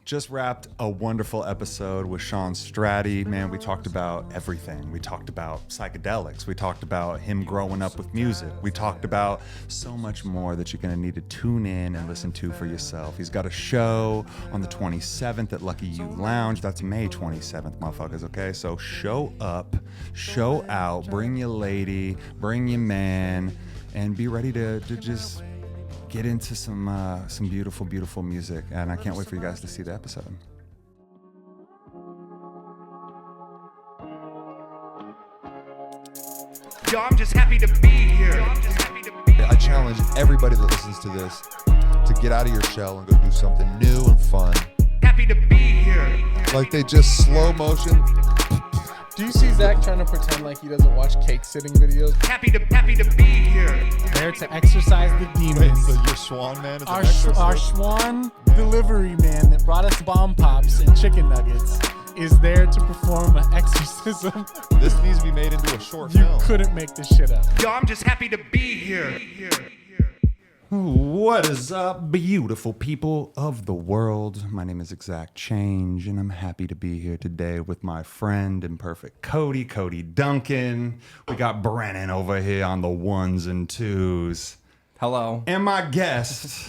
Just wrapped a wonderful episode with Shawn Stratte. Man, we talked about everything. We talked about psychedelics. We talked about him growing up with music. We talked about so much more that you're going to need to tune in and listen to for yourself. He's got a show on the 27th at Lucky You Lounge. That's May 27th, motherfuckers, okay? So show up, show out, bring your lady, bring your man, and be ready to just get into some beautiful, beautiful music. And I can't wait for you guys to see the episode. Yo, I'm just happy to be here. I challenge everybody that listens to this to get out of your shell and go do something new and fun. Happy to be here. Like they just slow motion. Do you see Zach trying to pretend like he doesn't watch cake sitting videos? Happy to be here. There to exorcise the demons. Wait, so your Swan man is an exorcist? Our Swan delivery man that brought us bomb pops and chicken nuggets is there to perform an exorcism. This needs to be made into a short You film. couldn't make this shit up. Yo, I'm just happy to be here. What is up, beautiful people of the world? My name is Exact Change, and I'm happy to be here today with my friend and perfect Cody Duncan. We got Brennon over here on the ones and twos. Hello. And my guest,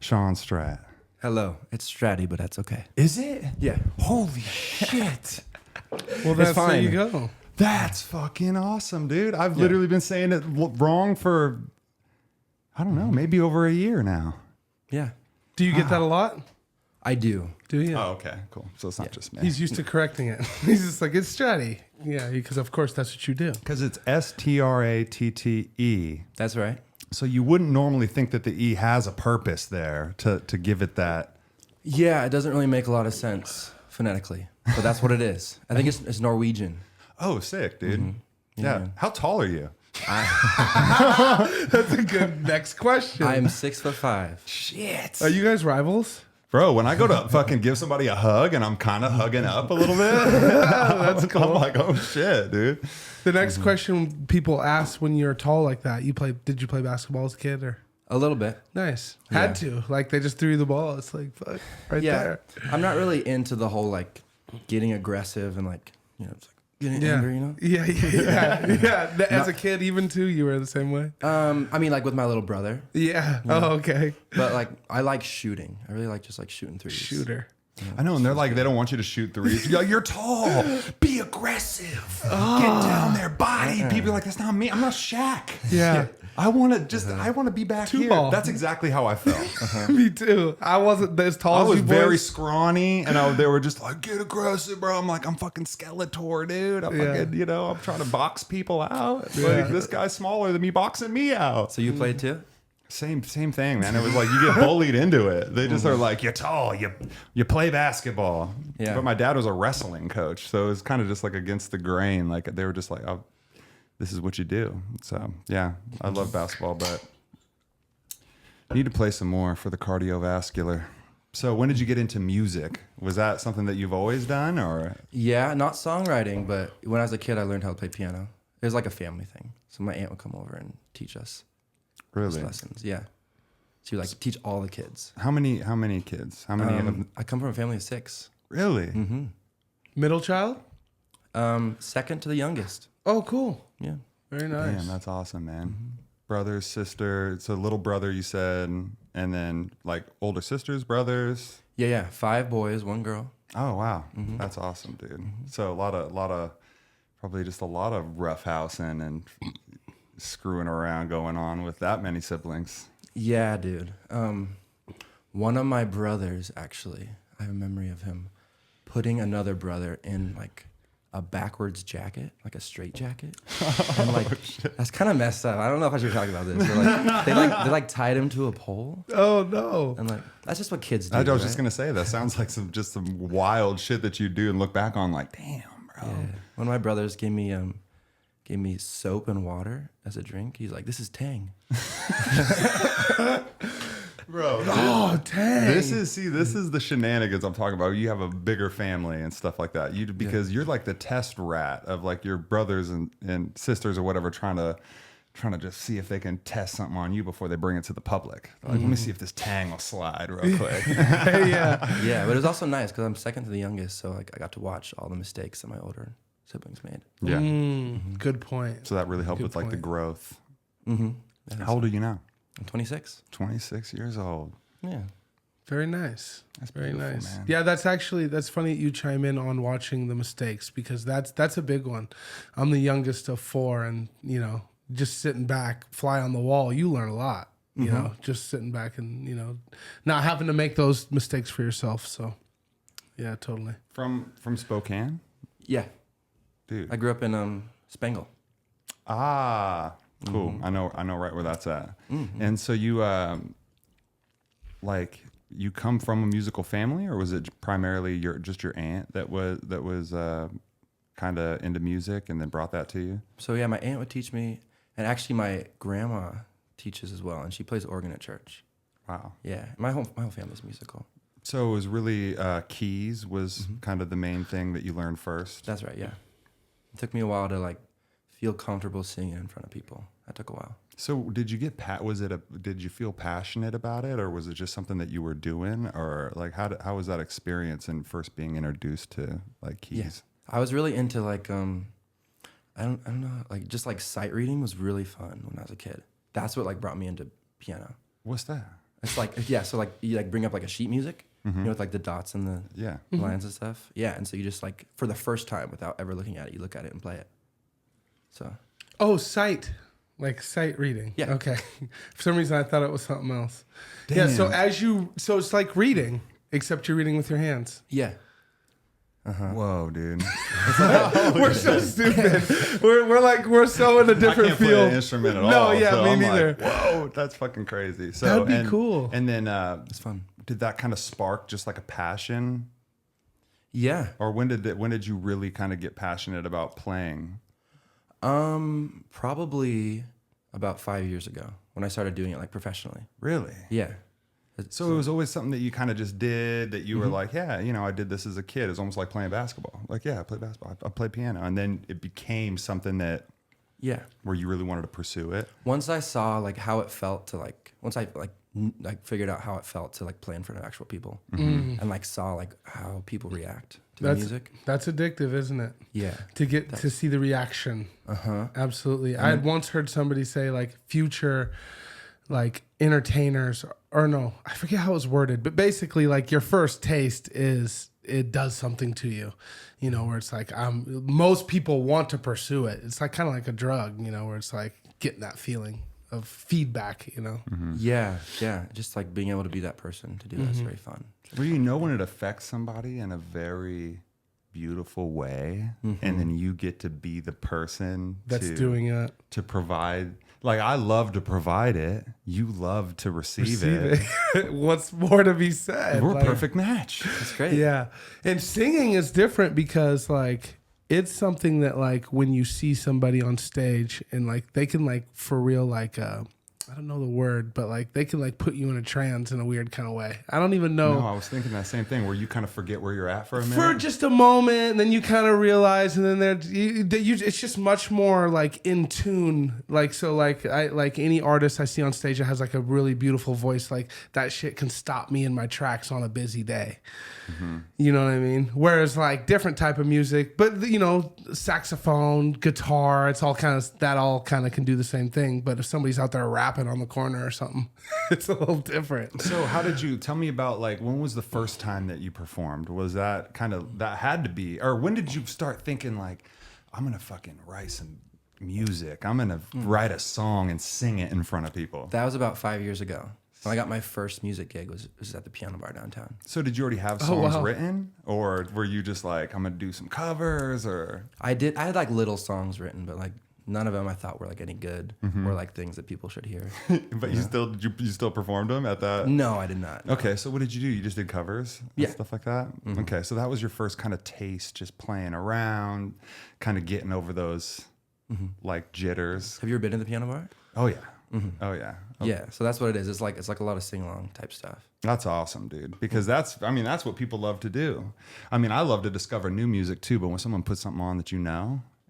Shawn Stratte. Hello. It's Stratte, but that's okay. Is it? Yeah. Holy shit. Well, that's fine. there you go. That's fucking awesome, dude. I've literally been saying it wrong for, I don't know, maybe over a year now. Yeah. Do you get that a lot? I do. Do you? Oh, okay, cool. So it's not just me. He's used to correcting it. He's just like, it's Stratty. Yeah, because of course that's what you do. Because it's STRATTE. That's right. So you wouldn't normally think that the E has a purpose there to give it that. Yeah, it doesn't really make a lot of sense phonetically, but that's what it is. I think it's Norwegian. Oh, sick, dude. Mm-hmm. Yeah. Yeah. How tall are you? That's a good next question. I'm 6'5". Shit. Are you guys rivals? Bro, when I go to fucking give somebody a hug and I'm kind of hugging up a little bit, that's cool. I'm like, oh shit, dude. The next question people ask when you're tall like that, did you play basketball as a kid or? A little bit. Nice. Had to. Like they just threw you the ball. It's like, fuck, right there. I'm not really into the whole like getting aggressive and like, you know, it's like getting Yeah. angry, you know? Yeah. As a kid, even too, you were the same way. I mean, like with my little brother, Yeah. Oh, okay. but like I like shooting. I really like just like shooting threes. Shooter. I know, and they're like, they don't want you to shoot threes. You're tall. Be aggressive. Get down there, body. People are like, that's not me. I'm not Shaq. Yeah. I want to be back here. ball. That's exactly how I felt. Me too. I wasn't as tall I as was you boys. very scrawny, and they were just like, get aggressive, bro. I'm like, I'm fucking Skeletor, dude. I'm Yeah. fucking, I'm trying to box people out. Yeah. Like, this guy's smaller than me boxing me out. So you played too? Same thing, man. It was like you get bullied into it. They just are like, you're tall, you play basketball. Yeah. But my dad was a wrestling coach, so it was kind of just like against the grain. Like they were just like, oh, this is what you do. So yeah, I love basketball, but I need to play some more for the cardiovascular. So when did you get into music? Was that something that you've always done, or? Yeah, not songwriting, but when I was a kid, I learned how to play piano. It was like a family thing. So my aunt would come over and teach us Really? lessons. Yeah, she would like teach all the kids. How many kids? How many? I come from a family of 6. Really? Mm-hmm. Middle child? Second to the youngest. Oh, cool. Yeah. Very nice. Damn, that's awesome, man. Brother, sister, so little brother you said, and then like older sisters, brothers. Yeah. 5 boys, 1 girl. Oh wow, that's awesome, dude. So a lot of probably just a lot of roughhousing and screwing around going on with that many siblings. Yeah, dude. One of my brothers, actually, I have a memory of him putting another brother in like a backwards jacket, like a straight jacket. And like, that's kind of messed up. I don't know if I should talk about this. But, like, they tied him to a pole. Oh, no. And like, that's just what kids do. I was right? just gonna say that sounds like some wild shit that you do and look back on like, damn, bro. Yeah. One of my brothers gave me soap and water as a drink. He's like, this is Tang. Bro, Oh, dang. this is the shenanigans I'm talking about. You have a bigger family and stuff like that. Because you're like the test rat of like your brothers and sisters or whatever trying to trying to just see if they can test something on you before they bring it to the public. They're like, let me see if this tang will slide real quick. Yeah. Yeah, but it was also nice because I'm second to the youngest, so like I got to watch all the mistakes that my older siblings made. Yeah. Good point. So that really helped Good with like the point. growth. Mm-hmm. How old are you now? I'm 26. 26 years old. Yeah. Very nice. That's Very beautiful, nice. man. Yeah, that's funny that you chime in on watching the mistakes because that's a big one. I'm the youngest of 4, and just sitting back, fly on the wall, you learn a lot. You know, just sitting back and not having to make those mistakes for yourself. So, yeah, totally. From Spokane, Yeah. dude. I grew up in Spangle. Ah, cool. I know right where that's at. And so you you come from a musical family, or was it primarily your aunt that was kind of into music and then brought that to you? So yeah, my aunt would teach me, and actually my grandma teaches as well, and she plays organ at church. Wow. Yeah, my whole family's musical. So it was really keys was kind of the main thing that you learned first. That's right. Yeah, it took me a while to like feel comfortable singing in front of people. That took a while. So did you get did you feel passionate about it, or was it just something that you were doing, or like how was that experience in first being introduced to like keys? Yeah. I was really into like I don't know, like just like sight reading was really fun when I was a kid. That's what like brought me into piano. What's that? It's like so like you like bring up like a sheet music, with like the dots and the Yeah. lines and stuff. Yeah, and so you just like for the first time without ever looking at it, you look at it and play it. So Oh, sight. Like sight reading. Yeah. Okay. For some reason, I thought it was something else. Yeah. So so it's like reading, except you're reading with your hands. yeah, Whoa, dude. We're so stupid. We're so in a I different can't play field. an instrument at all. No, yeah, so me I'm neither. Like, whoa, that's fucking crazy. So That'd be and- cool. And then it's fun. did that kind of spark just like a passion, Yeah, or when did you really kind of get passionate about playing? probably about 5 years ago when I started doing it like professionally. Really? Yeah. So it was always something that you kind of just did that you were like, yeah, I did this as a kid. It's almost like playing basketball. Like, yeah, I play basketball. I play piano. And then it became something that Yeah. where you really wanted to pursue it. Once I saw like how it felt to like, once I like figured out how it felt to like play in front of actual people and like saw like how people react to the music. That's addictive, isn't it? Yeah. To see the reaction. Absolutely. I had once heard somebody say like future like entertainers, or no, I forget how it was worded, but basically like your first taste it does something to you, where it's like most people want to pursue it. It's like kind of like a drug, where it's like getting that feeling of feedback, Yeah. Just like being able to be that person to do that's very fun. Well, when it affects somebody in a very beautiful way, and then you get to be the person that's doing it. to provide. Like, I love to provide it. You love to receive it. What's more to be said? We're a Like, perfect match. That's great. Yeah. And singing is different because like it's something that like when you see somebody on stage and like they can like for real like I don't know the word, but like they can like put you in a trance in a weird kind of way. I don't even know. No, I was thinking that same thing where you kind of forget where you're at for a minute. For just a moment, and then you kind of realize, and then it's just much more like in tune. Like so, like any artist I see on stage that has like a really beautiful voice, like that shit can stop me in my tracks on a busy day. You know what I mean? Whereas like different type of music, but saxophone, guitar, it's all kind of can do the same thing. But if somebody's out there rapping on the corner or something, it's a little different. So how did you tell me about like when was the first time that you performed? Was that that had to be, or when did you start thinking like I'm gonna fucking write some music, I'm gonna write a song and sing it in front of people? That was about 5 years ago. When I got my first music gig was at the piano bar downtown. So did you already have songs wow. written, or were you just like I'm gonna do some covers? Or I had like little songs written, but like none of them I thought were like any good or like things that people should hear. but you still performed them at that? No, I did not. Okay, so what did you do? You just did covers and Yeah. stuff like that? Okay, so that was your first kind of taste, just playing around, kind of getting over those like jitters. Have you ever been to the piano bar? Oh yeah. Oh yeah. Yeah, so that's what it is. It's like a lot of sing along type stuff. That's awesome, dude. Because that's what people love to do. I mean, I love to discover new music too, but when someone puts something on that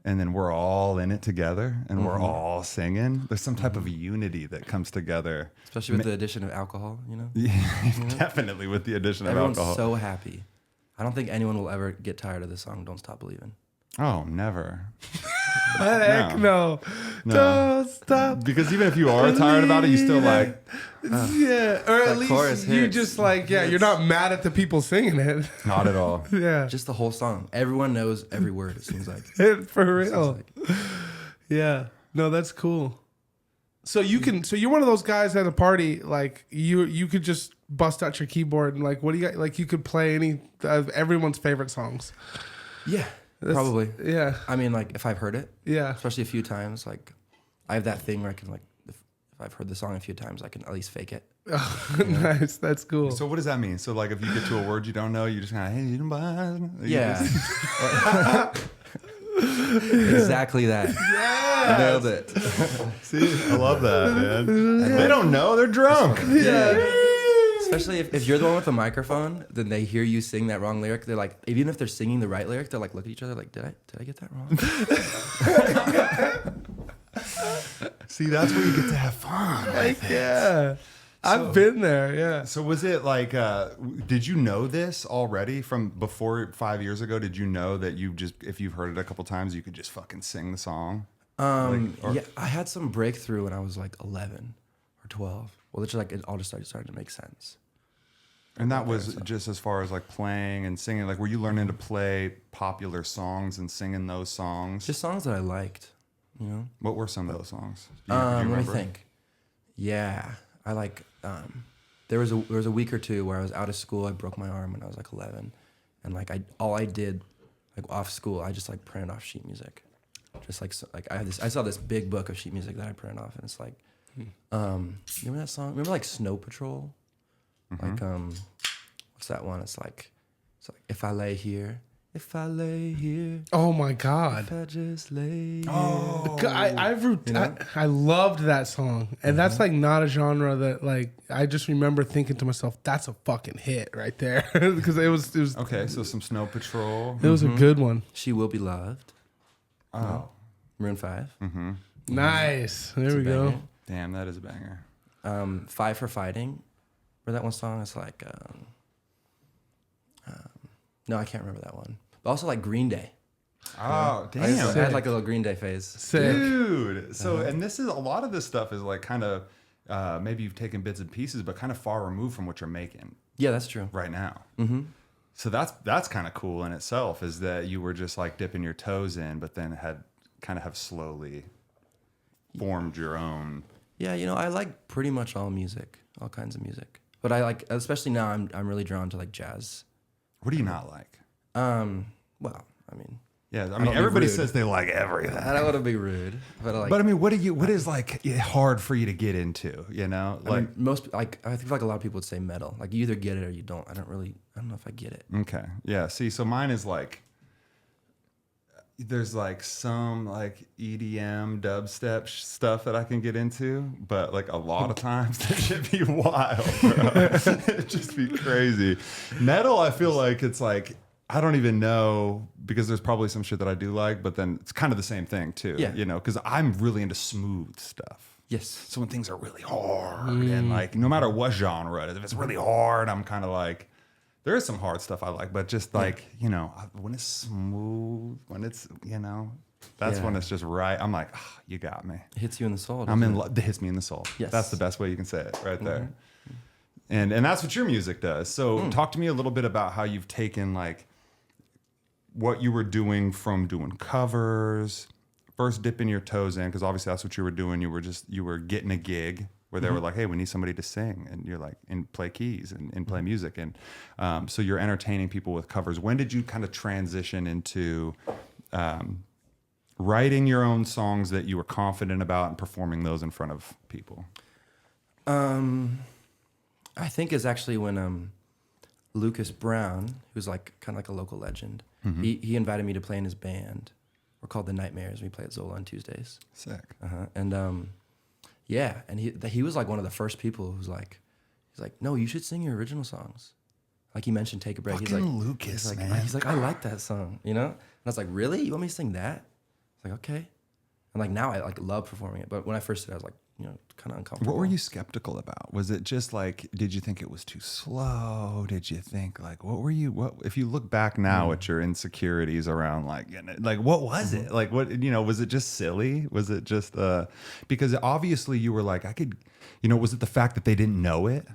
and then we're all in it together and we're all singing, there's some type of unity that comes together. Especially with the addition of alcohol, you know? Yeah, definitely with the addition Everyone's of alcohol. so happy. I don't think anyone will ever get tired of the song Don't Stop Believing. Oh, never. Heck no. No. Don't stop. Because even if you are tired about it, you still like, Yeah, or at That chorus least you hits. just like, yeah, you're not mad at the people singing it. not at all. Yeah, Just the whole song. Everyone knows every word, it seems like. for real. Yeah, no, that's cool. So you're one of those guys at a party, like you could just bust out your keyboard and like, what do you got? Like you could play any of everyone's favorite songs. Yeah, probably. Yeah, I mean, like, if I've heard it, yeah. especially a few times, like, I have that thing where I can, like, if I've heard the song a few times, I can at least fake it. Nice, that's cool. So what does that mean? So like if you get to a word you don't know, you just kind of, hey, you don't buy. Yeah. Exactly that. Yeah. Nailed it. See, I love that, man. They don't know, they're drunk. Yeah. Especially if you're the one with the microphone, then they hear you sing that wrong lyric. They're like, even if they're singing the right lyric, they're like, look at each other like, did I get that wrong? See, that's where you get to have fun. Like, yeah. I've been there, yeah. So was it like, did you know this already from before 5 years ago? Did you know that you just, if you've heard it a couple times, you could just fucking sing the song? Yeah, I had some breakthrough when I was like 11 or 12. Well, it's like it all just started to make sense. And that was just as far as like playing and singing. Like, were you learning to play popular songs and singing those songs? Just songs that I liked, you know? What were some of those songs? Do you Let me remember? think. Yeah, I like. There was a week or two where I was out of school. I broke my arm when I was like 11, and like all I did, like off school, I just like printed off sheet music, just like I saw this big book of sheet music that I printed off, and it's like, remember that song? Remember like Snow Patrol? Like what's that one? It's like if I lay here. If I lay here, Oh my God. if I just lay here. I loved that song, and that's like not a genre that like I just remember thinking to myself, that's a fucking hit right there, because it was Okay, so some Snow Patrol. it was a good one. She Will Be Loved. Oh, Maroon 5. Nice, there we a go. banger. damn, that is a banger. Five for Fighting. Remember that one song? It's like, no, I can't remember that one. But also like Green Day. Oh, I damn. had like a little Green Day phase. Sick. Dude. So, and this is a lot of this stuff is like kind of maybe you've taken bits and pieces, but kind of far removed from what you're making Yeah, that's true. right now. So that's kind of cool in itself, is that you were just like dipping your toes in, but then have slowly formed your own. Yeah, you know, I like pretty much all music, all kinds of music. But I like, especially now, I'm really drawn to like jazz. What do you not like? Well, I mean, Yeah, I don't mean, be everybody rude. says they like everything. I don't want to be rude, but I like. But I mean, what is like hard for you to get into? You know, I like mean, most like I think like a lot of people would say metal. Like you either get it or you don't. I don't know if I get it. okay, yeah. See, so mine is like there's like some like EDM dubstep stuff that I can get into, but like a lot of times that should be wild, bro. It'd just be crazy. Metal, I feel like it's like I don't even know, because there's probably some shit that I do like, but then it's kind of the same thing too. Yeah. You know, because I'm really into smooth stuff. Yes. So when things are really hard and like no matter what genre it is, if it's really hard, I'm kind of like, there is some hard stuff I like, but just like, you know, when it's smooth, when it's, you know, that's when it's just right. I'm like, oh, you got me. It hits you in the soul. I'm doesn't in it? love. It hits me in the soul. Yes. That's the best way you can say it right there. And that's what your music does. So talk to me a little bit about how you've taken like what you were doing from doing covers, first dipping your toes in, because obviously that's what you were doing. You were getting a gig where they were like, hey, we need somebody to sing, and you're like, and play keys and play music. And so you're entertaining people with covers. When did you kind of transition into writing your own songs that you were confident about and performing those in front of people? I think it's actually when Lucas Brown, who's like kind of like a local legend, he invited me to play in his band. We're called the Nightmares. We play at Zola on Tuesdays. Sick. And yeah, and he was like one of the first people who's like, he's like, no, you should sing your original songs. Like he mentioned Take a Break. Fucking Lucas, he's like, man. He's like, I like that song, you know? And I was like, really? You want me to sing that? Like, okay. And like now I like love performing it. But when I first did it, I was like, you know, kind of uncomfortable. What were you skeptical about? Was it just like, did you think it was too slow? Did you think like, what if you look back now at your insecurities around like what was it? Like what, was it just silly? Was it just, because obviously you were like, was it the fact that they didn't know it?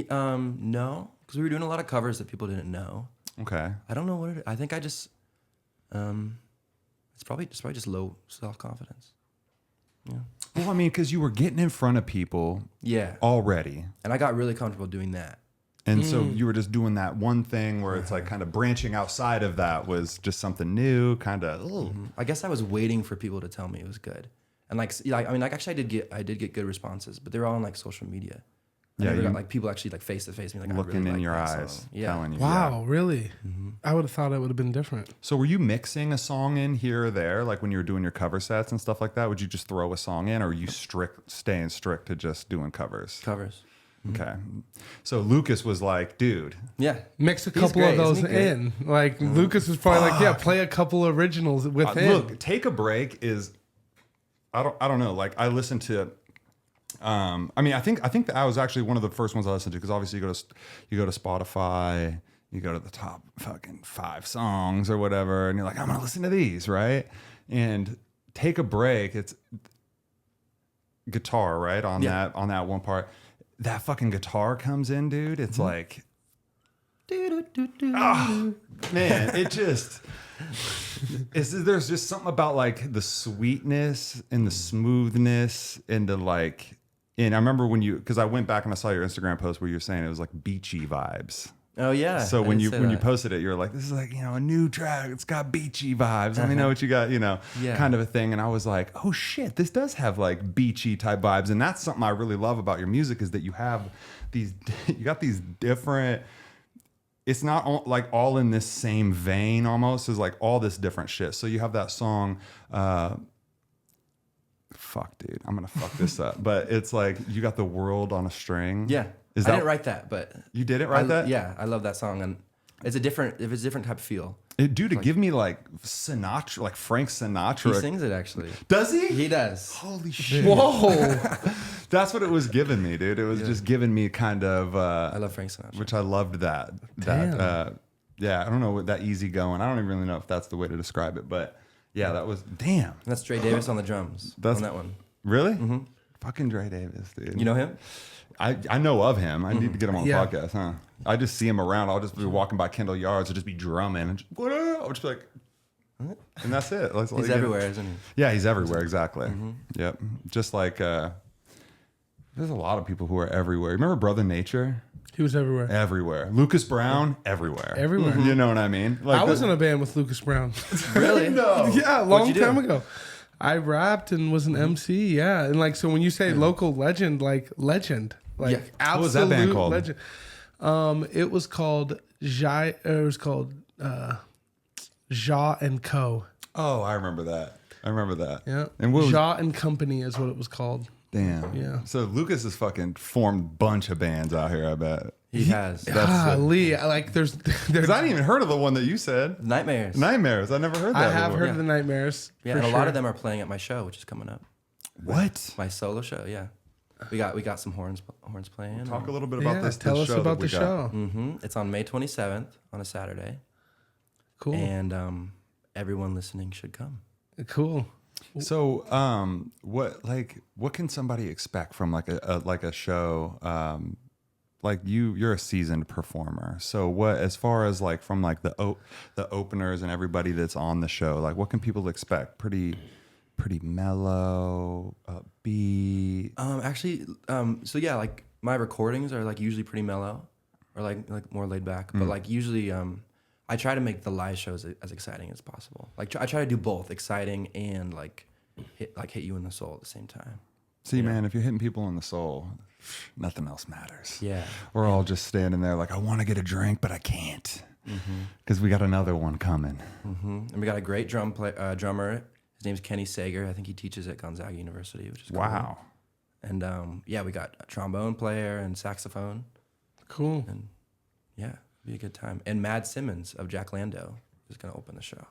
No, because we were doing a lot of covers that people didn't know. Okay. I don't know what it is. I think I just, it's probably just low self-confidence. Yeah. Well, I mean, because you were getting in front of people already. And I got really comfortable doing that. And so you were just doing that one thing where it's like kind of branching outside of that was just something new, kind of. I guess I was waiting for people to tell me it was good. And actually I did get good responses, but they were all on like social media. I never got like people actually like face to face me like looking I really in like your that eyes, song. Yeah. telling you. Wow, really? I would have thought it would have been different. So were you mixing a song in here or there, like when you were doing your cover sets and stuff like that? Would you just throw a song in, or are you staying strict to just doing covers? Covers. Okay. So Lucas was like, dude. Yeah. Mix a He's couple great, of those isn't he great? in. Like Lucas was probably like, yeah, play a couple originals within. Look, Take a Break is, I don't know. Like I listened to, I think that I was actually one of the first ones I listened to, because obviously you go to Spotify, you go to the top fucking 5 songs or whatever, and you're like, I'm gonna listen to these, right? And Take a Break, it's guitar, right? On that one part, that fucking guitar comes in, dude. It's like, oh man, it just. There's just something about like the sweetness and the smoothness and the like. And I remember because I went back and I saw your Instagram post where you were saying it was like beachy vibes. Oh yeah. So when you posted it, you were like, this is like, a new track. It's got beachy vibes. Let me know what you got, kind of a thing. And I was like, oh shit, this does have like beachy type vibes. And that's something I really love about your music, is that you got these different. It's not like all in this same vein almost. It's like all this different shit. So you have that song, fuck dude, I'm gonna fuck this up. But it's like, you got The World on a String. Yeah. I didn't write that, but you didn't write that? Yeah, I love that song, and it's a different type of feel. Dude, it give me like Sinatra, like Frank Sinatra. He sings it actually. Does he? He does. Holy shit. Whoa. That's what it was giving me, dude. It was just giving me kind of I love Frank Sinatra. which I loved that. Yeah, I don't know what that easy going. I don't even really know if that's the way to describe it, but yeah, that was damn. And that's Dre Davis on the drums on that one. Really? Mm-hmm. Fucking Dre Davis, dude. You know him? I know of him. I need to get him on the podcast, huh? I just see him around. I'll just be walking by Kendall Yards. I'll just be drumming. And just, what up? I'll just be like, and that's it. That's all He's everywhere, isn't he? Yeah, he's everywhere. Exactly. Yep. Just like, there's a lot of people who are everywhere. Remember Brother Nature? He was everywhere. Everywhere. Lucas Brown, everywhere. Everywhere. You know what I mean? Like I was in a band with Lucas Brown. Really? No. Yeah, a long you do? time ago. I rapped and was an MC. Yeah, and like, so when you say local legend, like legend, like absolute What was that band called? legend. It was called Ja and Co. Oh, I remember that. Yeah, And what was, Ja and Company is what it was called. damn. Yeah. So Lucas has fucking formed a bunch of bands out here, I bet. He has. Golly, like there's Because I hadn't even heard of the one that you said. Nightmares. Nightmares. I never heard that I have before. heard of the Nightmares. Yeah, for and a sure. lot of them are playing at my show, which is coming up. What? My solo show, yeah. We got some horns playing. Talk a little bit about this Tell us show about that the we got. show. It's on May 27th on a Saturday, Cool. and everyone listening should come. Cool. So, what can somebody expect from like a show? Like you're a seasoned performer. So what, as far as like from like the openers and everybody that's on the show, like what can people expect? Pretty mellow, upbeat. So yeah, like my recordings are like usually pretty mellow, or like more laid back. But like usually, I try to make the live shows as exciting as possible. Like I try to do both exciting and hit you in the soul at the same time. See, man, if you're hitting people in the soul, nothing else matters. Yeah. We're all just standing there like, I want to get a drink, but I can't. Because we got another one coming. And we got a great drummer. His name's Kenny Sager. I think he teaches at Gonzaga University, which is cool. Wow. And we got a trombone player and saxophone. Cool. And yeah, it'll be a good time. And Mad Simmons of Jack Lando is going to open the show.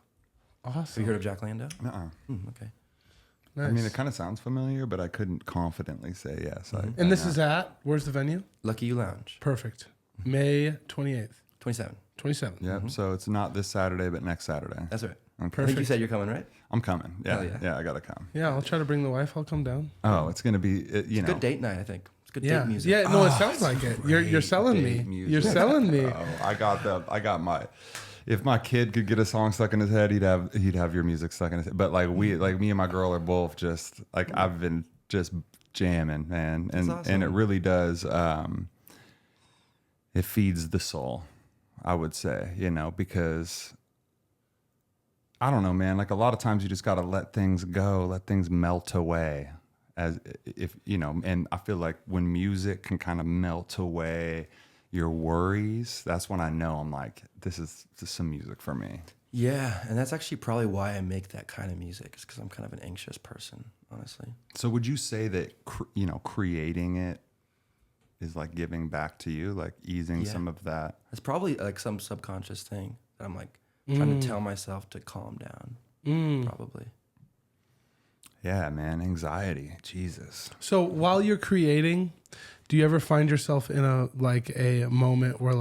Have Awesome. you heard of Jack Landau? Uh-uh. Okay. Nice. I mean, it kind of sounds familiar, but I couldn't confidently say yes. And this is where's the venue? Lucky You Lounge, Perfect. May 28th, 27. 27th. Yep. So it's not this Saturday, but next Saturday. That's right. Okay. I think you said you're coming, right? I'm coming. Yeah. Hell yeah. Yeah, I gotta come. Yeah, I'll try to bring the wife. I'll come down. Oh, it's gonna be Good date night, I think. It's good Yeah. date music. Yeah, no, it sounds like it. You're selling me. date music. You're selling me. Oh, I got my. If my kid could get a song stuck in his head, he'd have your music stuck in his head. But like me and my girl are both just like I've been just jamming, man, and awesome. and it really does. It feeds the soul, I would say, because I don't know, man. Like a lot of times you just got to let things go, let things melt away. As if and I feel like when music can kind of melt away your worries, that's when I know I'm like, this is some music for me. Yeah, and that's actually probably why I make that kind of music. Is because I'm kind of an anxious person, honestly. So would you say that creating it is like giving back to you, like easing some of that? It's probably like some subconscious thing that I'm like trying to tell myself to calm down. Probably. Yeah, man, anxiety, Jesus. So while you're creating, do you ever find yourself in a moment where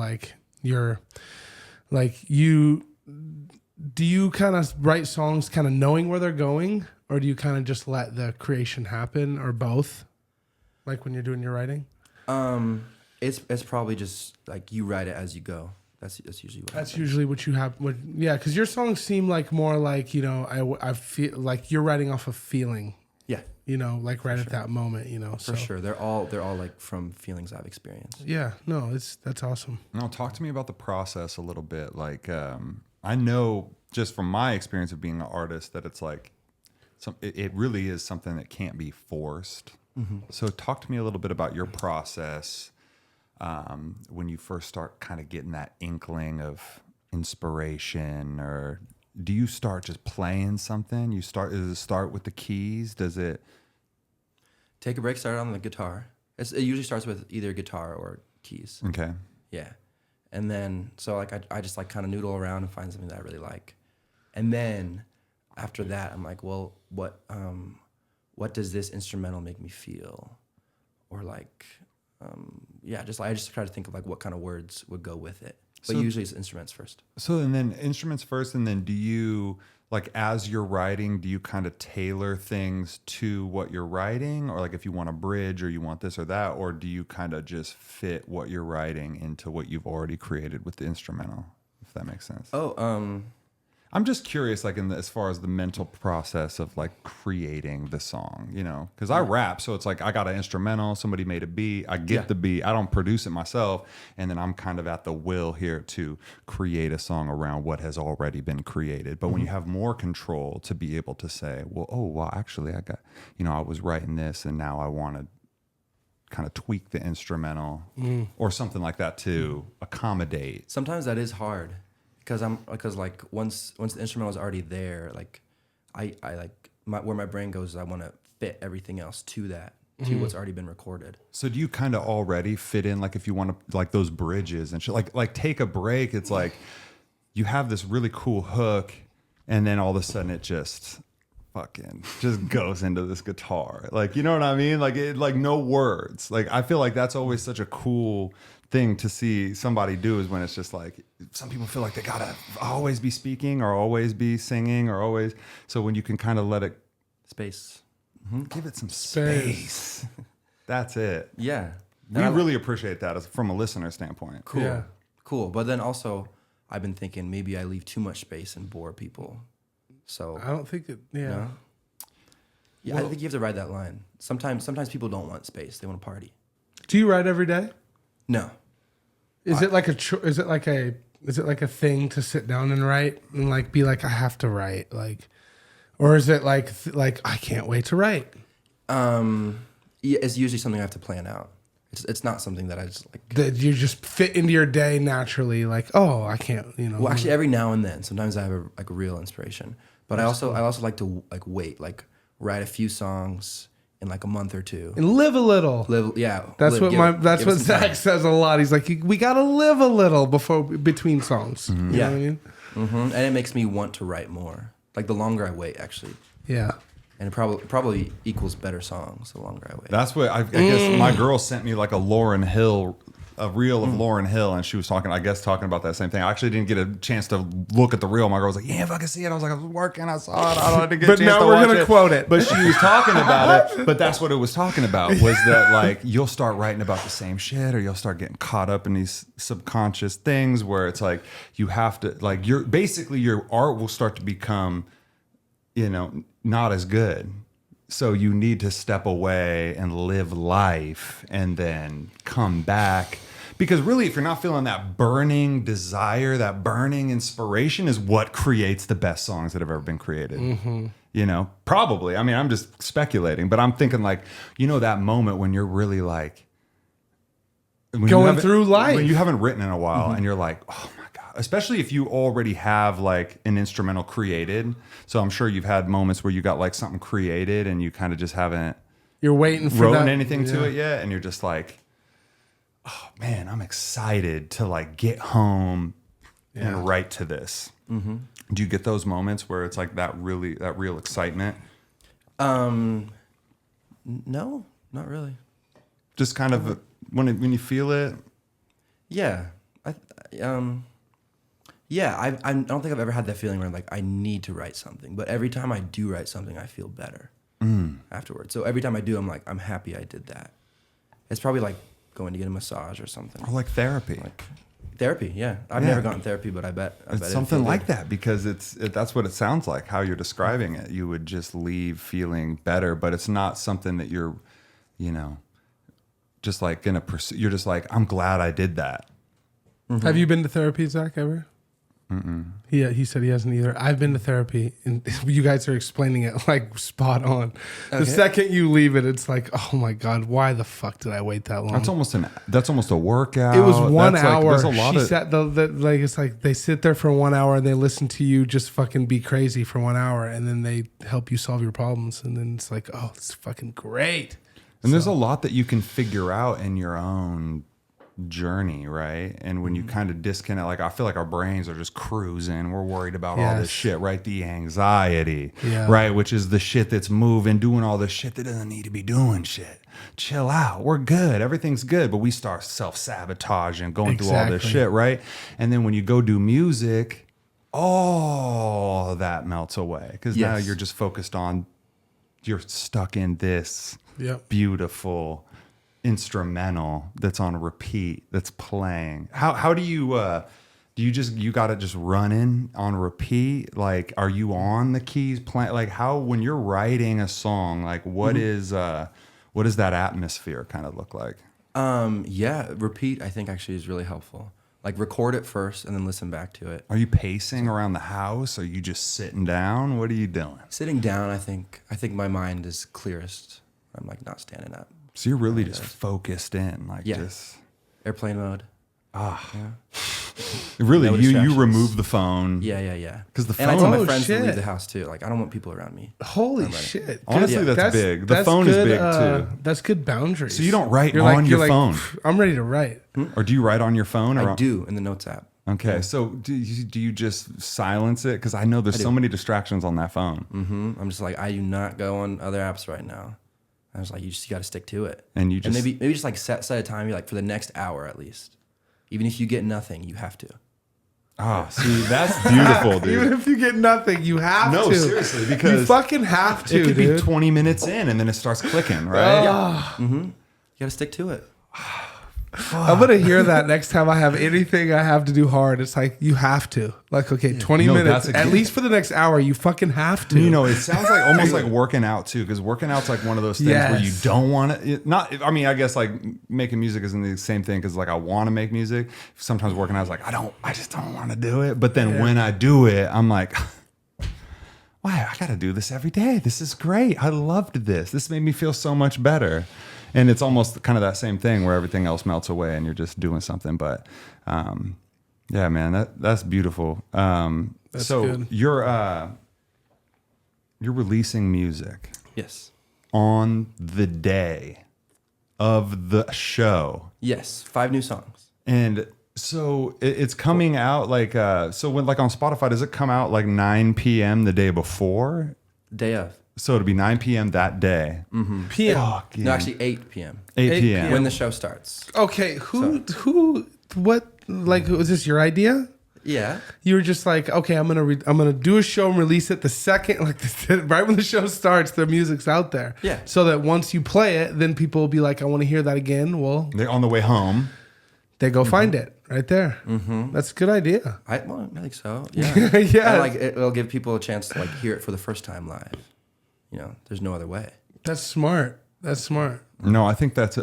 do you kind of write songs kind of knowing where they're going, or do you kind of just let the creation happen, or both? Like when you're doing your writing? It's probably just like you write it as you go. That's usually what happens. Usually what you have. Because your songs seem like more like I feel like you're writing off of feeling. Yeah, Like right at that moment. for sure. They're all like from feelings I've experienced. Yeah, no, that's awesome. Now, talk to me about the process a little bit. Like, I know just from my experience of being an artist that it's like, it really is something that can't be forced. Mm-hmm. So talk to me a little bit about your process when you first start kind of getting that inkling of inspiration, or do you start just playing something? Does it start with the keys? Does it take a break, start on the guitar? It usually starts with either guitar or keys. Okay. Yeah. And then, so like I just like kind of noodle around and find something that I really like. And then after that, I'm like, well, what does this instrumental make me feel? Or like, I just try to think of like what kind of words would go with it. But usually it's instruments first. So and then instruments first, and then do you, like as you're writing, do you kind of tailor things to what you're writing? Or like if you want a bridge or you want this or that, or do you kind of just fit what you're writing into what you've already created with the instrumental, if that makes sense? Oh, I'm just curious, like as far as the mental process of like creating the song, because I rap, so it's like I got an instrumental, somebody made a beat, I get the beat, I don't produce it myself, and then I'm kind of at the will here to create a song around what has already been created. But when you have more control to be able to say, well, actually, I got, I was writing this, and now I want to kind of tweak the instrumental or something like that to accommodate. sometimes that is hard. Because like once the instrumental is already there, like I like where my brain goes is I want to fit everything else to that, to what's already been recorded. So do you kind of already fit in, like if you want to, like those bridges and shit, like take a break, it's like you have this really cool hook and then all of a sudden it just goes into this guitar. Like, you know what I mean? Like no words. Like I feel like that's always such a cool thing to see somebody do, is when it's just like, some people feel like they gotta always be speaking or always be singing or always. So when you can kind of let it Space. give it some space. That's it. Yeah. We really appreciate that from a listener standpoint. Cool. Yeah. Cool. But then also I've been thinking maybe I leave too much space and bore people. So I don't think it. Yeah. no? Yeah, I think you have to ride that line. Sometimes people don't want space; they want to party. Do you write every day? No, Is it like a thing to sit down and write and like be like I have to write, like, or is it like I can't wait to write? yeah, it's usually something I have to plan out. It's not something that I just like. That you just fit into your day naturally, like, oh, I can't, Well, actually, every now and then, sometimes I have a real inspiration. But I also like to like wait, like write a few songs in like a month or two. and live a little. That's what Zach says a lot. He's like, we gotta live a little between songs. You know what I mean? And it makes me want to write more. Like the longer I wait, actually, Yeah. and it probably equals better songs the longer I wait. That's what I guess my girl sent me like a reel of Lauryn Hill, and she was talking about that same thing. I actually didn't get a chance to look at the reel. My girl was like, "Yeah, if I can see it," I was like, "I was working, I saw it, I didn't get a chance to watch it." But now we're gonna quote it. But she was talking about it. But that's what it was talking about, was that like you'll start writing about the same shit, or you'll start getting caught up in these subconscious things where it's like you have to like your art will start to become, not as good. So you need to step away and live life and then come back. Because really, if you're not feeling that burning desire, that burning inspiration is what creates the best songs that have ever been created. Probably. I mean, I'm just speculating, but I'm thinking like, that moment when you're really like Going through life. When you haven't written in a while and you're like, oh my God, especially if you already have like an instrumental created. So I'm sure you've had moments where you got like something created and you kind of just haven't You're waiting for written that. anything to it yet. And you're just like, oh man, I'm excited to like get home and write to this. Mm-hmm. Do you get those moments where it's like that real excitement? No, not really. Just kind of when you feel it. Yeah, I don't think I've ever had that feeling where like I need to write something, but every time I do write something, I feel better afterwards. So every time I do, I'm like, I'm happy I did that. It's probably like going to get a massage or something. Or like therapy. Therapy, yeah. I've never gotten therapy, but I bet It's something like that, because that's what it sounds like, how you're describing it. You would just leave feeling better, but it's not something that you're, just like gonna pursue. You're just like, I'm glad I did that. Mm-hmm. Have you been to therapy, Zach, ever? Mm-mm. He said he hasn't either. I've been to therapy, and you guys are explaining it like spot on. Okay. The second you leave it, it's like, oh my God, why the fuck did I wait that long? That's almost a workout. It was 1 hour. Like, there's a lot she of sat like it's like they sit there for 1 hour and they listen to you just fucking be crazy for 1 hour, and then they help you solve your problems, and then it's like, oh, it's fucking great. And there's a lot that you can figure out in your own journey, right? And when you kind of disconnect, like I feel like our brains are just cruising. We're worried about all this shit, right? The anxiety, right? Which is the shit that's moving, doing all this shit that doesn't need to be doing shit. Chill out. We're good. Everything's good. But we start self-sabotaging, going through all this shit, right? And then when you go do music, all that melts away, because now you're just focused on, you're stuck in this beautiful instrumental that's on repeat, that's playing. How do you you got it just running on repeat? Like, are you on the keys playing? Like, how, when you're writing a song, like what does that atmosphere kind of look like? Repeat I think actually is really helpful. Like, record it first and then listen back to it. Are you pacing around the house? Are you just sitting down? What are you doing? Sitting down, I think my mind is clearest. I'm like not standing up. So you're really just focused in, like just airplane mode. Really, No you distractions. remove the phone. Yeah. Because the phone. And I tell my Oh, friends to shit. leave the house too. Like, I don't want people around me. Holy shit! Honestly, that's big. The phone is big too. That's good boundaries. So you don't write You're on your you're phone? I'm ready to write. Or do you write on your phone? Or I do in the notes app. Okay, so do you just silence it? Because I know there's so many distractions on that phone. I'm just like, I do not go on other apps right now. I was like, you got to stick to it. And you just maybe just like set a time, like for the next hour at least. Even if you get nothing, you have to. See, that's beautiful, dude. Even if you get nothing, you have to. No, seriously, because you fucking have to. it could dude. be 20 minutes in and then it starts clicking, right? You got to stick to it. I'm gonna hear that next time I have anything I have to do hard. It's like, you have to. Like, okay, 20 minutes at least for the next hour. You fucking have to. It sounds like almost like working out too, because working out's like one of those things where you don't want to. Not, I mean, I guess like making music isn't the same thing, because like I want to make music. Sometimes working out is like I just don't want to do it. But then when I do it, I'm like, wow, I got to do this every day. This is great. I loved this. This made me feel so much better. And it's almost kind of that same thing where everything else melts away and you're just doing something. But yeah, man, that's beautiful. That's so good. You're releasing music. Yes. On the day of the show. Yes. 5 new songs. And So it's coming out like so when like on Spotify, does it come out like 9 p.m. the day before? Day of. So it'll be 9 p.m. that day. PM. Fuck, yeah. No, actually 8 p.m. 8 p.m. when the show starts. Okay, what? Like, was this your idea? Yeah. You were just like, okay, I'm gonna do a show and release it the second, like right when the show starts, the music's out there. Yeah. So that once you play it, then people will be like, I want to hear that again. Well, They're on the way home. they go find it right there. That's a good idea. I think so. Yeah. Yeah. And, like it'll give people a chance to like hear it for the first time live. You know, there's no other way. That's smart. That's smart. No, I think that's a.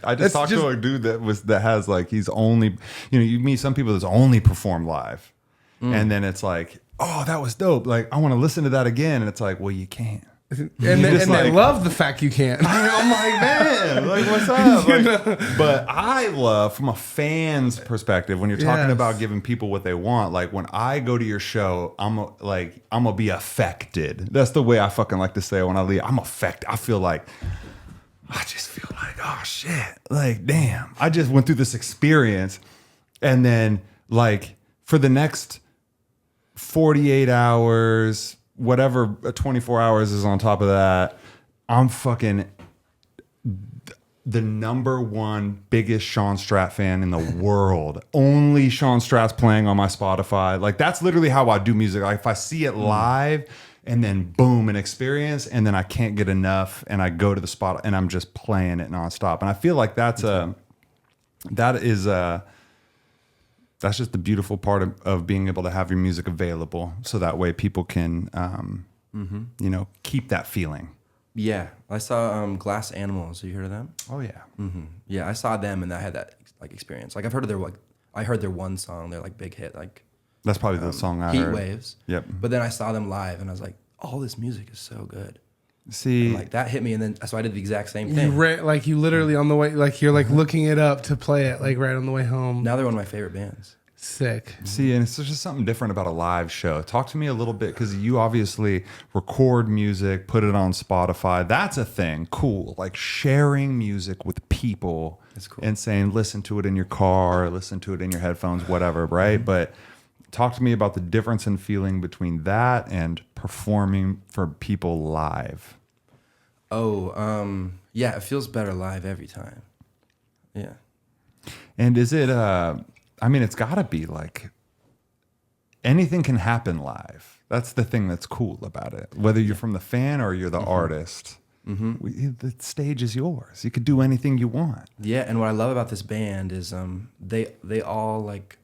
I just That's talked just- to a dude that has like he's only, you meet some people that's only perform live, and then it's like, oh, that was dope. Like I want to listen to that again, and it's like, well, you can't. And just they like- love the fact you can't. I'm like, man, like what's up? Like, but I love from a fan's perspective when you're talking Yes. about giving people what they want. Like when I go to your show, I'm gonna be affected. That's the way I fucking like to say it when I leave. I'm affected. I feel like. I just feel like, oh shit, like damn, I just went through this experience, and then like for the next 48 hours, whatever 24 hours is on top of that, I'm fucking the number one biggest Shawn Stratte fan in the world. Only Shawn Stratte's playing on my Spotify. Like that's literally how I do music. Like if I see it live and then boom, an experience, and then I can't get enough and I go to the spot and I'm just playing it nonstop. And I feel like that's just the beautiful part of being able to have your music available. So that way people can, keep that feeling. Yeah. I saw Glass Animals. Have you heard of them? Oh yeah. Yeah, I saw them and I had that like experience. Like I've heard of I heard their one song, their like big hit, like That's probably the song I Heat heard. Waves. Yep. But then I saw them live and I was like, all this music is so good. See, And like that hit me, and then so I did the exact same You thing. you literally on the way, like you're like looking it up to play it, like right on the way home. Now they're one of my favorite bands. Sick. See, and it's just something different about a live show. Talk to me a little bit, because you obviously record music, put it on Spotify. That's a thing. Cool. Like sharing music with people That's cool. and saying, listen to it in your car, listen to it in your headphones, whatever, right? But talk to me about the difference in feeling between that and performing for people live. Oh, yeah, it feels better live every time. Yeah. And is it, it's got to be like anything can happen live. That's the thing that's cool about it. Whether you're from the fan or you're the artist, the stage is yours. You could do anything you want. Yeah, and what I love about this band is they all like,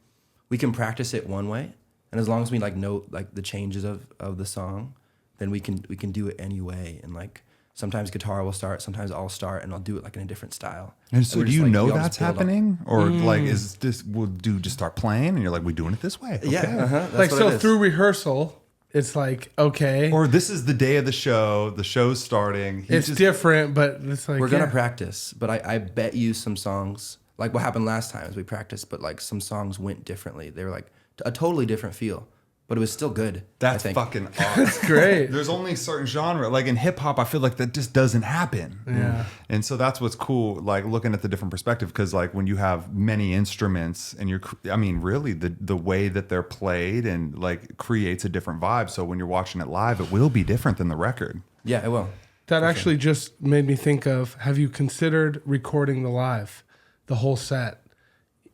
we can practice it one way, and as long as we like know like the changes of the song, then we can do it anyway. And like sometimes guitar will start, sometimes I'll start, and I'll do it like in a different style. And so we're do just, you like, know we all that's just build up. happening? Or like, is this, will do just start playing and you're like, we're doing it this way? Okay. Yeah, that's Like what so it is. through rehearsal, it's like okay, Or this is the day of the show's starting. it's different, but it's like We're gonna yeah. practice, but I bet you some songs, like what happened last time is we practiced, but like some songs went differently. They were like a totally different feel, but it was still good. That's I think. fucking awesome. great. There's only certain genre, like in hip hop, I feel like that just doesn't happen. Yeah. And so that's what's cool, like looking at the different perspective, because like when you have many instruments and really the way that they're played and like creates a different vibe. So when you're watching it live, it will be different than the record. Yeah, it will. That actually just made me think of, have you considered recording the whole set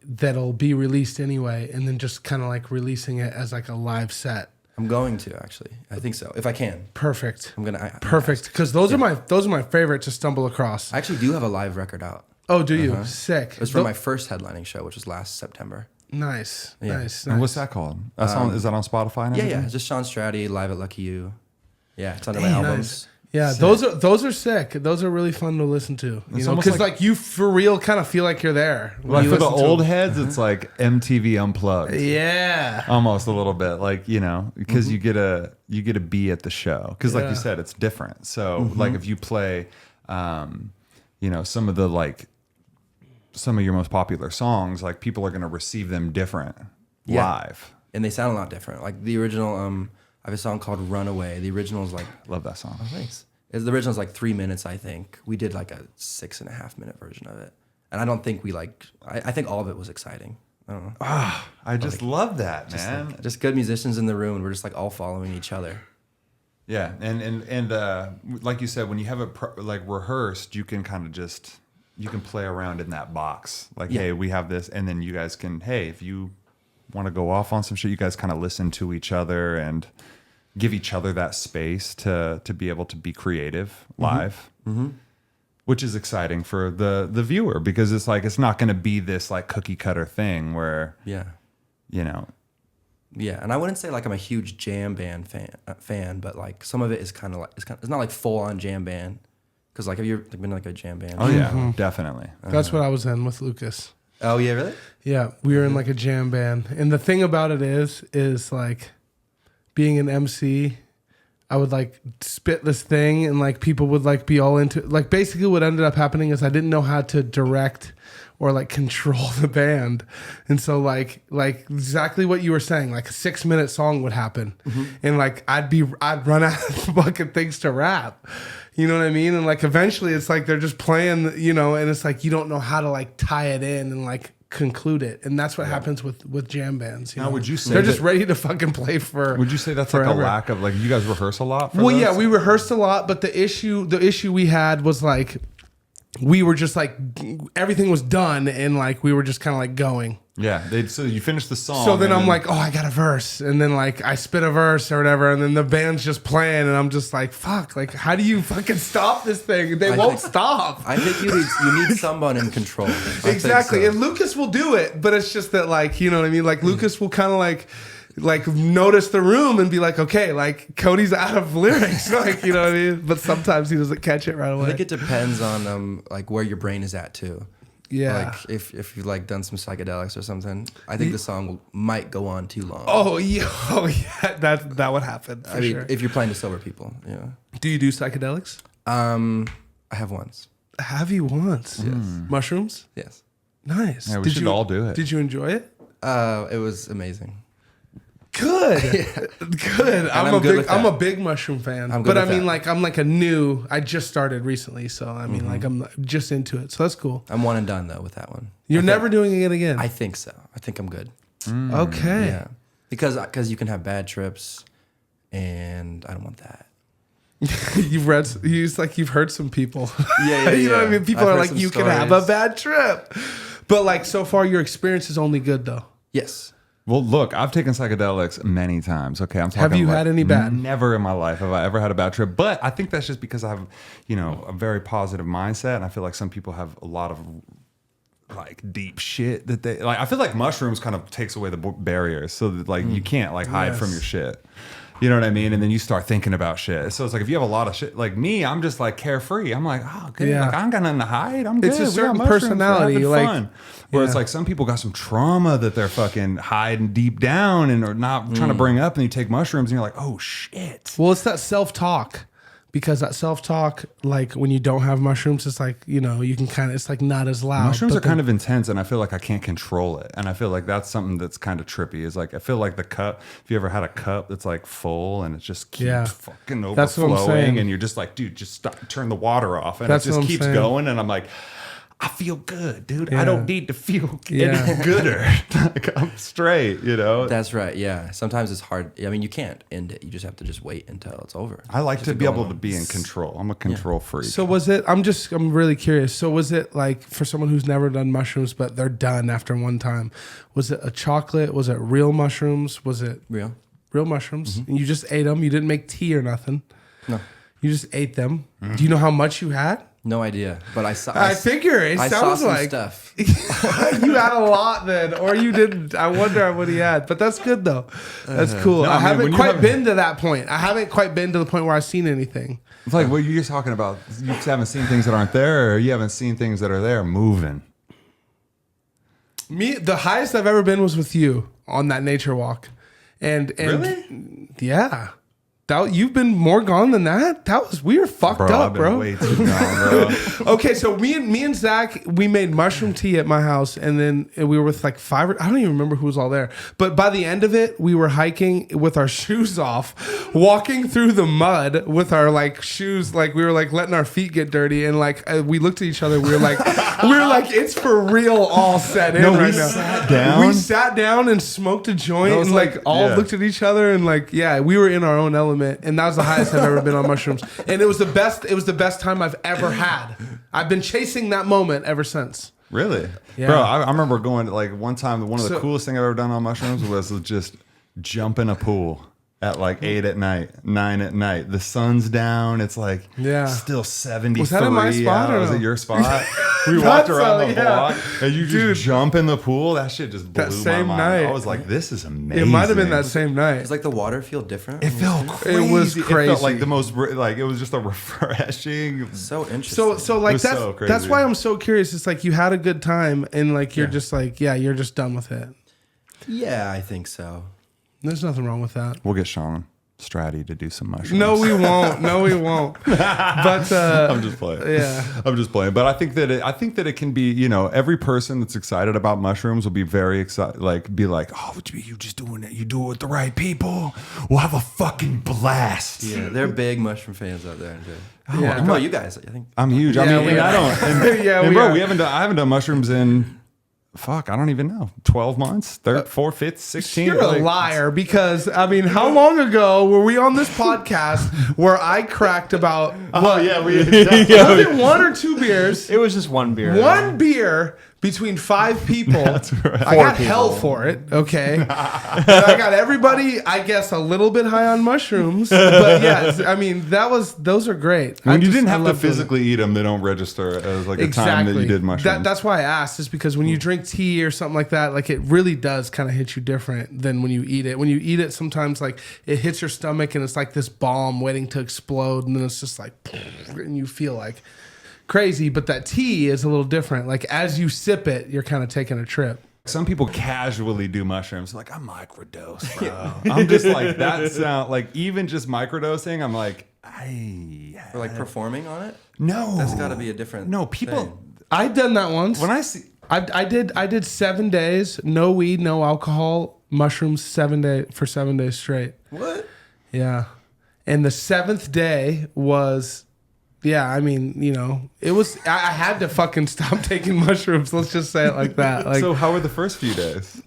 that'll be released anyway, and then just kind of like releasing it as like a live set? I'm going to actually. I think so, if I can. Perfect. I'm gonna. Perfect. Because those are my favorite to stumble across. I actually do have a live record out. Oh, do you? Sick. It was for my first headlining show, which was last September. Nice. Yeah. Nice. And what's that called? That's is that on Spotify and Yeah, everything? yeah. Just Shawn Stratte live at Lucky You. Yeah, it's under my Damn, albums. nice. Yeah, those are sick. Those are really fun to listen to. You It's know, almost because like- like you for real kind of feel like you're there. when Like you for the listen to old them. heads, it's like MTV Unplugged. Yeah. Almost a little bit, like, because you get a be at the show, because like Yeah. you said, it's different. So like if you play some of your most popular songs, like people are going to receive them different live. And they sound a lot different. Like the original, I have a song called Runaway. The original is like, Love that song. thanks. The original is like 3 minutes, I think. We did like a 6.5 minute version of it. And I don't think I think all of it was exciting. I don't know. I just love that, man. Just good musicians in the room, and we're just like all following each other. Yeah, and like you said, when you have it like rehearsed, you can kind of you can play around in that box. Like, hey, we have this, and then you guys can, hey, if you want to go off on some shit, you guys kind of listen to each other and give each other that space to be able to be creative live. Which is exciting for the viewer, because it's like, it's not going to be this like cookie cutter thing where, Yeah. you know. Yeah, and I wouldn't say like I'm a huge jam band fan, but like some of it is kind of like it's not like full on jam band. Because like, have you been in like a jam band? Oh yeah, definitely. That's what I was in with Lucas. Oh yeah, really? Yeah, we were in like a jam band, and the thing about it is like being an MC. I would like spit this thing, and like people would like be all into it. Like basically what ended up happening is I didn't know how to direct or like control the band. And so like exactly what you were saying, like a 6-minute song would happen. And like I'd run out of fucking things to rap. You know what I mean? And like eventually it's like they're just playing, you know, and it's like you don't know how to like tie it in and like conclude it. And that's what happens with jam bands. You Now, know? would you say they're just ready to fucking play for Would you say that's forever. like a lack of, like, you guys rehearse a lot for Well, this? yeah, we rehearsed a lot, but the issue we had was like we were just like everything was done, and like we were just kind of like going. Yeah, so you finish the song. So then and I'm like, oh, I got a verse, and then like I spit a verse or whatever, and then the band's just playing, and I'm just like, fuck, like how do you fucking stop this thing? They won't stop. I think you need someone in control. I think Exactly, so. and Lucas will do it, but it's just that like, you know what I mean? Like Lucas will kind of like notice the room and be like, okay, like Cody's out of lyrics, like, you know what I mean? But sometimes he doesn't catch it right away. I think it depends on like where your brain is at too. Yeah. Like if you've like done some psychedelics or something, I think the song might go on too long. Oh yeah, that would happen for I mean, sure. if you're playing to sober people, yeah. Do you do psychedelics? I have once. Have you once? Yes. Mushrooms? Yes. Nice. Yeah, we should all do it. Did you enjoy it? It was amazing. Good. Good. I'm a big mushroom fan. I'm good But I with mean, that. like I just started recently, so I mean, like I'm just into it. So that's cool. I'm one and done though with that one. You're never doing it again. I think so. I think I'm good. Okay. Yeah. Because you can have bad trips, and I don't want that. You've heard some people. Yeah, You know what I mean? People I've are heard like, some you can have a stories. bad trip. But like so far, your experience is only good though. Yes. Well, look, I've taken psychedelics many times. Okay, I'm talking. Have you like, had any bad? Never in my life have I ever had a bad trip. But I think that's just because I have, you know, a very positive mindset, and I feel like some people have a lot of like deep shit that they like. I feel like mushrooms kind of takes away the barriers, so that like you can't like hide from your shit. You know what I mean? And then you start thinking about shit. So it's like if you have a lot of shit, like me, I'm just like carefree. I'm like, oh, good. Yeah. Like I ain't got nothing to hide. I'm good. It's a We got certain mushrooms. We're personality, having like- fun. Where it's Yeah. like some people got some trauma that they're fucking hiding deep down and are not trying to bring up, and you take mushrooms and you're like, oh shit. Well, it's that self-talk, because that self-talk, like when you don't have mushrooms, it's like, you know, you can kind of, it's like not as loud. Mushrooms but are kind of intense, and I feel like I can't control it. And I feel like that's something that's kind of trippy. Is like I feel like the cup. If you ever had a cup that's like full and it just keeps Yeah. fucking That's what I'm overflowing, saying. and you're just like, dude, just stop, turn the water off, and That's it just what I'm keeps saying. going. And I'm like, I feel good, dude. Yeah. I don't need to feel Yeah. any gooder. Like I'm straight, you know. That's right. Yeah. Sometimes it's hard. I mean, you can't end it. You just have to just wait until it's over. I like Just to be go able on. to be in control. I'm a control freak. So was it, I'm really curious. So was it like for someone who's never done mushrooms, but they're done after one time, was it a chocolate? Was it real mushrooms? Was it Real? real mushrooms? And you just ate them? You didn't make tea or nothing? No. You just ate them? Do you know how much you had? No idea. But I saw. I figure it I saw sounds some like stuff. you had a lot then, or you didn't. I wonder what he had, but that's good though. That's cool. No, I I mean, haven't when you quite have- been to that point. I haven't quite been to the point where I've seen anything. It's like what you're talking about. You just haven't seen things that aren't there, or you haven't seen things that are there moving. Me, the highest I've ever been was with you on that nature walk, and Really? yeah, You've been more gone than that. We were fucked up, I've been bro. way too gone, bro. Okay, so me and Zach, we made mushroom tea at my house, and then we were with like I don't even remember who was all there. But by the end of it, we were hiking with our shoes off, walking through the mud with our like shoes, like we were like letting our feet get dirty, and like we looked at each other, we were like, it's for real, all set in right now. We sat down and smoked a joint, and like all looked at each other, and like we were in our own element. And that was the highest I've ever been on mushrooms. And it was the best time I've ever had. I've been chasing that moment ever since. Really? Yeah. Bro, I remember going to like one time, one of the coolest thing I've ever done on mushrooms was just jump in a pool at like 8 at night, 9 at night. The sun's down. It's like still 73. Was that in my spot? Was it your spot? We walked around the block and you just jump in the pool. That shit just blew my mind. I was like, this is amazing. It might have been that same night. It's like the water feel different. It felt crazy. It was crazy. It felt like the most, like it was just a refreshing. So interesting. So like so crazy. that's why I'm so curious. It's like you had a good time and like you're just like, you're just done with it. Yeah, I think so. There's nothing wrong with that. We'll get Shawn Stratte to do some mushrooms. No, we won't. But I'm just playing. Yeah, I'm just playing. But I think that it can be. Every person that's excited about mushrooms will be very excited. Like, be like, oh, you just doing it. You do it with the right people. We'll have a fucking blast. Yeah, they're big mushroom fans out there. Oh, yeah. Well, you guys, I think. I'm huge. Yeah, I mean, we I don't. And, Yeah, and we bro, are. I haven't done mushrooms in. Fuck, I don't even know. 12 months? 4, 5, 16? You're a liar because, I mean, how long ago were we on this podcast where I cracked about, was it 1 or 2 beers? It was just one beer. One beer between 5 people. That's right. I got hell for it, okay? And I got everybody, I guess, a little bit high on mushrooms. But yeah, I mean, those are great. When you didn't have to physically eat them, they don't register as like the time that you did mushrooms. That's why I asked, is because when you drink tea or something like that, like it really does kind of hit you different than when you eat it. When you eat it, sometimes like it hits your stomach and it's like this bomb waiting to explode, and then it's just like, and you feel like crazy. But that tea is a little different. Like as you sip it, you're kind of taking a trip. Some people casually do mushrooms. Like, I microdose, bro. I'm just like, that sound like even just microdosing, I'm like, Or like performing on it? no. That's got to be a different people. thing. I've done that once. When I see. I did 7 days, no weed, no alcohol, mushrooms 7 days straight. What? Yeah. And the 7th day was, I mean, it was, I had to fucking stop taking mushrooms. Let's just say it like that. Like, So how were the first few days?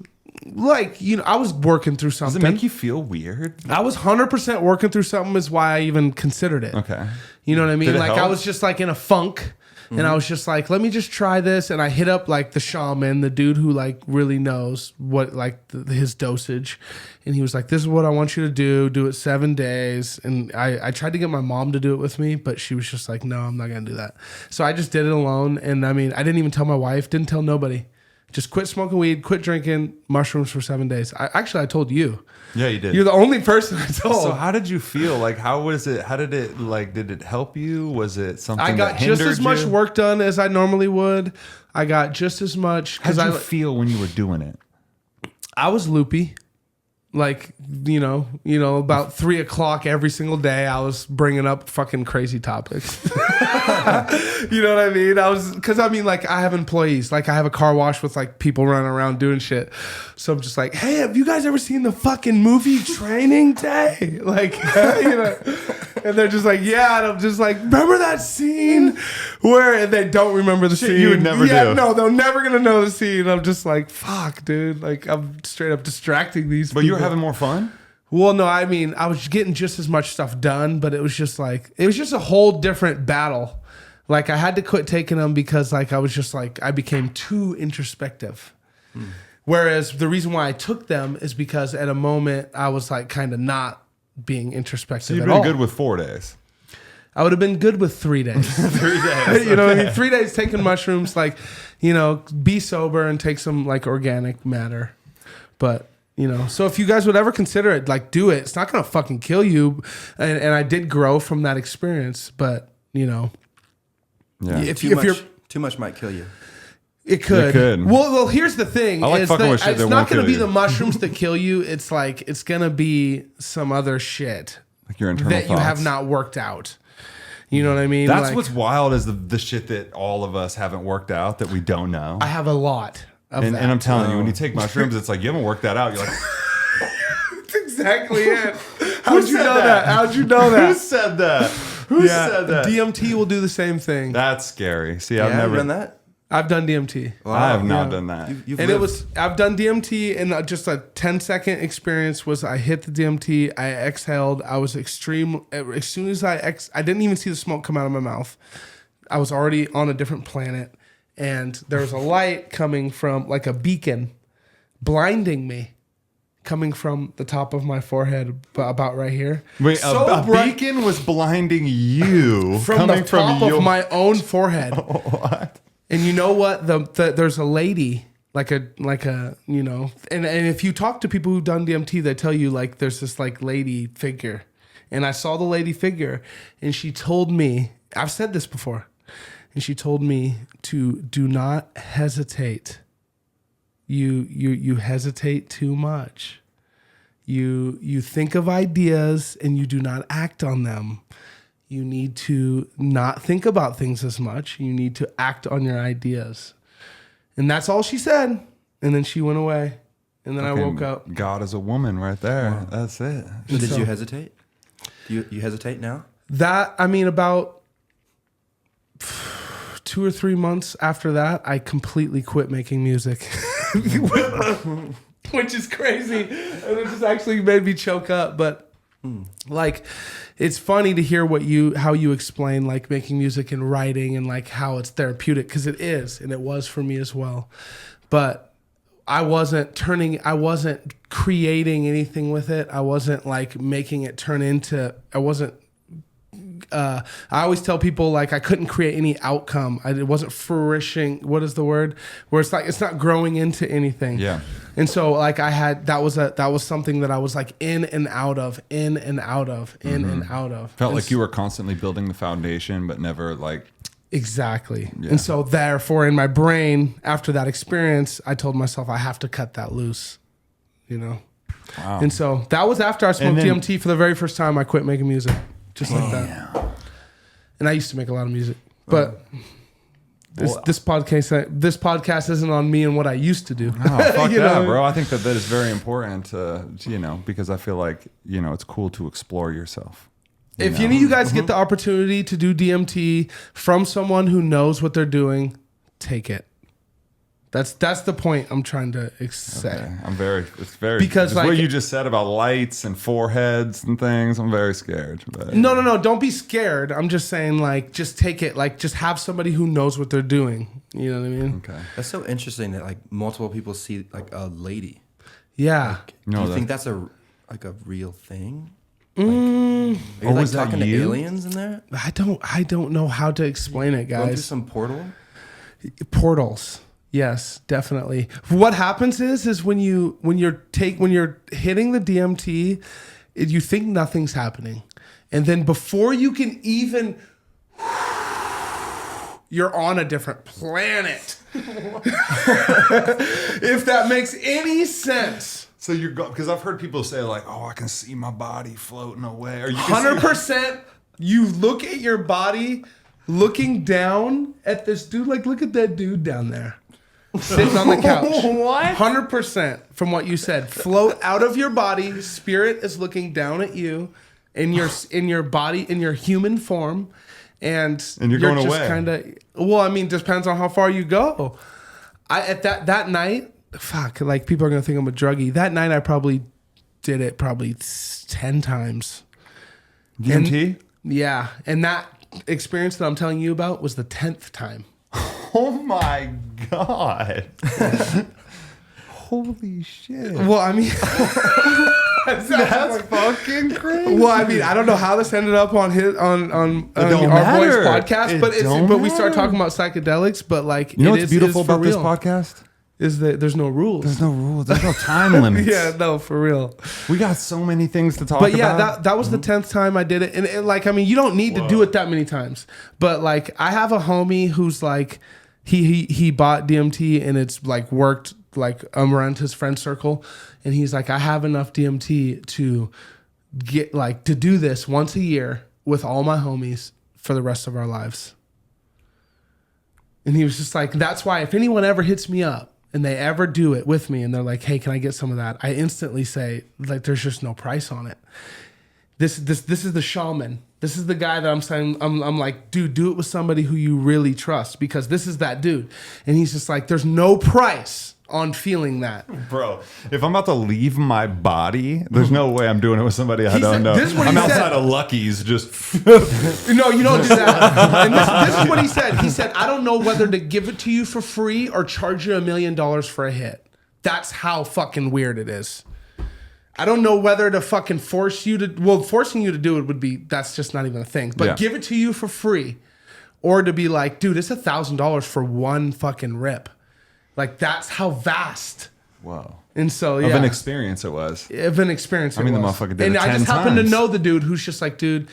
like, I was working through Does something. it make you feel weird? I was 100% working through something is why I even considered it. Okay. You know what I mean? Did it Like I help? was just like in a funk. And I was just like, let me just try this. And I hit up like the shaman, the dude who like really knows what like his dosage. And he was like, this is what I want you to do. Do it 7 days. And I tried to get my mom to do it with me, but she was just like, no, I'm not going to do that. So I just did it alone. And I mean, I didn't even tell my wife, didn't tell nobody. Just quit smoking weed, quit drinking mushrooms for 7 days. I told you. Yeah, you did. You're the only person I told. So how did you feel? Like, how was it? How did it, like, did it help you? Was it something I got that hindered just as much you? work done as I normally would. I got just as much. How did you I feel when you were doing it? I was loopy. Like, about 3 o'clock every single day, I was bringing up fucking crazy topics. You know what I mean? Because like, I have employees. Like, I have a car wash with like people running around doing shit. So I'm just like, hey, have you guys ever seen the fucking movie Training Day? Like, and they're just like, yeah. And I'm just like, remember that scene where, and they don't remember the scene. You would never do. No, they're never going to know the scene. I'm just like, fuck, dude. Like, I'm straight up distracting these people. But you were having more fun? Well, no, I mean, I was getting just as much stuff done, but it was just a whole different battle. Like, I had to quit taking them because, like, I was just like, I became too introspective. Whereas the reason why I took them is because at a moment I was like kind of not being introspective So you've at been all. good with 4 days. I would have been good with 3 days. 3 days. You know what I mean? 3 days taking mushrooms, like, be sober and take some like organic matter. But, so if you guys would ever consider it, like, do it. It's not going to fucking kill you. And I did grow from that experience, but, Yeah. if you're Too much might kill you. It could. It could. Well, here's the thing. I like fucking with shit it's that not won't going to kill be you. the mushrooms that kill you. It's like, it's going to be some other shit Like your internal that you have thoughts. not worked out. You know what I mean? That's Like, what's wild is the shit that all of us haven't worked out that we don't know. I have a lot of And that. I'm telling you, when you take mushrooms, it's like you haven't worked that out. You're like, That's exactly it. How'd you know that? How'd you know who that? said that? Who said that? DMT will do the same thing. That's scary. See, Yeah, I've never done that. I've done DMT. I have not done that. You've And lived. I've done DMT, and just a 10-second experience was I hit the DMT, I exhaled, I was extreme. As soon as I didn't even see the smoke come out of my mouth. I was already on a different planet, and there was a light coming from, like a beacon, blinding me, coming from the top of my forehead, about right here. Wait, So a bright- beacon was blinding you from the top your- of my own forehead. What? And you know what? There's a lady, like a you know, and if you talk to people who've done DMT, they tell you like there's this like lady figure, and I saw the lady figure, and she told me, I've said this before, and she told me to do not hesitate. You hesitate too much. You think of ideas and you do not act on them. You need to not think about things as much. You need to act on your ideas. And that's all she said. And then she went away. And then I woke up. God is a woman right there. That's it. So did you hesitate? You hesitate now? That, I mean, about 2 or 3 months after that, I completely quit making music. Which is crazy. And it just actually made me choke up. But like, it's funny to hear how you explain like making music and writing and like how it's therapeutic, because it is, and it was for me as well. But I wasn't creating anything with it. I wasn't like making it turn into, I always tell people like I couldn't create any outcome. It wasn't flourishing. What is the word? Where it's like it's not growing into anything. Yeah. And so like that was something that I was like in and out of. Felt like you were constantly building the foundation, but never like. Exactly. Yeah. And so therefore in my brain, after that experience, I told myself I have to cut that loose. You know? Wow. And so that was after I smoked then- DMT for the very first time. I quit making music. Just like that. And I used to make a lot of music. But this podcast isn't on me and what I used to do. Oh, fuck You that, know? bro. I think that is very important to, because I feel like, it's cool to explore yourself. If any of you guys get the opportunity to do DMT from someone who knows what they're doing, take it. That's the point I'm trying to say. Okay. It's very, Because, what like- you just said about lights and foreheads and things, I'm very scared. But No, don't be scared. I'm just saying, like, just take it. Like, just have somebody who knows what they're doing. You know what I mean? Okay. That's so interesting that like multiple people see like a lady. Yeah. Do No, you think that's a real thing? Are Or you like was that talking to you? aliens in there? I don't know how to explain it, Going through guys. some portal? Portals. Yes, definitely. What happens is when you're hitting the DMT, you think nothing's happening. And then before you can even you're on a different planet. If that makes any sense. So you're because I've heard people say like, "Oh, I can see my body floating away," or you can 100%. You look at your body, looking down at this dude. Like, look at that dude down there, sitting on the couch. What? 100% from what you said. Float out of your body. Spirit is looking down at you, in your body, in your human form, and you're going just away. kind of. Well, I mean, depends on how far you go. At that night. Fuck, like people are gonna think I'm a druggie. That night I probably did it 10 times. DMT? Yeah, and that experience that I'm telling you about was the 10th time. Oh my god! Holy shit! Well, I mean, That's fucking crazy. well, I mean, I don't know how this ended up on don't our boys matter. podcast, It but don't we start matter. talking about psychedelics, but like, You know it what's is- beautiful is for about this real. podcast? Is that there's no rules. There's no rules. There's no time limits. Yeah, no, for real. We got so many things to talk But about. yeah, that was the 10th time I did it. And like, I mean, you don't need to do it that many times. But like, I have a homie who's like, he bought DMT and it's like worked like around his friend circle. And he's like, I have enough DMT to to do this once a year with all my homies for the rest of our lives. And he was just like, that's why if anyone ever hits me up and they ever do it with me and they're like, hey, can I get some of that? I instantly say, like, there's just no price on it. This is the shaman. This is the guy that I'm saying, I'm like, dude, do it with somebody who you really trust, because this is that dude. And he's just like, there's no price on feeling that. Bro, if I'm about to leave my body, there's no way I'm doing it with somebody I don't know. This is what I'm he outside said. of Lucky's just... No, you don't do that. And this is what he said. He said, I don't know whether to give it to you for free or charge you $1 million for a hit. That's how fucking weird it is. I don't know whether to fucking forcing you to do it would be, that's just not even a thing. But give it to you for free, or to be like, dude, it's $1,000 for one fucking rip. Like, that's how vast. Whoa. And so, Of an experience it was. Of an experience. I mean, it the was. motherfucker did it And I 10 just happened to times. know the dude who's just like, dude,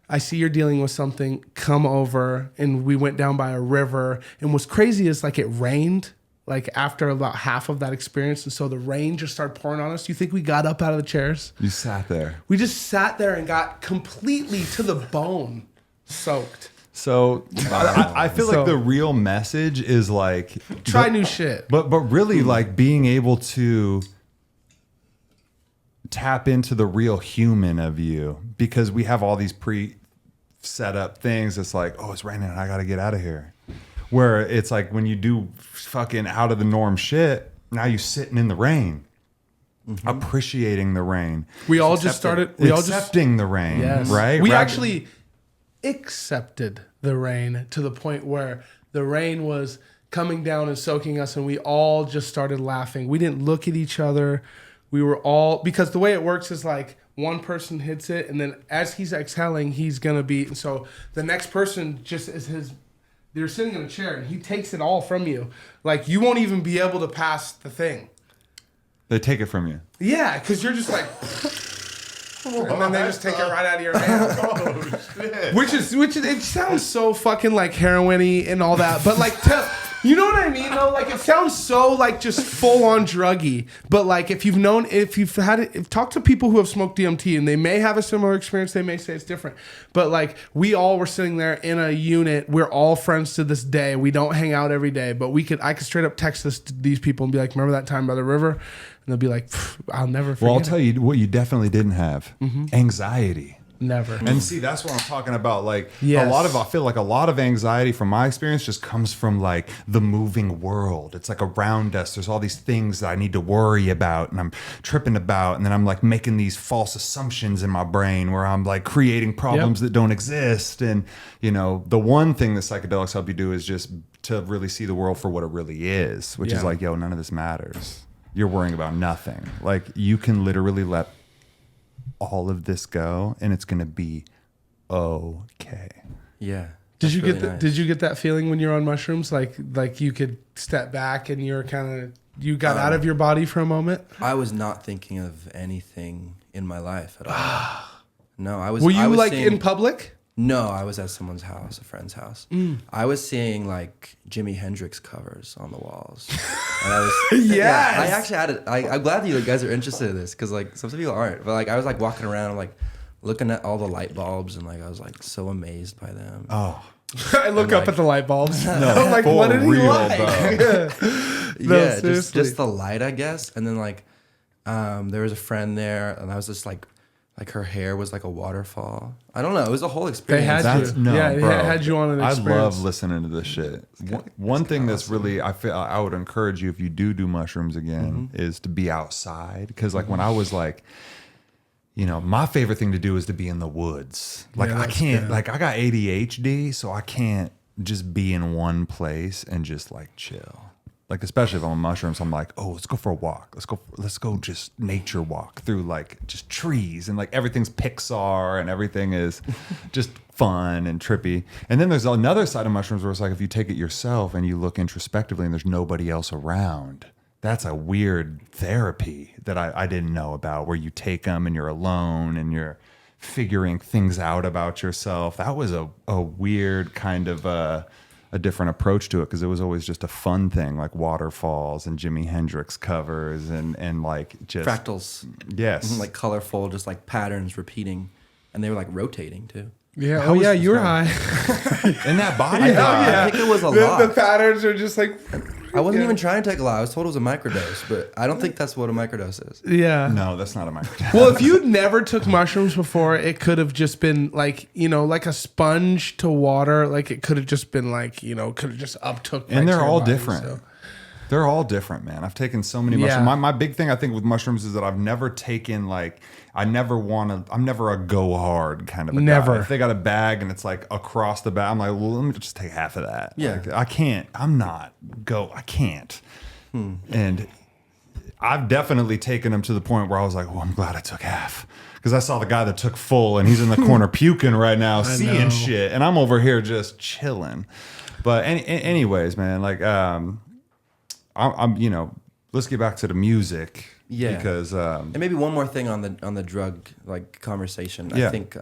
I see you're dealing with something. Come over. And we went down by a river. And what's crazy is, like, it rained, like, after about half of that experience. And so the rain just started pouring on us. You think we got up out of the chairs? You sat there. We just sat there and got completely to the bone soaked. So I feel like the real message is like... Try new shit. But really, like, being able to tap into the real human of you, because we have all these set up things. It's like, oh, it's raining, I gotta get out of here. Where it's like, when you do fucking out of the norm shit, now you sitting in the rain, appreciating the rain. We all just started... accepting the rain, Yes. right? We Rather- actually accepted the rain to the point where the rain was coming down and soaking us, and we all just started laughing. We didn't look at each other. We were all, because the way it works is like one person hits it, and then as he's exhaling, he's gonna be, and so the next person just is his, they're sitting in a chair and he takes it all from you. Like, you won't even be able to pass the thing. They take it from you. Yeah, because you're just like, and then they just take it right out of your hand. Oh, shit. Which is, it sounds so fucking like heroin-y and all that, but like, you know what I mean though? Like, it sounds so like just full on druggy, but like, if you've talked to people who have smoked DMT and they may have a similar experience, they may say it's different, but like, we all were sitting there in a unit. We're all friends to this day. We don't hang out every day, but I could straight up text these people and be like, remember that time by the river? And they'll be like, I'll never forget. Well, I'll tell you what you definitely didn't have. Anxiety. Never. And see, that's what I'm talking about. Like, Yes. I feel like a lot of anxiety from my experience just comes from like the moving world. It's like around us. There's all these things that I need to worry about and I'm tripping about. And then I'm like making these false assumptions in my brain where I'm like creating problems that don't exist. And, you know, the one thing that psychedelics help you do is just to really see the world for what it really is, which is like, yo, none of this matters. You're worrying about nothing. Like, you can literally let all of this go and it's gonna be okay. Yeah. Did you really get nice. Did you get that feeling when you're on mushrooms? Like you could step back and you got out of your body for a moment? I was not thinking of anything in my life at all. No, I was. Were you I was like seeing, in public? No, I was at someone's house, a friend's house. I was seeing like Jimi Hendrix covers on the walls. And I was, Yes! I actually had it. I'm glad that you guys are interested in this, because like some people aren't. But like I was like walking around, like looking at all the light bulbs, and like I was like so amazed by them. Oh, I look up like- at the light bulbs. no, I'm like, for what did he real, like? bro. No, Yeah, seriously. just the light, I guess. And then like there was a friend there, and I was just like her hair was like a waterfall. I don't know. It was a whole experience. had That's you. no, Yeah, bro. it had you on an I experience. love listening to this shit. One thing that's really, I feel I would encourage you, if you do mushrooms again, is to be outside. Because like when I was like, you know, my favorite thing to do is to be in the woods. Like Yeah, I that's can't, good. like I got ADHD, so I can't just be in one place and just like chill. Like, especially if I'm on mushrooms, I'm like, oh, let's go for a walk. Let's go just nature walk through like just trees, and like everything's Pixar and everything is just fun and trippy. And then there's another side of mushrooms where it's like, if you take it yourself and you look introspectively and there's nobody else around, that's a weird therapy that I didn't know about, where you take them and you're alone and you're figuring things out about yourself. That was a weird kind of a different approach to it because it was always just a fun thing, like waterfalls and Jimi Hendrix covers and like just Fractals. Yes. Like colorful, just like patterns repeating. And they were like rotating too. Yeah. Oh yeah, you were high. And that body. I think it was a lot. The patterns are just like. I wasn't even trying to take a lot. I was told it was a microdose, but I don't think that's what a microdose is. Yeah. No, that's not a microdose. Well, if you never took mushrooms before, it could have just been like, like a sponge to water. Like it could have just been like, could have just uptook. And they're to your all body, different. so. They're all different, man. I've taken so many Yeah. mushrooms. My big thing I think with mushrooms is that I've never taken I'm never a go hard kind of a Never. guy. If they got a bag and it's like across the bag, I'm like, well, let me just take half of that. Yeah. Like, I can't. I can't. And I've definitely taken them to the point where I was like, oh, I'm glad I took half. Because I saw the guy that took full and he's in the corner puking right now, seeing know. shit. And I'm over here just chilling. But anyways, man, like, I'm let's get back to the music. Yeah. Because And maybe one more thing on the drug like conversation. Yeah. I think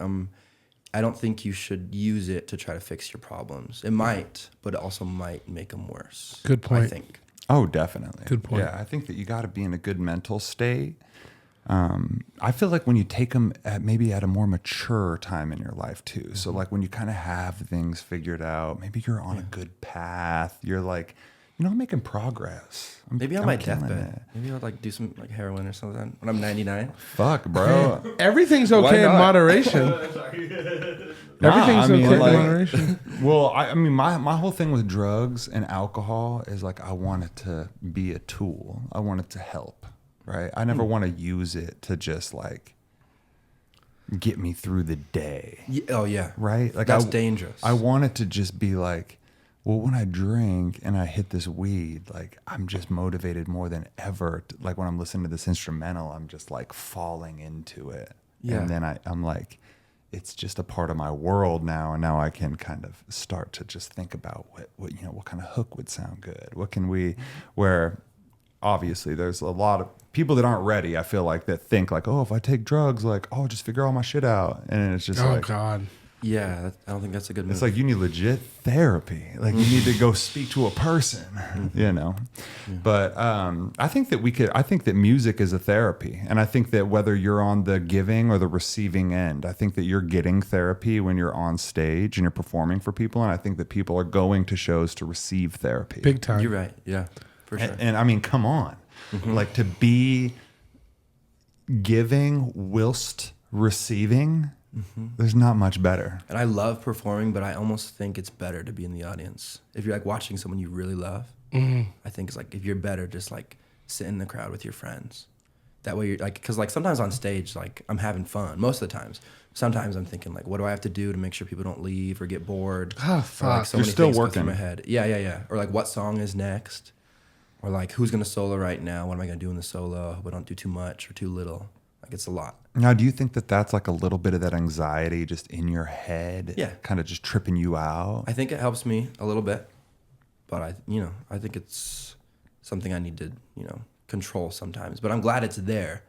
I don't think you should use it to try to fix your problems. It might, but it also might make them worse. Good point. I think. oh, definitely. Good point. Yeah, I think that you got to be in a good mental state. I feel like when you take them maybe at a more mature time in your life too. So like when you kind of have things figured out, maybe you're on a good path. You're like, I'm making progress. Maybe on I'm my killing deathbed. it. Maybe I'll like do some like heroin or something when I'm 99. Fuck, bro. Everything's okay in not? moderation. Nah, Everything's I mean, okay like- in moderation. Well, I mean, my whole thing with drugs and alcohol is like I want it to be a tool. I want it to help, right? I never want to use it to just like get me through the day, Oh yeah. right? Like That's dangerous. I want it to just be like, well, when I drink and I hit this weed, like I'm just motivated more than ever. Like when I'm listening to this instrumental, I'm just like falling into it, Yeah. and then I'm like, it's just a part of my world now, and now I can kind of start to just think about what kind of hook would sound good. What can we? Where obviously there's a lot of people that aren't ready. I feel like that think like, oh, if I take drugs, like, oh, just figure all my shit out, and it's just Oh like, God. Yeah, I don't think that's a good move. it's like you need legit therapy. Like you need to go speak to a person, But I think that music is a therapy. And I think that whether you're on the giving or the receiving end, I think that you're getting therapy when you're on stage and you're performing for people. And I think that people are going to shows to receive therapy. Big time. You're right. Yeah, for sure. And I mean, come on. Like to be giving whilst receiving, there's not much better. And I love performing, but I almost think it's better to be in the audience. If you're like watching someone you really love, I think it's like if you're better, just like sit in the crowd with your friends. That way you're like, because like sometimes on stage, like I'm having fun most of the times. Sometimes I'm thinking like, what do I have to do to make sure people don't leave or get bored? Oh, Or, like, fuck. so You're many still things go through working. my head. Yeah. Or like what song is next? Or like who's gonna solo right now? What am I gonna do in the solo? I hope I don't do too much or too little. Like it's a lot. Now, do you think that that's like a little bit of that anxiety just in your head? Yeah. Kind of just tripping you out? I think it helps me a little bit, but I think it's something I need to, control sometimes. But I'm glad it's there.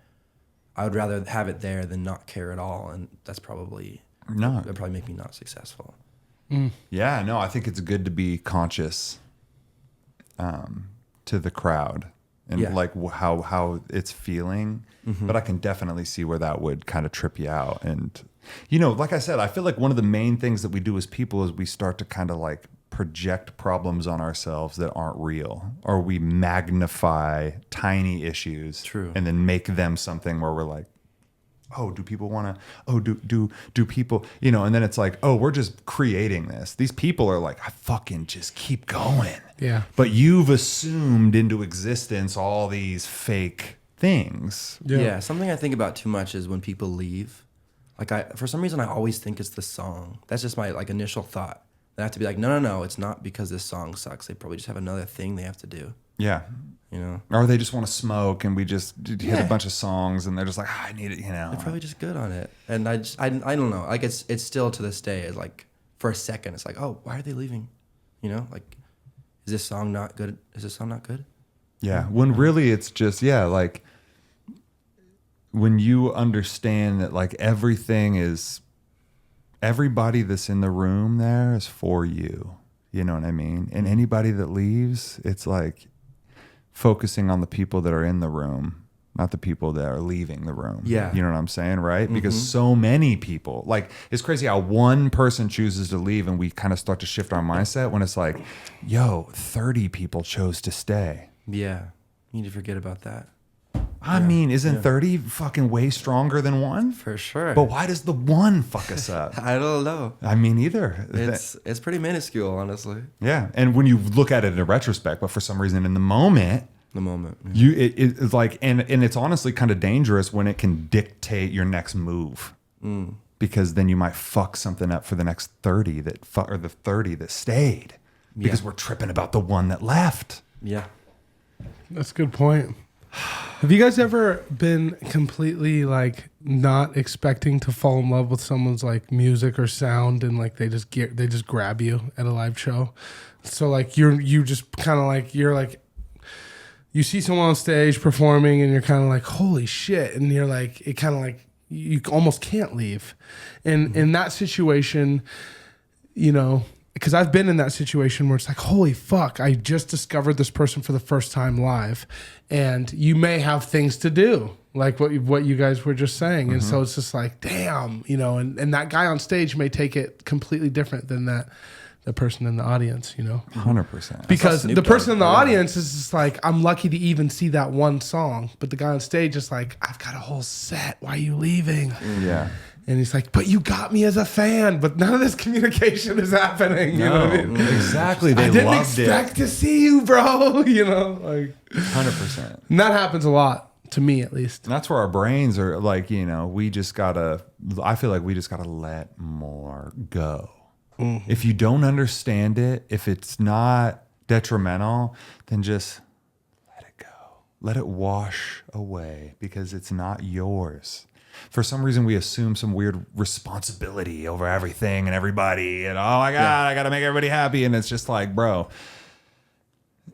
I would rather have it there than not care at all, and that'd probably make me not successful. Yeah, no, I think it's good to be conscious to the crowd and Yeah. like how it's feeling. But I can definitely see where that would kind of trip you out. And, like I said, I feel like one of the main things that we do as people is we start to kind of like project problems on ourselves that aren't real, or we magnify tiny issues. True. And then make them something where we're like, oh, do people want to, oh, do people, and then it's like, oh, we're just creating this. These people are like, I fucking just keep going. Yeah. But you've assumed into existence all these fake things. Yeah. Something I think about too much is when people leave. Like for some reason, I always think it's the song. That's just my like initial thought. I have to be like, no, it's not because this song sucks. They probably just have another thing they have to do. Yeah. Or they just want to smoke and we just hit a bunch of songs and they're just like, I need it, They're probably just good on it. And I don't know. Like it's still to this day, it's like for a second, it's like, oh, why are they leaving? Like, is this song not good? Is this song not good? Yeah. When really it's just, like when you understand that like everybody that's in the room there is for you. You know what I mean? And anybody that leaves, it's like focusing on the people that are in the room, not the people that are leaving the room. Yeah. You know what I'm saying? Right? Because so many people, like, it's crazy how one person chooses to leave and we kind of start to shift our mindset when it's like, yo, 30 people chose to stay. Yeah. You need to forget about that. I mean, isn't 30 fucking way stronger than one? For sure. But why does the one fuck us up? I don't know. I mean, either. It's pretty minuscule, honestly. Yeah. And when you look at it in retrospect, but for some reason in the moment, it's like, and it's honestly kind of dangerous when it can dictate your next move. Because then you might fuck something up for the next 30 or the 30 that stayed because we're tripping about the one that left. Yeah. That's a good point. Have you guys ever been completely like not expecting to fall in love with someone's like music or sound, and like they just grab you at a live show? So like you just kind of like you see someone on stage performing and you're kind of like, holy shit, and you're like, it kind of like you almost can't leave. And in that situation, you know, because I've been in that situation where it's like, holy fuck, I just discovered this person for the first time live, and you may have things to do, like what you guys were just saying. And so it's just like, damn, you know, and that guy on stage may take it completely different than the person in the audience, you know? 100%. Because the person in the audience is just like, I'm lucky to even see that one song. But the guy on stage is like, I've got a whole set. Why are you leaving? Yeah. And he's like, but you got me as a fan, but none of this communication is happening. You know what I mean? Exactly. They I didn't loved expect to see you, bro. You know, like 100%. And that happens a lot, to me at least. And that's where our brains are like, you know, I feel like we just gotta let more go. If you don't understand it, if it's not detrimental, then just let it go. Let it wash away because it's not yours. For some reason, we assume some weird responsibility over everything and everybody. And oh my God, I got to make everybody happy. And it's just like, bro.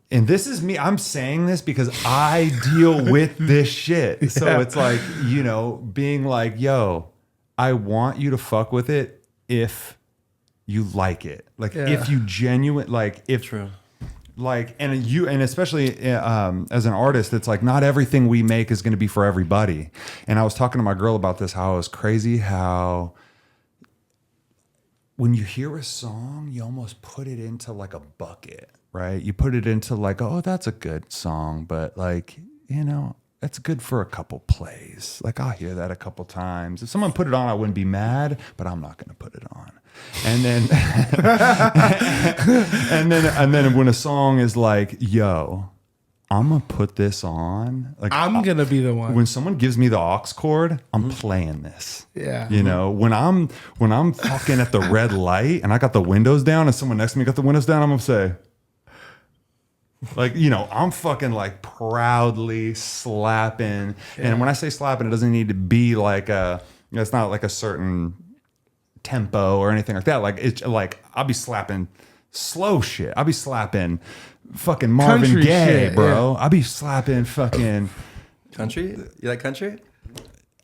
And this is me. I'm saying this because I deal with this shit. So it's like, you know, being like, yo, I want you to fuck with it if you like it. Like if you genuine, like if True. Like, and especially as an artist, it's like not everything we make is going to be for everybody. And I was talking to my girl about this, how it was crazy how when you hear a song, you almost put it into like a bucket, right? You put it into like, oh, that's a good song, but like, you know, that's good for a couple plays. Like I'll hear that a couple times. If someone put it on, I wouldn't be mad, but I'm not going to put it on. And then, and then when a song is like, yo, I'm gonna put this on. Like I'm gonna be the one. When someone gives me the aux cord, I'm playing this. Yeah. You know, when I'm fucking at the red light and I got the windows down and someone next to me got the windows down, I'm gonna say, like, you know, I'm fucking like proudly slapping. And when I say slapping, it doesn't need to be like it's not like a certain tempo or anything like that. Like it's like I'll be slapping slow shit. I'll be slapping fucking Marvin Country Gaye, shit, bro. I'll be slapping fucking Country? You like country?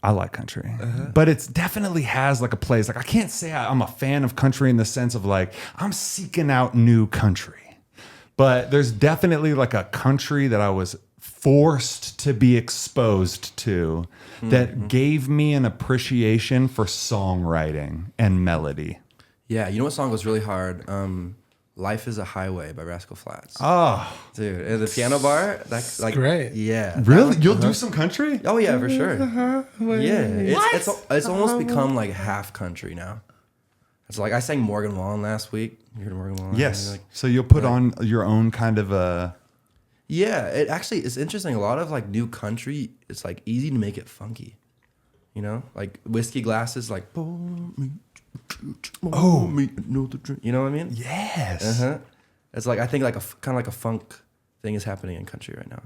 I like country, but it's definitely has like a place. Like I can't say I'm a fan of country in the sense of like I'm seeking out new country, but there's definitely like a country that I was forced to be exposed to that gave me an appreciation for songwriting and melody. Yeah, you know what song was really hard? Life is a Highway by Rascal Flatts. Oh, Dude, and the piano bar, that's like great. Yeah. really? You'll do some country? Oh yeah, for sure. Yeah, it's almost Uh-huh. become like half country now. It's like I sang Morgan Wallen last week. You heard Morgan Wallen? Yes. Like, So you'll put on your own kind of a. yeah, it actually it's interesting. A lot of like new country, it's like easy to make it funky. You know, like whiskey glasses, like you know what I mean? Yes. It's like I think like kind of like a funk thing is happening in country right now.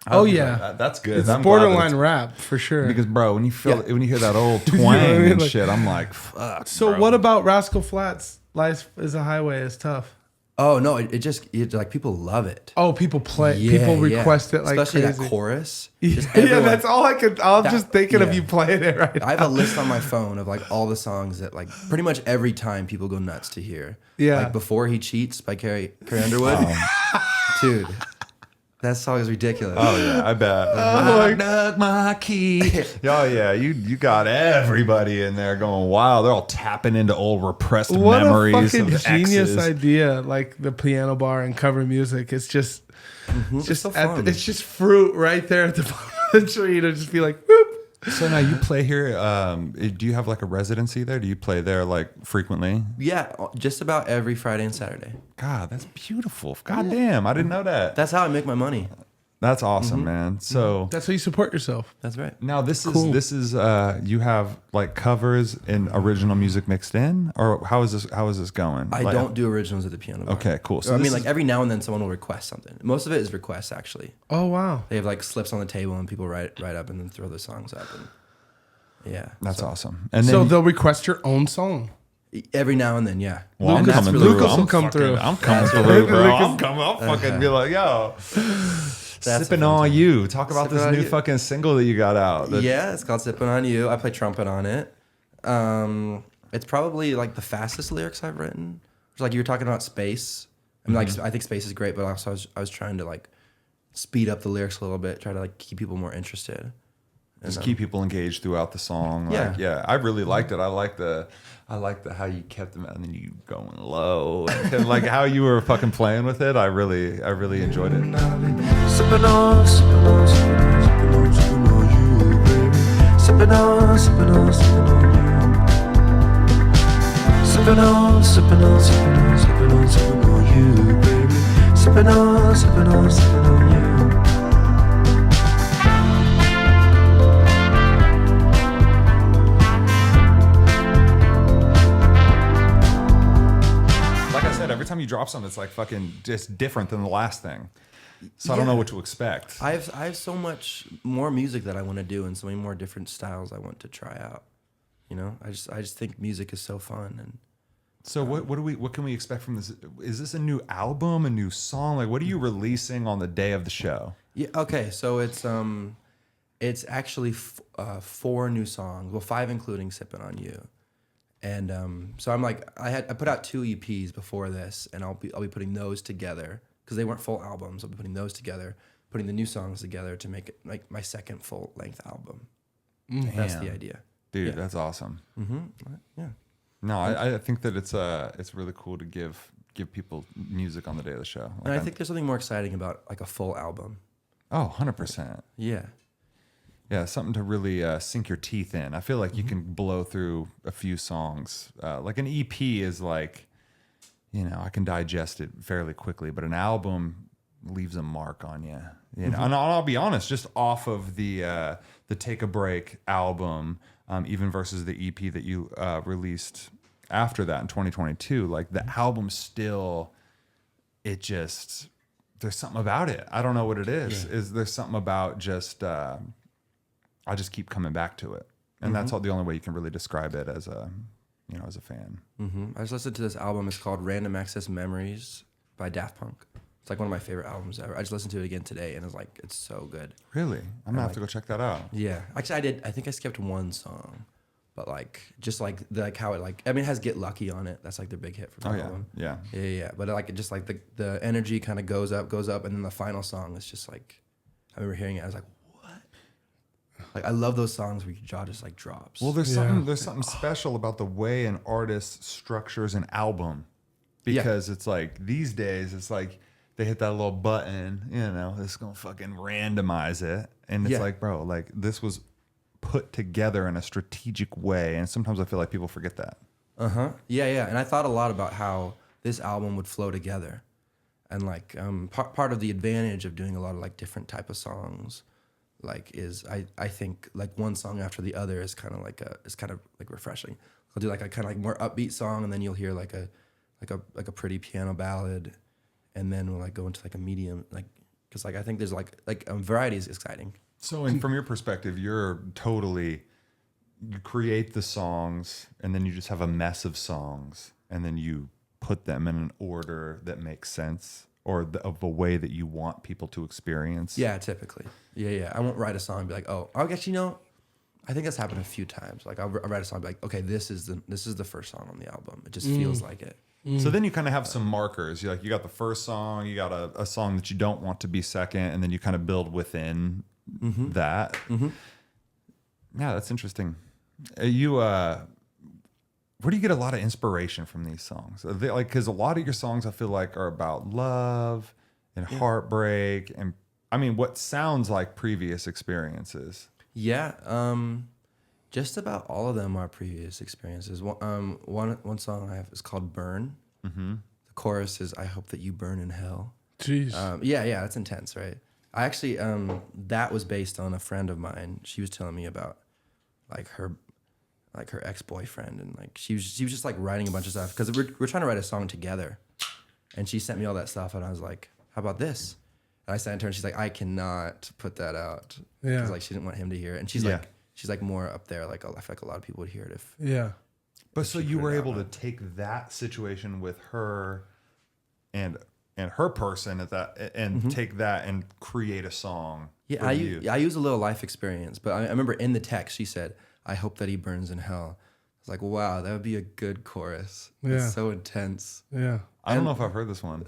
Oh yeah, That's good. it's I'm glad that borderline it's- rap for sure. Because bro, when you hear that old twang know what I mean? and Like- shit, I'm like, fuck. So bro. what about Rascal Flatts? Life is a Highway is tough. Oh no, it like people love it. Oh, people request it like especially crazy. that chorus. Yeah, Just everyone- that's all I could. I'm just thinking of yeah. you playing it right I have now. a list on my phone of like all the songs that like pretty much every time people go nuts to hear. Yeah. Like Before He Cheats by Carrie Underwood. Dude, that song is ridiculous. Oh yeah, I bet. I dug my key. Oh yeah, you got everybody in there going wild. They're all tapping into old repressed What memories a fucking of genius exes. idea! Like the piano bar and cover music. It's just, It's just so fun. it's just fruit right there at the bottom of the tree to just be like, whoop. So now you play here. Do you have like a residency there? Do you play there like frequently? Yeah, just about every Friday and Saturday. God, that's beautiful. God damn, I didn't know that. That's how I make my money. That's awesome, man. So That's how you support yourself. That's right. now this Cool. is you have like covers and original music mixed in, or how is this going? I Like- don't do originals at the piano bar. Okay, cool. So I this mean, like is- every now and then someone will request something. Most of it is requests, actually. Oh wow. They have like slips on the table and people write up and then throw their songs up. And yeah, That's awesome. And So then they'll request your own song. every now and then, yeah. well, I'm Lucas- coming really through. Lucas I'm will come fucking- through. I'm coming That's through, bro. Lucas- I'm coming. I'll fucking be like, yo, That's sipping a fun on time. you. Talk about Sipping this on new You. fucking single that you got out. That- Yeah, it's called Sipping on You. I play trumpet on it. It's probably like the fastest lyrics I've written. It's like you were talking about space. I mean, like I think space is great, but also I was trying to like speed up the lyrics a little bit, try to like keep people more interested. Just keep people engaged throughout the song. Like, yeah, I really liked it. I like the how you kept them and then you going low and like how you were fucking playing with it. I really enjoyed it. Sipping on, sipping on, sipping on, sipping on, sipping on you, baby. Sipping on, sipping on, sipping on you. Sipping on, sipping on, sipping on, sipping on, sipping on you, baby. Sipping on, sipping on, sipping on you. Like I said, every time you drop something, it's like fucking just different than the last thing. So I don't know Yeah. what to expect. I have so much more music that I want to do and so many more different styles I want to try out. You know, I just think music is so fun and So what can we expect from this? Is this a new album, a new song? Like what are you releasing on the day of the show? yeah. Okay, so it's actually 4 new songs, well 5 including "Sippin' on You," and so I'm like I put out 2 EPs before this, and I'll be putting those together because they weren't full albums. I'll be putting those together, putting the new songs together to make it like my second full length album. That's the Damn. idea. Dude, Yeah. that's awesome. Yeah. No, I think that it's really cool to give people music on the day of the show. Like, And I think there's something more exciting about like a full album. 100%. Yeah. Yeah, something to really sink your teeth in. I feel like you can blow through a few songs. Like an EP is like, you know, I can digest it fairly quickly, but an album leaves a mark on you. You know, and I'll be honest, just off of the Take a Break album, even versus the EP that you released after that in 2022, like the album still, there's something about it. I don't know what it is. Is there's something about just I just keep coming back to it, and that's the only way you can really describe it as a fan. I just listened to this album. It's called Random Access Memories by Daft Punk. It's like one of my favorite albums ever. I just listened to it again today, and it's so good. Really, I'm gonna have to go check that out. Yeah, actually, I did. I think I skipped one song, but like how it like. I mean, it has "Get Lucky" on it. That's like their big hit from Oh the yeah, album. yeah. Yeah. But it just like the energy kind of goes up, and then the final song is just like. I remember hearing it. I was like, what? Like I love those songs where your jaw just like drops. Well, there's something special about the way an artist structures an album, because it's like these days it's like they hit that little button, you know, it's gonna fucking randomize it, and it's like, bro, like this was put together in a strategic way, and sometimes I feel like people forget that. Yeah. And I thought a lot about how this album would flow together, and like part of the advantage of doing a lot of like different type of songs, like is I think like one song after the other is kind of like refreshing. I'll do like a kind of like more upbeat song, and then you'll hear like a pretty piano ballad, and then we'll like go into like a medium like because like I think there's like variety is exciting. So, and from your perspective, you create the songs, and then you just have a mess of songs, and then you put them in an order that makes sense or of a way that you want people to experience. Yeah, typically. Yeah. I won't write a song and be like, oh, I guess, I think that's happened a few times. Like I'll write a song and be like, okay, this is the first song on the album. It just feels like it. So then you kind of have some markers. You got the first song, you got a song that you don't want to be second, and then you kind of build within that. Yeah, that's interesting. Where do you get a lot of inspiration from these songs? Are they, like, because a lot of your songs I feel like are about love and heartbreak, and I mean, what sounds like previous experiences. Yeah, just about all of them are previous experiences. One song I have is called "Burn." The chorus is "I hope that you burn in hell." Jeez. Yeah, that's intense, right? I actually that was based on a friend of mine. She was telling me about her ex-boyfriend, and she was just writing a bunch of stuff because we're trying to write a song together, and she sent me all that stuff, and I was like, "How about this?" And I sent it to her, and she's like, "I cannot put that out." Yeah. Because she didn't want him to hear it, and she's more up there. Like I feel like a lot of people would hear it if. Yeah. But so you were able to take that situation with her, and her person at that, and take that and create a song. Yeah, I use a little life experience, but I remember in the text she said, "I hope that he burns in hell." I was like, wow, that would be a good chorus. Yeah. It's so intense. Yeah. I don't know if I've heard this one.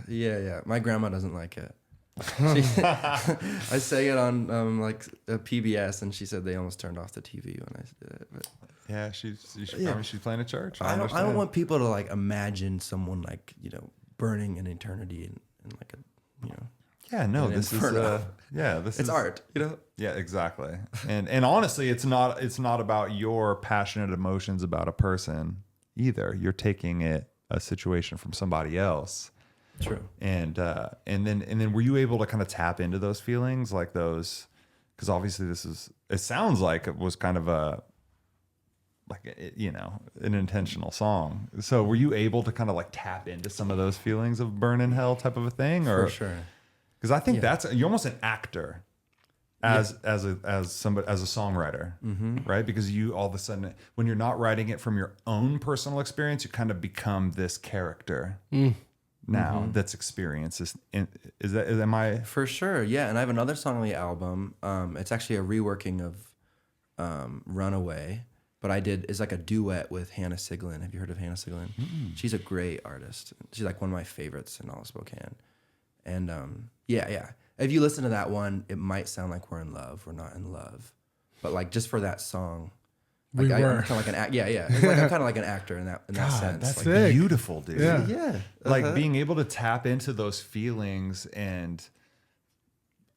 Yeah. My grandma doesn't like it. I sang it on a PBS, and she said they almost turned off the TV when I did it. But Yeah, she's playing at church. I don't want people to imagine someone burning in eternity in Yeah, no, an this inferno. this it's is art, Yeah, exactly. And honestly, it's not about your passionate emotions about a person either. You're taking a situation from somebody else. True. And then were you able to kind of tap into those feelings, like those, because obviously it sounds like it was kind of an intentional song. So were you able to kind of tap into some of those feelings of burn in hell type of a thing? Or For sure. because I think you're almost an actor as a songwriter, right? Because you all of a sudden, when you're not writing it from your own personal experience, you kind of become this character now that's experiences. Am I? For sure, yeah. And I have another song on the album. It's actually a reworking of "Runaway," but it's like a duet with Hannah Siglin. Have you heard of Hannah Siglin? She's a great artist. She's one of my favorites in all of Spokane. And yeah. If you listen to that one, it might sound like we're in love. We're not in love, but just for that song, We were. I'm kind of like an act. Yeah. It's I'm kind of like an actor in that sense. That's sick. beautiful, dude. Yeah. Being able to tap into those feelings and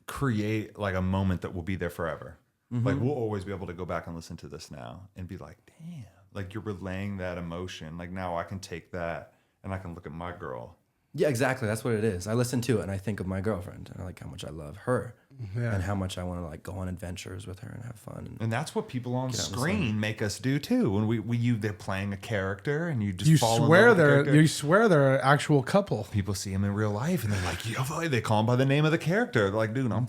create a moment that will be there forever. We'll always be able to go back and listen to this now and be like, damn, you're relaying that emotion. Now I can take that and I can look at my girl. Yeah, exactly. That's what it is. I listen to it and I think of my girlfriend and how much I love her and how much I want to go on adventures with her and have fun. And that's what people on screen make us do too. When they're playing a character and you just You fall swear in love with the character. they're an actual couple. People see him in real life and they're like, yo, they call him by the name of the character. They're like, dude, I'm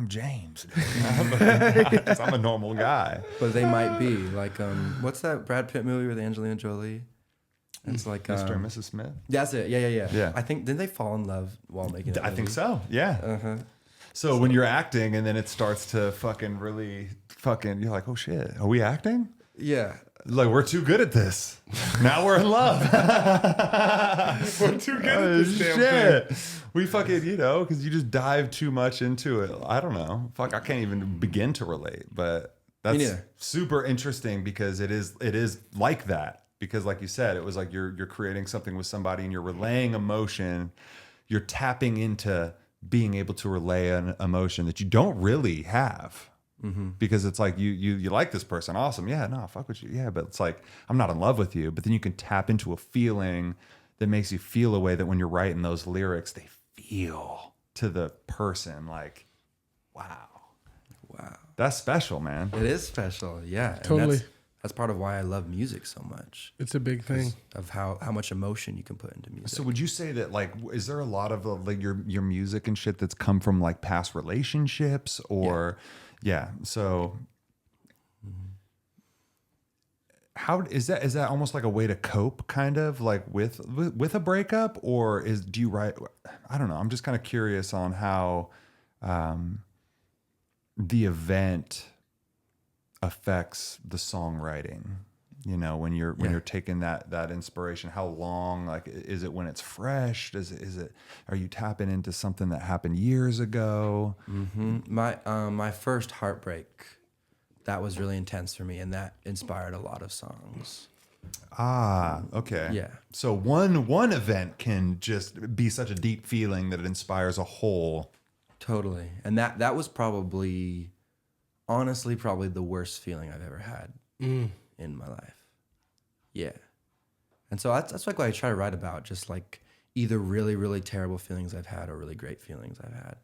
James. Dude. I'm a normal guy. But they might be what's that Brad Pitt movie with Angelina Jolie? It's Mr. and Mrs. Smith. That's it. Yeah. Yeah. I think didn't they fall in love while making it? I think so. Yeah. So when you're acting and then it starts to you're like, oh shit, are we acting? Yeah. We're too good at this. Now we're in love. We're too good at this damn thing. We because you just dive too much into it. I don't know. I can't even begin to relate, but that's super interesting because it is like that. Because like you said, it was you're creating something with somebody and you're relaying emotion. You're tapping into being able to relay an emotion that you don't really have. Because it's you like this person. Awesome. Yeah, no, fuck with you. Yeah, but it's I'm not in love with you. But then you can tap into a feeling that makes you feel a way that when you're writing those lyrics, they feel to the person wow. That's special, man. It is special. Yeah. Totally. And that's part of why I love music so much. It's a big thing. Of how much emotion you can put into music. So would you say that is there a lot of your music and shit that's come from past relationships or so how is that almost like a way to cope, kind of like with a breakup, or do you write? I don't know. I'm just kind of curious on how the event affects the songwriting. You know, when you're taking that inspiration, how long, like, is it when it's fresh? Is it are you tapping into something that happened years ago? My first heartbreak, that was really intense for me, and that inspired a lot of songs. Ah, okay. Yeah. So one event can just be such a deep feeling that it inspires a whole. Totally. And that was probably, honestly, probably the worst feeling I've ever had in my life. Yeah. And so that's like what I try to write about, just like either really, really terrible feelings I've had or really great feelings I've had.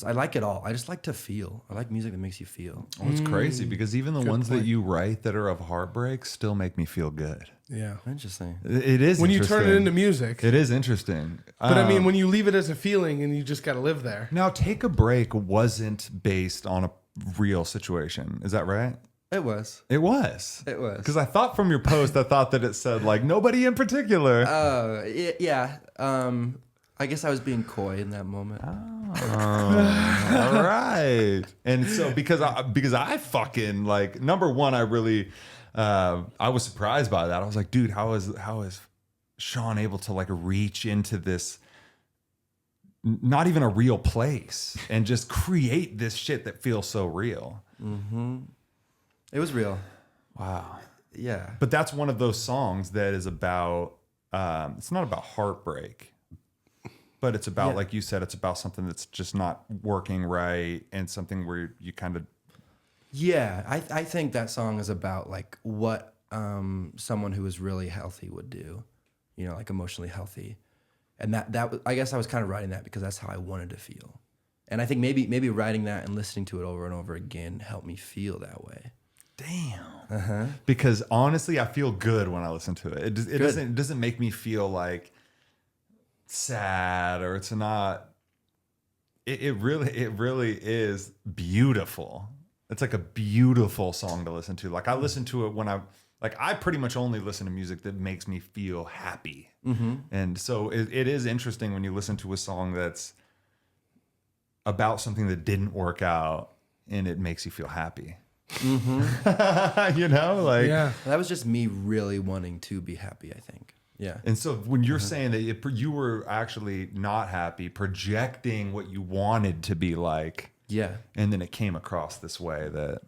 I like it all. I just like to feel. I like music that makes you feel. Oh, it's crazy because even the ones that you write that are of heartbreak still make me feel good. Yeah. Interesting. It is When you interesting. turn it into music. It is interesting. But I mean, when you leave it as a feeling and you just got to live there. Now, Take a Break wasn't based on a real situation. Is that right? It was. It was. It was. Because I thought from your post, I thought that it said like nobody in particular. Yeah. I guess I was being coy in that moment. All right. And so because I fucking like, number one, I really I was surprised by that. I was like, dude, how is Shawn able to like reach into this not even a real place and just create this shit that feels so real? It was real. Wow. Yeah. But that's one of those songs that is about it's not about heartbreak, but it's about, like you said, it's about something that's just not working right, and something where you kind of... Yeah, I think that song is about like what someone who is really healthy would do, you know, like emotionally healthy. And that I guess I was kind of writing that because that's how I wanted to feel. And I think maybe writing that and listening to it over and over again helped me feel that way. Damn. Because honestly, I feel good when I listen to it. It doesn't make me feel like sad, or it's not. It really is beautiful. It's like a beautiful song to listen to. Like I listen to it when I pretty much only listen to music that makes me feel happy. And so it is interesting when you listen to a song that's about something that didn't work out and it makes you feel happy. You know, like, Yeah. That was just me really wanting to be happy, I think. Yeah. And so when you're saying that you were actually not happy, projecting what you wanted to be like, Yeah. and then it came across this way that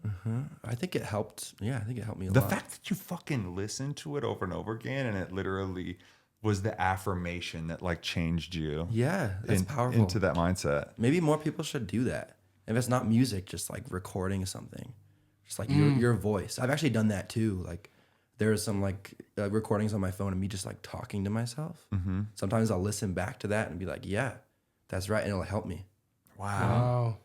I think it helped. Yeah, I think it helped me a the lot. fact that you fucking listened to it over and over again, and it literally was the affirmation that like changed you. Yeah, that's powerful. Into that mindset. Maybe more people should do that. If it's not music, just like recording something, just like your voice. I've actually done that too. Like there's some like recordings on my phone of me just like talking to myself. Sometimes I'll listen back to that and be like, yeah, that's right. And it'll help me. Wow.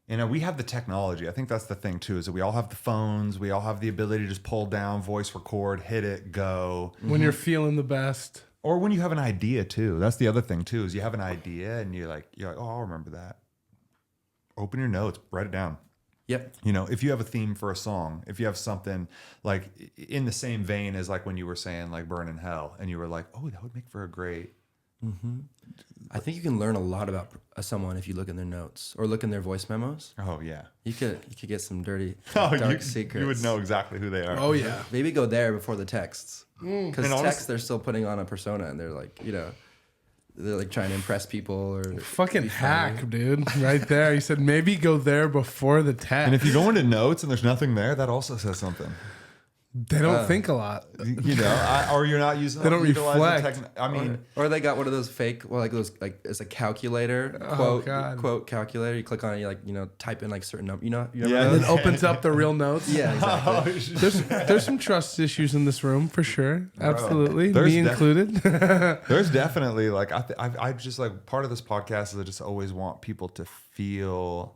You know, we have the technology. I think that's the thing too, is that we all have the phones. We all have the ability to just pull down, voice record, hit it, go. When you're feeling the best. Or when you have an idea too. That's the other thing too, is you have an idea and you're like, oh, I'll remember that. Open your notes, write it down. Yep. You know, if you have a theme for a song, if you have something like in the same vein as like when you were saying like Burn in Hell, and you were like, oh, that would make for a great. I think you can learn a lot about someone if you look in their notes or look in their voice memos. Oh yeah. You could get some dirty, Oh, dark secrets. You would know exactly who they are. Oh, yeah. Maybe go there before the texts. Because And texts, they're still putting on a persona, and they're like, you know, they're like trying to impress people or Fucking be funny. hack, dude. Right there. He said maybe go there before the text. And if you go into notes and there's nothing there, that also says something. They don't think a lot. You know, or you're not using. They don't utilizing reflect. I mean, Or they got one of those fake, well, like those, like it's a calculator God. quote calculator. You click on it, you like, you know, type in like certain number. You know Yeah. remember And those? then opens up the real notes. Yeah, exactly. There's some trust issues in this room for sure. Absolutely. There's Me included. there's definitely like I just like part of this podcast is I just always want people to feel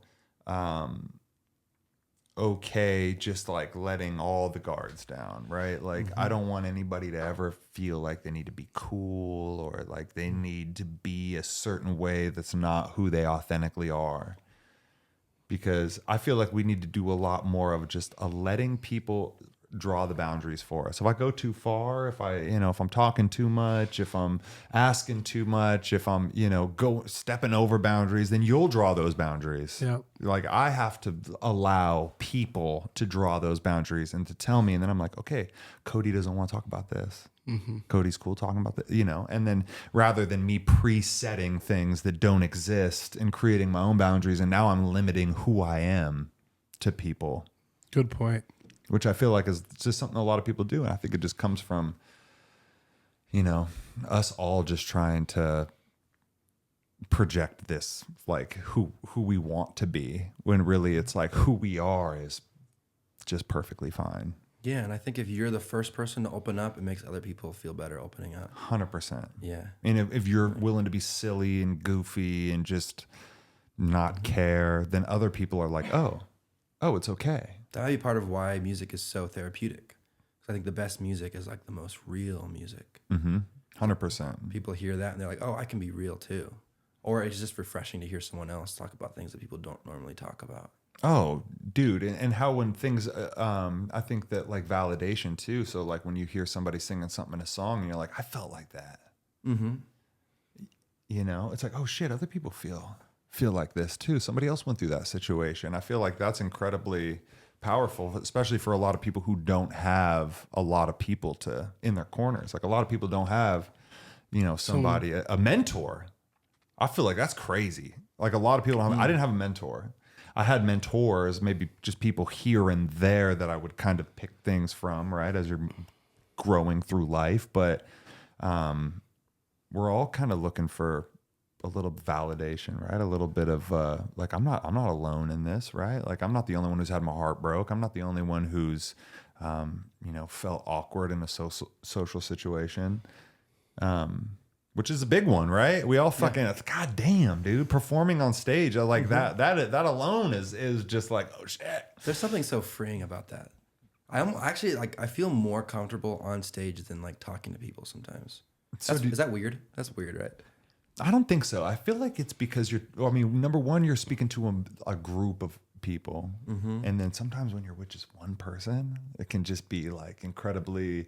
okay, just like letting all the guards down, right? Like I don't want anybody to ever feel like they need to be cool or like they need to be a certain way that's not who they authentically are. Because I feel like we need to do a lot more of just letting people draw the boundaries for us. If I go too far, if I'm talking too much, if I'm asking too much, if I'm, stepping over boundaries, then you'll draw those boundaries. Yeah. Like I have to allow people to draw those boundaries and to tell me. And then I'm like, okay, Cody doesn't want to talk about this. Mm-hmm. Cody's cool talking about that, and then rather than me presetting things that don't exist and creating my own boundaries, and now I'm limiting who I am to people. Good point. Which I feel like is just something a lot of people do. And I think it just comes from, us all just trying to project this, like who we want to be, when really it's like who we are is just perfectly fine. Yeah, and I think if you're the first person to open up, it makes other people feel better opening up. 100%. Yeah. And if you're willing to be silly and goofy and just not care, then other people are like, oh, it's okay. That might be part of why music is so therapeutic. 'Cause I think the best music is like the most real music. 100%. People hear that and they're like, oh, I can be real too. Or it's just refreshing to hear someone else talk about things that people don't normally talk about. Oh, dude. And how when things, I think that like validation too. So like when you hear somebody singing something in a song and you're like, I felt like that. Mm-hmm. It's like, oh shit, other people feel like this too. Somebody else went through that situation. I feel like that's incredibly powerful, especially for a lot of people who don't have a lot of people in their corners. Like a lot of people don't have, somebody, a mentor. I feel like that's crazy. Like a lot of people, I didn't have a mentor. I had mentors, maybe just people here and there that I would kind of pick things from, right, as you're growing through life. But we're all kind of looking for a little validation, right? A little bit of like I'm not alone in this, right? Like I'm not the only one who's had my heart broke. I'm not the only one who's felt awkward in a social situation. Which is a big one, right? We all fucking, God damn, dude, performing on stage, I like that alone is just like, oh shit. There's something so freeing about that. I'm actually like, I feel more comfortable on stage than like talking to people sometimes. Is that weird? That's weird, right? I don't think so. I feel like it's because number one, you're speaking to a group of people. Mm-hmm. And then sometimes when you're with just one person, it can just be like incredibly,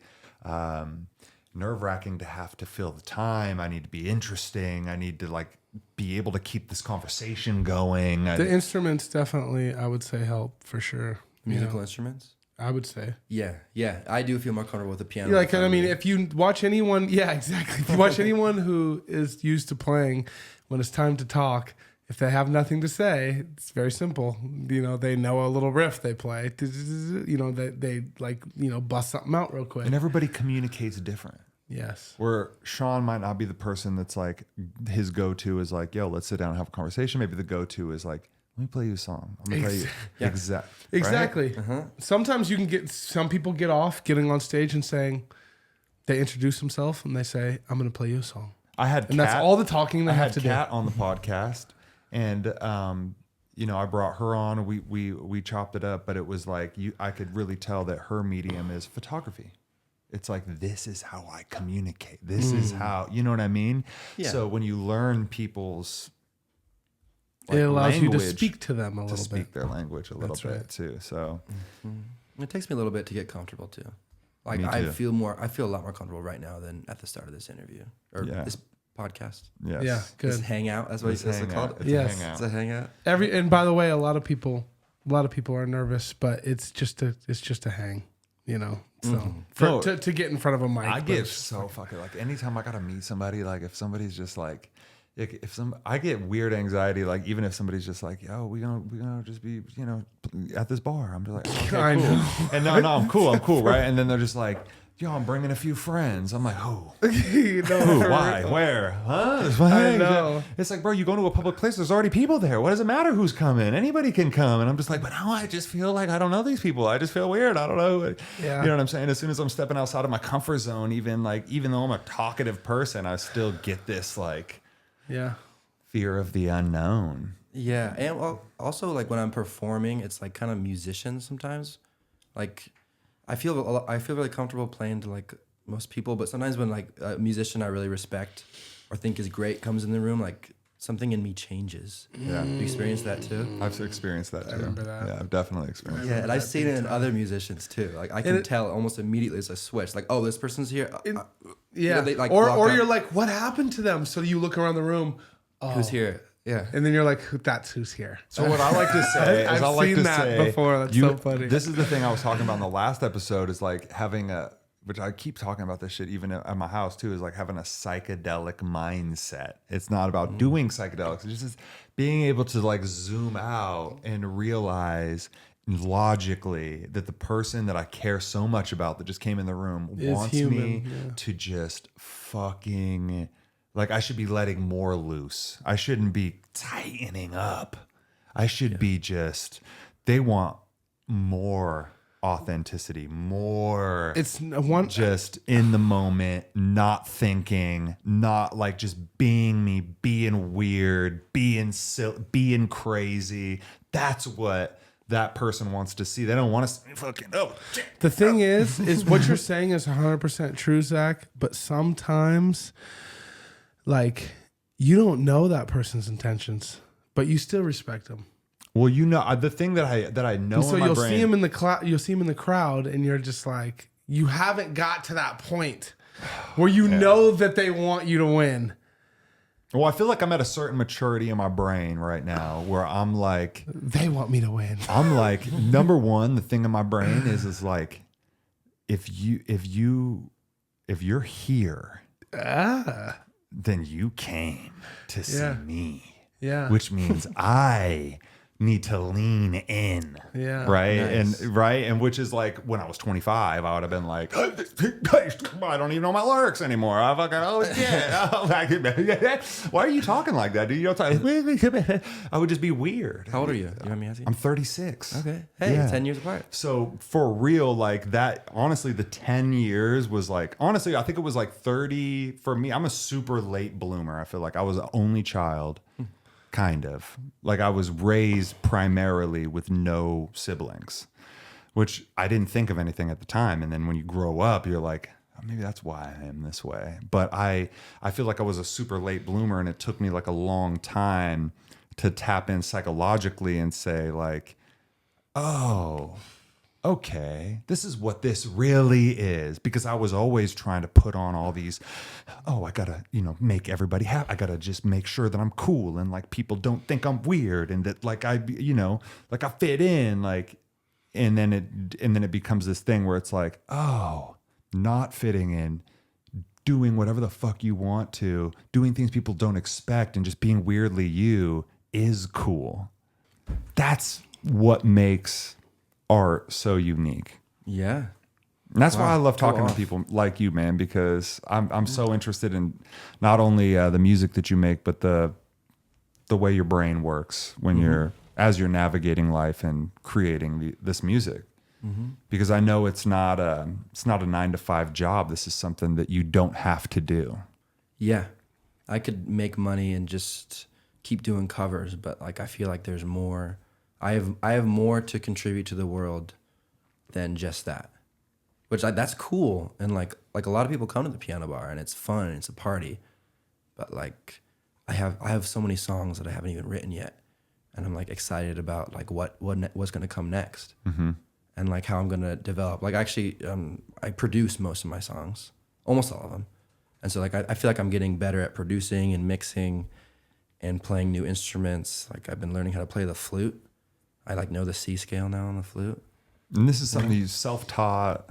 nerve-wracking to have to fill the time. I need to be interesting. I need to like be able to keep this conversation going. The instruments definitely, I would say, help for sure. Musical instruments? I would say. Yeah. I do feel more comfortable with the piano. Yeah, like, I mean, if you watch anyone, yeah, exactly. If you watch anyone who is used to playing, when it's time to talk, if they have nothing to say, it's very simple. They know a little riff they play. They like, bust something out real quick. And everybody communicates different. Yes. Where Shawn might not be the person that's like, his go-to is like, yo, let's sit down and have a conversation. Maybe the go-to is like, let me play you a song. I'm going to play you. Exactly. Right? Uh-huh. Sometimes some people get off getting on stage and saying, they introduce themselves and they say, I'm going to play you a song. That's all the talking they have to do. I had Kat on the podcast. And I brought her on. We chopped it up, but it was like I could really tell that her medium is photography. It's like, this is how I communicate. This is how, you know what I mean? Yeah. So when you learn people's it allows you to speak to them a little bit. To speak their language a little bit too. So it takes me a little bit to get comfortable too. Like I feel a lot more comfortable right now than at the start of this interview or this podcast. Yes. Yeah, good. This hangout, that's what it's called. It's a hangout. It's a hangout. And by the way, a lot of people are nervous, but it's just a hang, So to get in front of a mic. I get so fucking like anytime I gotta meet somebody, like if somebody's just like I get weird anxiety, like even if somebody's just like, yo, we gonna just be, at this bar. I'm just like, okay, cool. I know. And no, I'm cool, right? And then they're just like, yo, I'm bringing a few friends. I'm like, who? Who? Why? Where? Huh? I know. It's like, bro, you go to a public place, there's already people there. What does it matter who's coming? Anybody can come. And I'm just like, but now I just feel like I don't know these people. I just feel weird. I don't know. Yeah. You know what I'm saying? As soon as I'm stepping outside of my comfort zone, even though I'm a talkative person, I still get this like fear of the unknown. Yeah. And also like when I'm performing, it's like kind of musician sometimes. Like I feel really comfortable playing to like most people, but sometimes when like a musician I really respect or think is great comes in the room, like something in me changes. Yeah. You experience that too? I've experienced that too. remember that. Yeah, I've definitely experienced Yeah, that. and I've seen it in other musicians too. Like I can tell almost immediately it's a switch. Like, oh, this person's here. Yeah. they, like, or lock up. you're like, what happened to them? So you look around the room. Oh. Who's here? Yeah. And then you're like, that's who's here. So what I like to say is I've I like seen to that say before. That's so funny. This is the thing I was talking about in the last episode is like having which I keep talking about this shit even at my house too, is like having a psychedelic mindset. It's not about doing psychedelics. It's just being able to like zoom out and realize logically that the person that I care so much about that just came in the room wants me to just fucking, like, I should be letting more loose. I shouldn't be tightening up. I should be just, they want more authenticity, more. It's one just in the moment, not thinking, not like just being me, being weird, being silly, being crazy. That's what that person wants to see. They don't want to see fucking, oh, shit. The thing is what you're saying is 100% true, Zach. But sometimes, like, you don't know that person's intentions, but you still respect them. Well, you know, the thing that I know And so in my you'll brain, see him in the you'll see him in the crowd, and you're just like, you haven't got to that point where you know that they want you to win. well, I feel like I'm at a certain maturity in my brain right now where I'm like, They want me to win. I'm like, number one, the thing in my brain is like, if you're here, then you came to see Yeah. me. Yeah. Which means I need to lean in. Yeah. Right. Nice. And which is like when I was 25, I would have been like, I don't even know my lyrics anymore. I fucking, oh yeah. Why are you talking like that, dude? You don't talk. I would just be weird. How old are you? You want me asking? I'm 36. Okay. Hey, Yeah. 10 years apart. So for real, like that, honestly, the 10 years was like, honestly, I think it was like 30 for me. I'm a super late bloomer. I feel like I was the only child, kind of. Like I was raised primarily with no siblings, which I didn't think of anything at the time. And then when you grow up, you're like, oh, maybe that's why I am this way. But I feel like I was a super late bloomer, and it took me like a long time to tap in psychologically and say like, oh, okay, this is what this really is. Because I was always trying to put on all these, oh, I gotta, make everybody happy. I gotta just make sure that I'm cool and like people don't think I'm weird and that like I fit in, like, and then it becomes this thing where it's like, oh, not fitting in, doing whatever the fuck you want to, doing things people don't expect, and just being weirdly you is cool. That's what makes art so unique. Yeah. And that's why I love Go talking to off. people like you, man, because I'm so interested in not only the music that you make, but the way your brain works when as you're navigating life and creating this music. Because I know it's not a 9-to-5 job. This is something that you don't have to do. Yeah. I could make money and just keep doing covers, but like I feel like there's more. I have more to contribute to the world than just that. Which that's cool, and like a lot of people come to the piano bar and it's fun and it's a party. But like I have so many songs that I haven't even written yet, and I'm like excited about like what's going to come next. And like how I'm going to develop. Like actually I produce most of my songs, almost all of them. And so like I feel like I'm getting better at producing and mixing and playing new instruments. Like I've been learning how to play the flute. I like know the C scale now on the flute. And this is something you self-taught.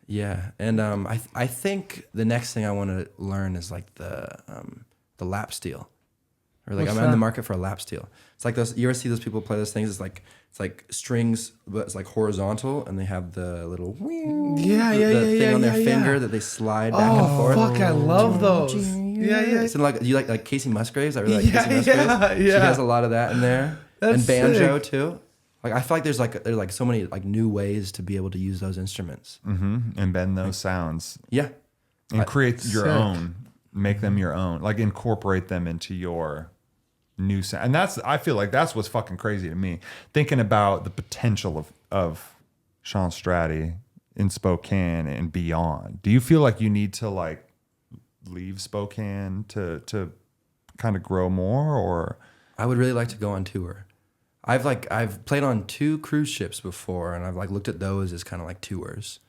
Yeah, and I think the next thing I want to learn is like the lap steel, or like What's I'm in the that? market for a lap steel. It's like those. You ever see those people play those things? It's like strings, but it's like horizontal, and they have the little the thing on their finger that they slide back and forth. Fuck, I love those. Yeah. So like you like Casey Musgraves. I really like Yeah, Casey Musgraves. yeah, She yeah. has a lot of that in there, That's and banjo sick. too. Like I feel like there's like so many like new ways to be able to use those instruments. And bend those sounds Yeah, and create your Sick. own, make them your own, like incorporate them into your new sound. And I feel like that's what's fucking crazy to me. Thinking about the potential of Shawn Stratte in Spokane and beyond. Do you feel like you need to like leave Spokane to kind of grow more, or? I would really like to go on tour. I've played on 2 cruise ships before, and I've like looked at those as kind of like tours.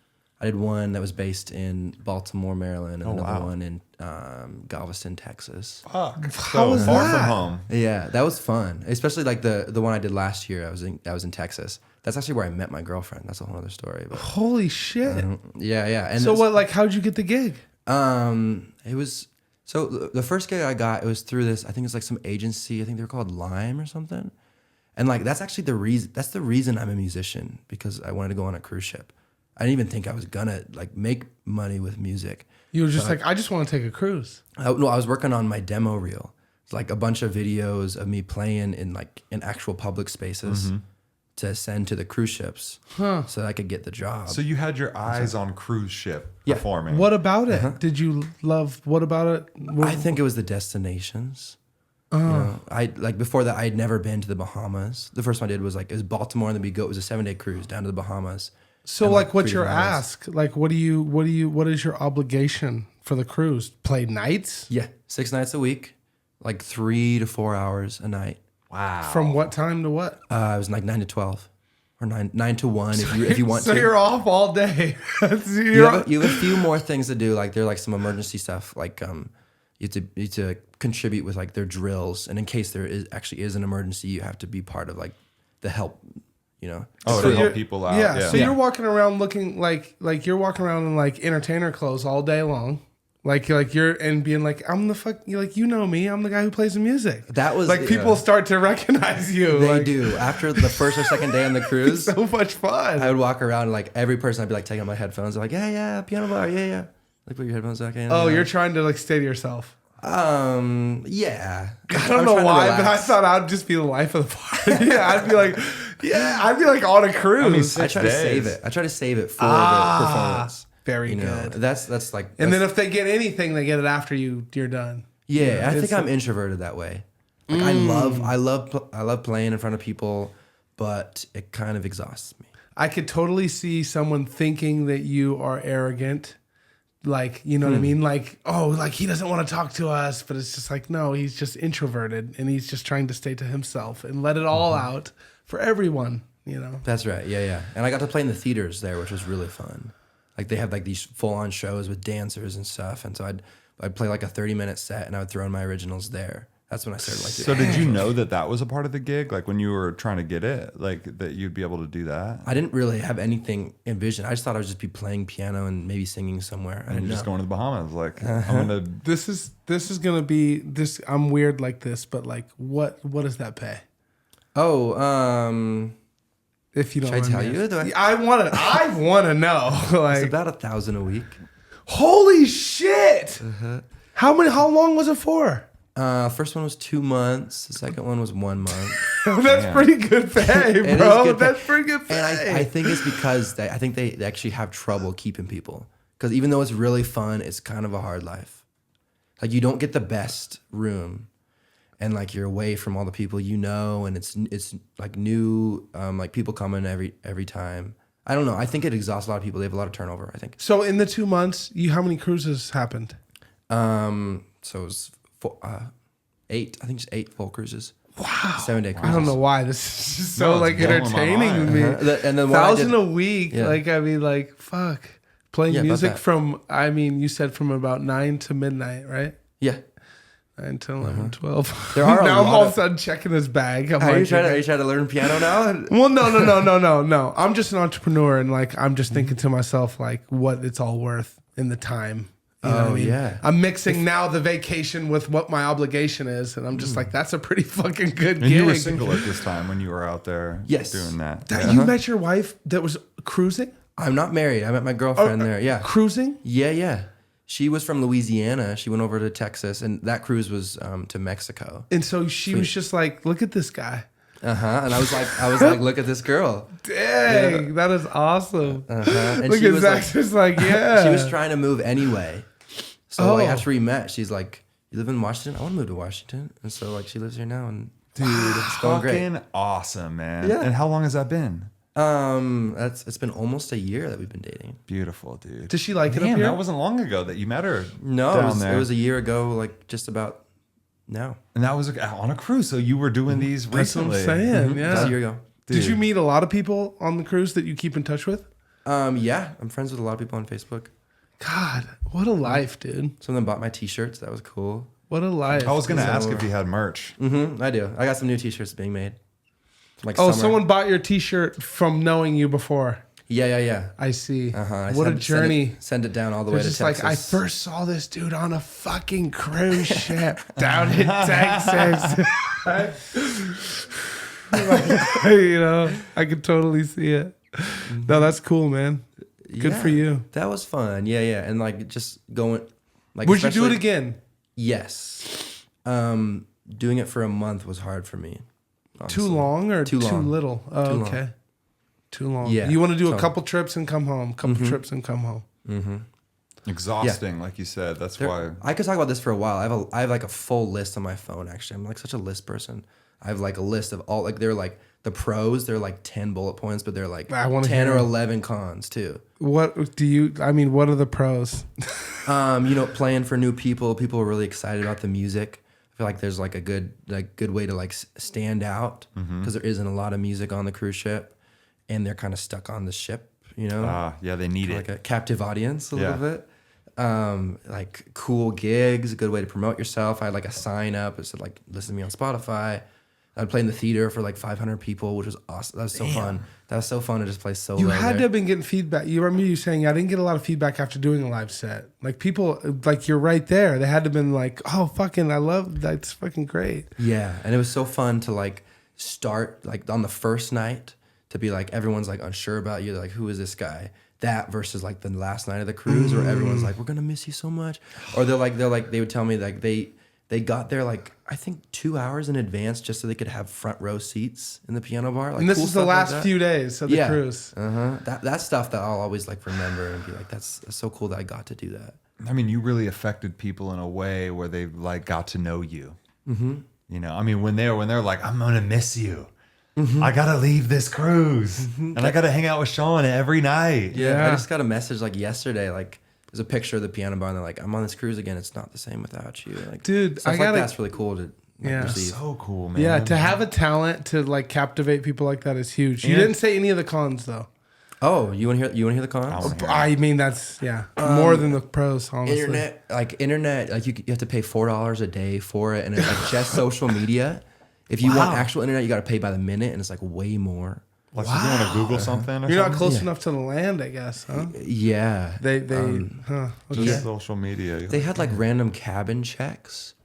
I did one that was based in Baltimore, Maryland, and another one in Galveston, Texas. Fuck. How So was far that? from home. Yeah, that was fun. Especially like the one I did last year. I was in Texas. That's actually where I met my girlfriend. That's a whole other story. But, Holy shit. yeah. And So what, like, how'd you get the gig? It was so the first gig I got. It was through this. I think it's like some agency. I think they were called Lime or something. And like that's actually the reason. That's the reason I'm a musician, because I wanted to go on a cruise ship. I didn't even think I was gonna like make money with music. You were just like, I just want to take a cruise. I was working on my demo reel. It's like a bunch of videos of me playing in actual public spaces to send to the cruise ships, so that I could get the job. So you had your eyes on cruise ship performing. What about it? Did you love, what about it? I think it was the destinations. You know, I like before that I'd never been to the Bahamas. The first one I did was it was Baltimore, and then we go. It was a 7-day cruise down to the Bahamas. So and, like what's 3 your different islands. ask? Like what is your obligation for the cruise? Play nights? Yeah, 6 nights a week, like 3 to 4 hours a night. Wow. From what time to what? It was like 9 to 12, or 9 to 1 if you want so to. you're off all day. You have a few more things to do. Like there are like some emergency stuff. Like you have to contribute with like their drills, and in case there is an emergency, you have to be part of like the help. You know. Oh, So to help you're- people out. Yeah. Yeah. So you're walking around looking like you're walking around in like entertainer clothes all day long. Like you're and being like, I'm the fuck, you're like, you know me, I'm the guy who plays the music. That was like people start to recognize you. They like, do. After the first or second day on the cruise, so much fun. I would walk around and like every person I'd be like taking out my headphones. They're like, yeah, piano bar, yeah. Like put your headphones back in. Oh, you're trying to like stay to yourself. Yeah. I don't know why, but I thought I'd just be the life of the party. Yeah, I'd be like on a cruise. I mean, I try to save it. I try to save it for the performance. Very You know, good. that's like. And then if they get anything, they get it after you're done. Yeah, I think it's I'm introverted that way. Like I love playing in front of people, but it kind of exhausts me. I could totally see someone thinking that you are arrogant. Like, you know what I mean? Like, oh, like he doesn't want to talk to us, but it's just like, no, he's just introverted and he's just trying to stay to himself and let it all out for everyone, you know? That's right. Yeah. And I got to play in the theaters there, which was really fun. Like they have like these full-on shows with dancers and stuff, and so I'd play like a 30-minute set, and I would throw in my originals there. That's when I started like. So did you know that was a part of the gig? Like when you were trying to get it, like that you'd be able to do that? I didn't really have anything envisioned. I just thought I would just be playing piano and maybe singing somewhere. I And didn't you're just know. going to the Bahamas. Like I'm gonna. This is gonna be this. I'm weird like this, but like, what does that pay? Oh, If you don't, should I tell mind me you? asking. I want to know. it's Like, about $1,000 a week. holy shit! Uh-huh. How long was it for? First one was 2 months. The second one was 1 month. That's Damn. pretty good pay, It is bro. good pay. That's pretty good pay. And I think it's because I think they actually have trouble keeping people. Because even though it's really fun, it's kind of a hard life. Like you don't get the best room, and like you're away from all the people you know, and it's like new, like people coming every time. I don't know. I think it exhausts a lot of people. They have a lot of turnover, I think. So in the 2 months, how many cruises happened? So it was 8. I think just 8 full cruises. Wow. 7-day cruises. I don't know why this is just so No, it's like blowing my entertaining to mind. me. And then what I did- 1,000 a week, Yeah. like I mean, like fuck. Playing Yeah, about music that. from, I mean, you said from about 9 to midnight, right? Yeah. 9 to 11, 12. There are a now I'm lot all of a of- sudden checking his bag. I'm Are you like, trying to learn piano now? well, no. I'm just an entrepreneur, and like I'm just thinking to myself, like, what it's all worth in the time. You know what I mean? Yeah. I'm mixing now the vacation with what my obligation is, and I'm just like, that's a pretty fucking good And gig. you were single at this time when you were out there Yes. doing that. That you met your wife that was cruising? I'm not married. I met my girlfriend there. Yeah. Cruising? Yeah. She was from Louisiana. She went over to Texas, and that cruise was to Mexico. And so she was just like, look at this guy. And I was like, look at this girl. Dang, that is awesome. And Look she at was Zach's like, just like, yeah. she was trying to move anyway. So like Oh. after we met, she's like, "You live in Washington? I want to move to Washington." And so like she lives here now, and Dude, it's going great. fucking awesome, man. Yeah. And how long has that been? It's been almost a year that we've been dating. Beautiful, dude. Does she like it Damn, up here? that wasn't long ago that you met her No, down there. it was a year ago, like just about now. And that was on a cruise. So you were doing these That's what I'm recently. saying. That was Yeah. a year ago. Did you meet a lot of people on the cruise that you keep in touch with? Yeah, I'm friends with a lot of people on Facebook. God, what a life, dude. Some of them bought my T-shirts. That was cool. What a life. I was going to So- ask if you had merch. I do. I got some new T-shirts being made. Like Oh, summer. someone bought your T-shirt from knowing you before. Yeah. I see. I What a journey. Send it down all the They're way to just Texas. like, I first saw this dude on a fucking cruise ship down in Texas. You know, I could totally see it. No, that's cool, man. Good for you. That was fun. Yeah. And like just going like Would you do it especially- again? Yes. Doing it for a month was hard for me. Too honestly. long or Too too long. little? Oh, Too long. okay. Too long. Yeah. You want to do a So- couple trips and come home. Couple trips and come home. Exhausting, like you said. That's why. I could talk about this for a while. I have like a full list on my phone. Actually, I'm like such a list person. I have like a list of all like they're like the pros. They're like 10 bullet points, but they're like I wanna 10 hear or them. 11 cons too. What do you? I mean, what are the pros? Playing for new people. People are really excited about the music. I feel like there's like a good way to like stand out because there isn't a lot of music on the cruise ship, and they're kind of stuck on the ship. Yeah, they need Like it. a captive audience a Yeah. little bit. Like cool gigs, a good way to promote yourself. I had like a sign up. It said like listen to me on Spotify. I'd play in the theater for like 500 people, which was awesome. That was so fun. That was so fun to just play solo. You had to there. have been getting feedback. You remember you saying, I didn't get a lot of feedback after doing a live set. Like people, like you're right there. They had to have been like, oh, fucking, I love, that's fucking great. Yeah, and it was so fun to like start like on the first night to be like everyone's like unsure about you. They're like, who is this guy? That versus like the last night of the cruise where everyone's like, we're gonna miss you so much. Or they would tell me like they got there like I think 2 hours in advance just so they could have front row seats in the piano bar. Like, And this cool is the stuff like last that. few days of the cruise. That's stuff that I'll always like remember and be like, that's so cool that I got to do that. I mean, you really affected people in a way where they like got to know you. You know, I mean, when they're like, I'm gonna miss you. I gotta leave this cruise, and I gotta hang out with Shawn every night. Yeah, I just got a message like yesterday, like there's a picture of the piano bar, and they're like, I'm on this cruise again. It's not the same without you. Like, Dude, stuff I gotta- like that's really cool to like, Yeah. receive. So cool, man. Yeah, to have a talent to like captivate people like that is huge. You And- didn't say any of the cons though. Oh, you want to hear the cons? I mean, that's more than the pros, honestly. Internet, like you have to pay $4 a day for it, and it's like just social media. If you want actual internet, you got to pay by the minute, and it's like way more. Like, if you want to Google something or You're not something? close enough to the land, I guess, huh? Yeah, They okay. Just social media. they had like random cabin checks.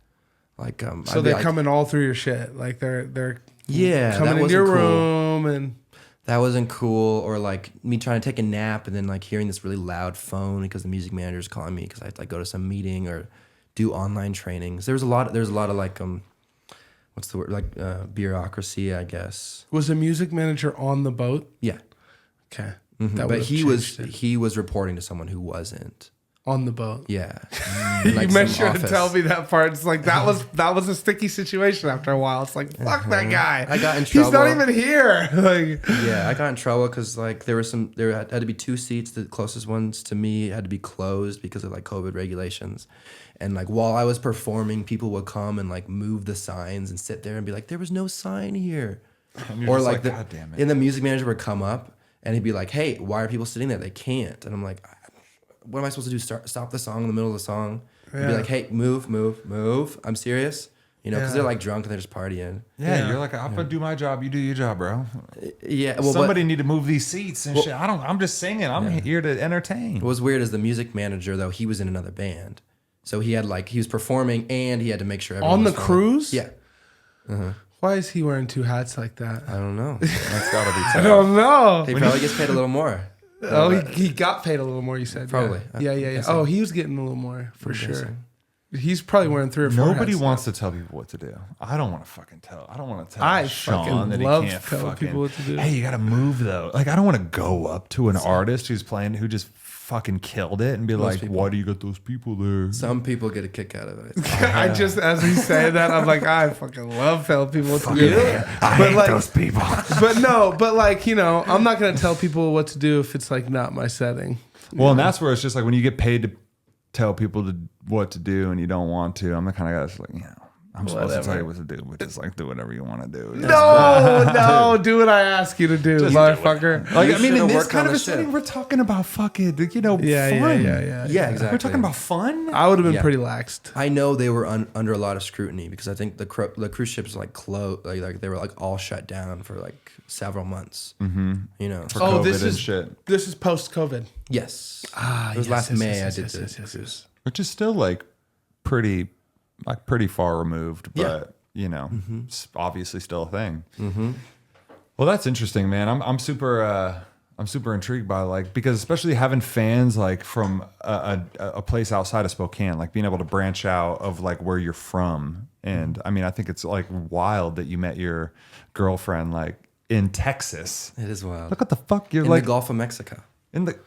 Like So I'd be they're like, coming all through your shit. Like they're Yeah, coming that into your wasn't cool. room and That wasn't cool. Or like me trying to take a nap and then like hearing this really loud phone because the music manager's calling me because I have to like go to some meeting or do online trainings. There's a lot of like what's the word, like bureaucracy, I guess. was the music manager on the boat? Yeah. Okay. But would've he changed it. he was reporting to someone who wasn't. On the boat. Yeah. You Like made some sure to office. tell me that part. It's like that was a sticky situation after a while. It's like fuck that guy. I got in He's not trouble. even here. Like Yeah, I got in trouble because like there had to be 2 seats. The closest ones to me had to be closed because of like COVID regulations. And like while I was performing, people would come and like move the signs and sit there and be like, "There was no sign here." And you're Or just like, God damn it. and the music manager would come up and he'd be like, "Hey, why are people sitting there? They can't." And I'm like, "What am I supposed to do? Stop the song in the middle of the song?" He'd be Yeah. like, "Hey, move. I'm serious." You know, because Yeah. they're like drunk and they're just partying. Yeah, you're like, I'm gonna do my job. You do your job, bro. Yeah, well, Somebody need to move these seats and shit. I'm just singing. I'm here to entertain. What was weird is the music manager, though, he was in another band. So he had like, he was performing and he had to make sure everyone on the was fine. cruise? Yeah. Why is he wearing 2 hats like that? I don't know. That's gotta be I tough. don't know. He probably gets paid a little more. Oh, he got paid a little more. You said Probably. Yeah. Oh, he was getting a little more for sure. He's probably wearing 3 or 4. Nobody hats. wants to tell people what to do. I don't want to fucking tell. I don't want to tell I Shawn fucking that he love can't telling fucking. people what to do. Hey, you got to move though. Like I don't want to go up to an artist who's playing who just fucking killed it and be like, people. "Why do you got those people there?" Some people get a kick out of it. I just, as he said that, I'm like, I fucking love telling people what to do. I But hate like- those people. But like, you know, I'm not gonna tell people what to do if it's like not my setting. Well, and that's where it's just like when you get paid to tell people what to do and you don't want to. I'm the kind of guy that's like, I'm supposed to tell you what to do, but just like do whatever you want to do. No, do what I ask you to do, motherfucker. Like, I mean, in should've this worked kind on of a the setting, ship. we're talking about fucking, fun. Yeah, exactly. We're talking about fun. I would have been Yeah. pretty laxed. I know they were under a lot of scrutiny because I think the cruise ships like closed, like they were like all shut down for like several months. Mm-hmm. You know. For Oh, COVID this and is shit. This is post COVID. Yes. Ah, It was last May I did this yes. cruise. Which is still like pretty far removed, but Yeah. it's obviously still a thing. Mm-hmm. Well, that's interesting, man. I'm super intrigued by like, because especially having fans like from a place outside of Spokane, like being able to branch out of like where you're from. And I mean, I think it's like wild that you met your girlfriend like in Texas. It is wild. Look what the fuck you're in like the Gulf of Mexico. in the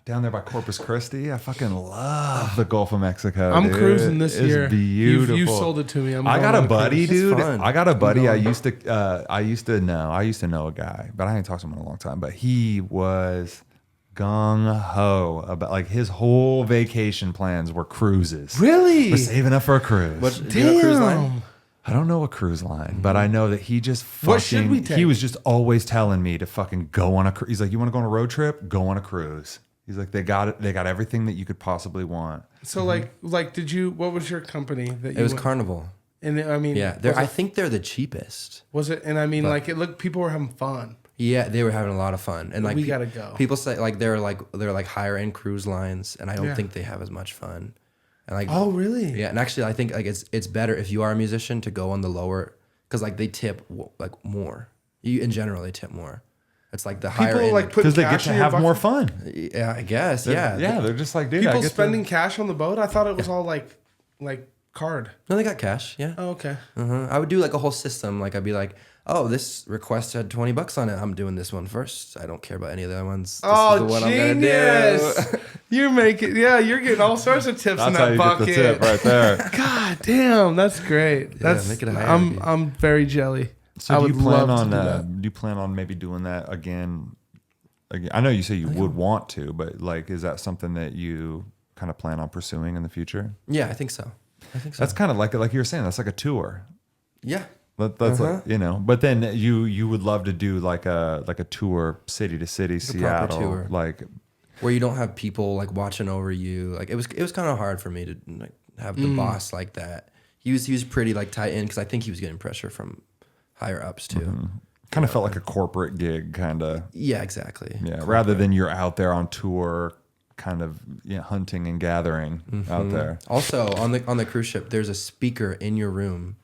down there by Corpus Christi. I fucking love the Gulf of Mexico. I'm dude. cruising this It's year. Beautiful. You sold it to me. I got a buddy, dude. fun. I got a buddy. I used to know a guy, but I ain't talked to him in a long time. But he was gung ho about like his whole vacation plans were cruises. Really? We're saving up for a cruise. Do you know cruise line? I don't know a cruise line, but I know that he just fucking. What should we take? He was just always telling me to fucking go on a cruise. He's like, "You want to go on a road trip? Go on a cruise." He's like, "They got it. They got everything that you could possibly want." So like, did you? What was your company that you? It was went- Carnival. And I mean, Yeah, I think they're the cheapest. was it? And I mean, like, it looked. People were having fun. Yeah, they were having a lot of fun, and like We gotta go. People say like they're like higher end cruise lines, and I don't Yeah. think they have as much fun. And like, Oh, really? yeah, and actually, I think like it's better if you are a musician to go on the lower, because like they tip like more. You in general they tip more. It's like the higher People end. like put Because they get cash to in your have more bucket? fun. Yeah, I guess. Yeah, Yeah, they're just like, dude, I People get spending cash on the boat. I thought it was all like card. No, they got cash. Yeah. Oh, okay. I would do like a whole system. Like I'd be like, oh, this request had $20 on it. I'm doing this one first. I don't care about any of the other ones. This is the one I'm gonna genius! do. You're making, you're getting all sorts of tips in That's how that you bucket. get the tip right there. God damn, that's great. That's make it a hierarchy. I'm very jelly. So I do would you plan love on to do that. do you plan on maybe doing that again? I know you say you would want to, but like, is that something that you kind of plan on pursuing in the future? Yeah, I think so. That's kind of like you were saying. That's like a tour. Yeah. That's like, but then you would love to do like a tour city to city, proper Seattle, tour. like Where you don't have people like watching over you. Like it was kind of hard for me to like have the boss like that. He was pretty like tight in because I think he was getting pressure from higher ups too. kind of felt like a corporate gig, kind of. Yeah, exactly. Yeah, rather than you're out there on tour, kind of hunting and gathering out there. Also, on the cruise ship, there's a speaker in your room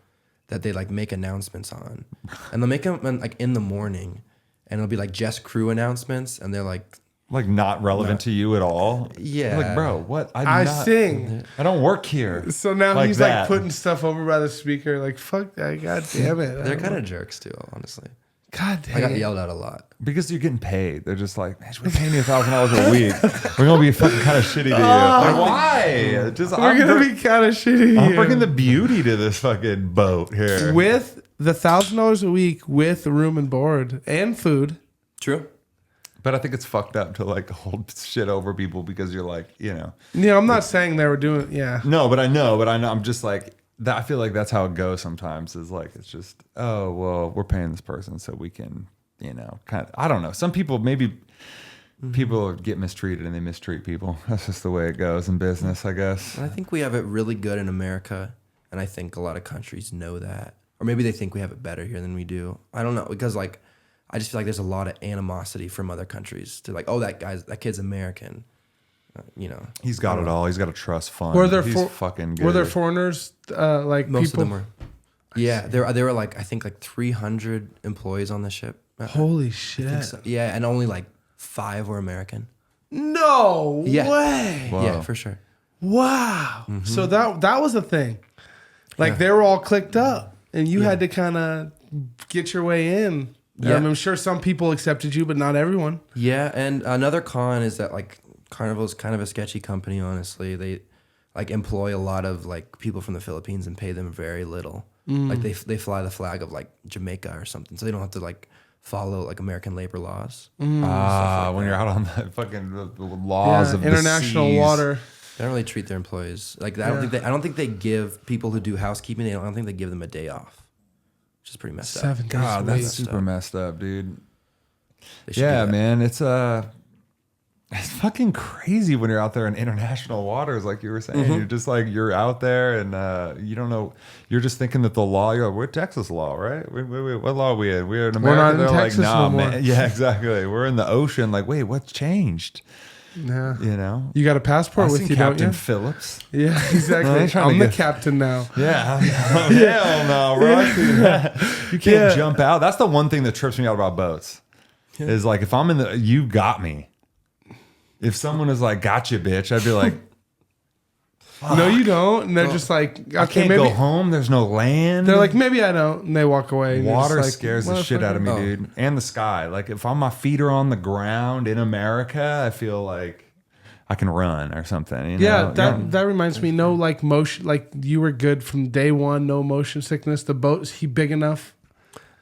that they like make announcements on, and they'll make them like in the morning, and it'll be like just crew announcements, and they're like not relevant to you at all. Yeah. Like, bro, what? I sing. I don't work here. So now Like he's that. like putting stuff over by the speaker. Like, fuck that. God damn it. they're kind of jerks too, honestly. God damn I got it. yelled at a lot. Because you're getting paid. They're just like, man, we're paying you $1,000 a week. We're gonna be fucking kind of shitty to you. Like, why? Just We're going to be kind of shitty I'm here. bringing the beauty to this fucking boat here. With the $1,000 a week with room and board and food. True. But I think it's fucked up to like hold shit over people because you're like, Yeah, I'm not saying they were doing. Yeah. No, but I know. I'm just like that. I feel like that's how it goes sometimes. Is like it's just, oh well, we're paying this person so we can, kind of. I don't know. Some people maybe people get mistreated and they mistreat people. That's just the way it goes in business, I guess. And I think we have it really good in America, and I think a lot of countries know that, or maybe they think we have it better here than we do. I don't know, because like I just feel like there's a lot of animosity from other countries to like, oh, that kid's American. He's got it all. He's got a trust fund. Were there He's fucking good. Were there foreigners like Most people? of them were. Yeah, there were like I think like 300 employees on the ship. Holy I shit. think so. Yeah, and only like 5 were American. No Yeah. way. Whoa. Yeah, for sure. Wow. So that was a thing. Like they were all clicked up and you had to kind of get your way in. Yeah. I'm sure some people accepted you, but not everyone. Yeah, and another con is that like Carnival's kind of a sketchy company, honestly. They like employ a lot of like people from the Philippines and pay them very little. Like they fly the flag of like Jamaica or something, so they don't have to like follow like American labor laws. when you're out on the fucking the laws of the international seas. water. They don't really treat their employees like that. I don't think they give people who do housekeeping. I don't think they give them a day off, which is pretty messed up. 7 days. God, a that's week. super messed up, dude. They should Yeah, do that. man, it's fucking crazy when you're out there in international waters, like you were saying. Mm-hmm. You're just like you're out there, and you don't know. You're just thinking that the law. You're like, we're Texas law, right? What law are we in? We're in America. not in They're Texas like, nah, no more. man. Yeah, exactly. We're in the ocean. Like, wait, what's changed? Yeah. You know. You got a passport I with seen you, Captain don't you? Phillips. Yeah, exactly. I ain't trying to I'm the get- captain now. Yeah. Hell no, bro. I see that. You can't Yeah. jump out. That's the one thing that trips me out about boats. Is like if I'm in the, you got me. If someone is like, "Gotcha, bitch," I'd be like, No, you don't. And they're just like, okay, "I can't maybe. go home. There's no land." They're like, maybe I don't. And they walk away. And you're water just like, scares the shit out of me, Oh. dude. And the sky. Like if my feet are on the ground in America, I feel like I can run or something. You Yeah, know? that reminds me. No, like motion, like you were good from day one. No motion sickness. The boat is he big enough?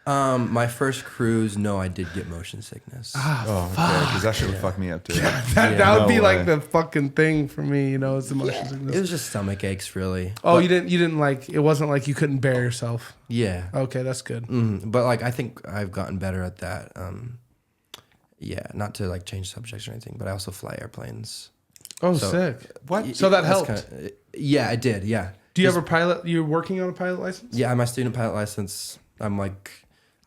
My first cruise, no, I did get motion sickness. Oh, okay, because that shit would fuck me up too. That would be no like way. the fucking thing for me. You know, is the motion sickness. It was just stomach aches, really. Oh, But- you didn't like. It wasn't like you couldn't bear yourself. Yeah. Okay, that's good. But like, I think I've gotten better at that. Yeah, not to like change subjects or anything, but I also fly airplanes. Oh, So- sick. What? So that That's helped. Yeah, I did. Yeah. Do you ever pilot? You're working on a pilot license? Yeah, my student pilot license. I'm like,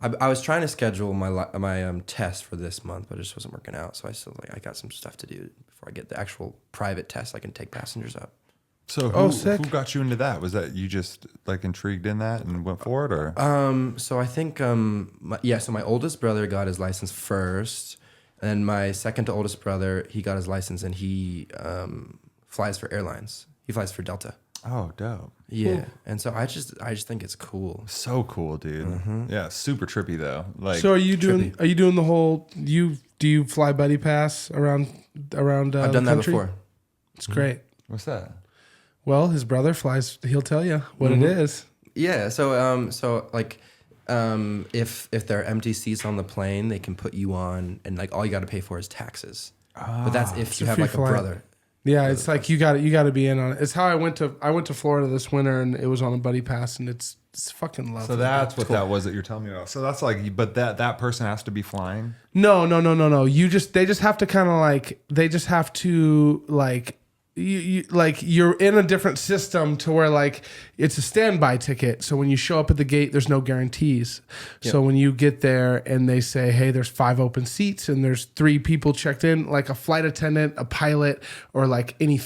I was trying to schedule my test for this month, but it just wasn't working out. So I got some stuff to do before I get the actual private test. I can take passengers up. So Oh, who, sick. who got you into that? Was that you just like intrigued in that and went for it, or? So I think so my oldest brother got his license first, and my second to oldest brother, he got his license and he flies for airlines. He flies for Delta. Oh, dope. Yeah, and so I just think it's cool. So cool, dude. Yeah, super trippy though. Like, So are you doing? Are you doing the whole? Do you fly buddy pass around? I've the done that country? before. It's great. what's that? Well, his brother flies. He'll tell you what it is. Yeah, so like if there are empty seats on the plane, they can put you on, and like all you got to pay for is taxes. But that's if you a have free like a flight. brother. Yeah, it's like you got to be in on it. It's how I went to Florida this winter, and it was on a buddy pass, and it's fucking lovely. So that's what that was that you're telling me about. So that's like, but that person has to be flying. No. They just have to kind of like you like you're in a different system to where like it's a standby ticket. So when you show up at the gate, there's no guarantees. So when you get there and they say, hey, there's 5 open seats and there's 3 people checked in, like a flight attendant, a pilot, or like any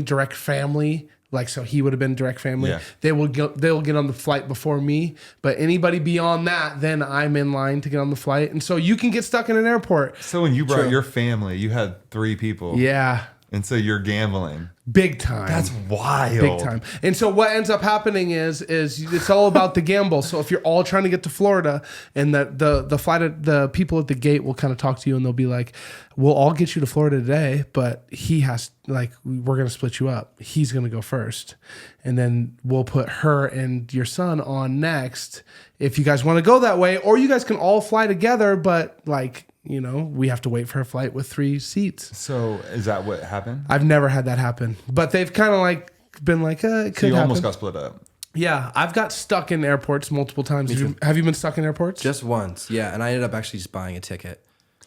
direct family. Like, so he would have been direct family. Yeah. They'll get on the flight before me, but anybody beyond that, then I'm in line to get on the flight. And so you can get stuck in an airport. So when you brought your family, you had 3 people. Yeah. And so you're gambling. Big time. That's wild. Big time. And so what ends up happening is it's all about the gamble. So if you're all trying to get to Florida, and the people at the gate will kind of talk to you and they'll be like, we'll all get you to Florida today, but we're going to split you up. He's going to go first. And then we'll put her and your son on next if you guys want to go that way, or you guys can all fly together, but like, you know, we have to wait for a flight with 3 seats. So is that what happened? I've never had that happen, but they've kind of like been like, it could So you happen. almost got split up. Yeah, I've got stuck in airports multiple times. Have you been stuck in airports? Just once, yeah, and I ended up actually just buying a ticket.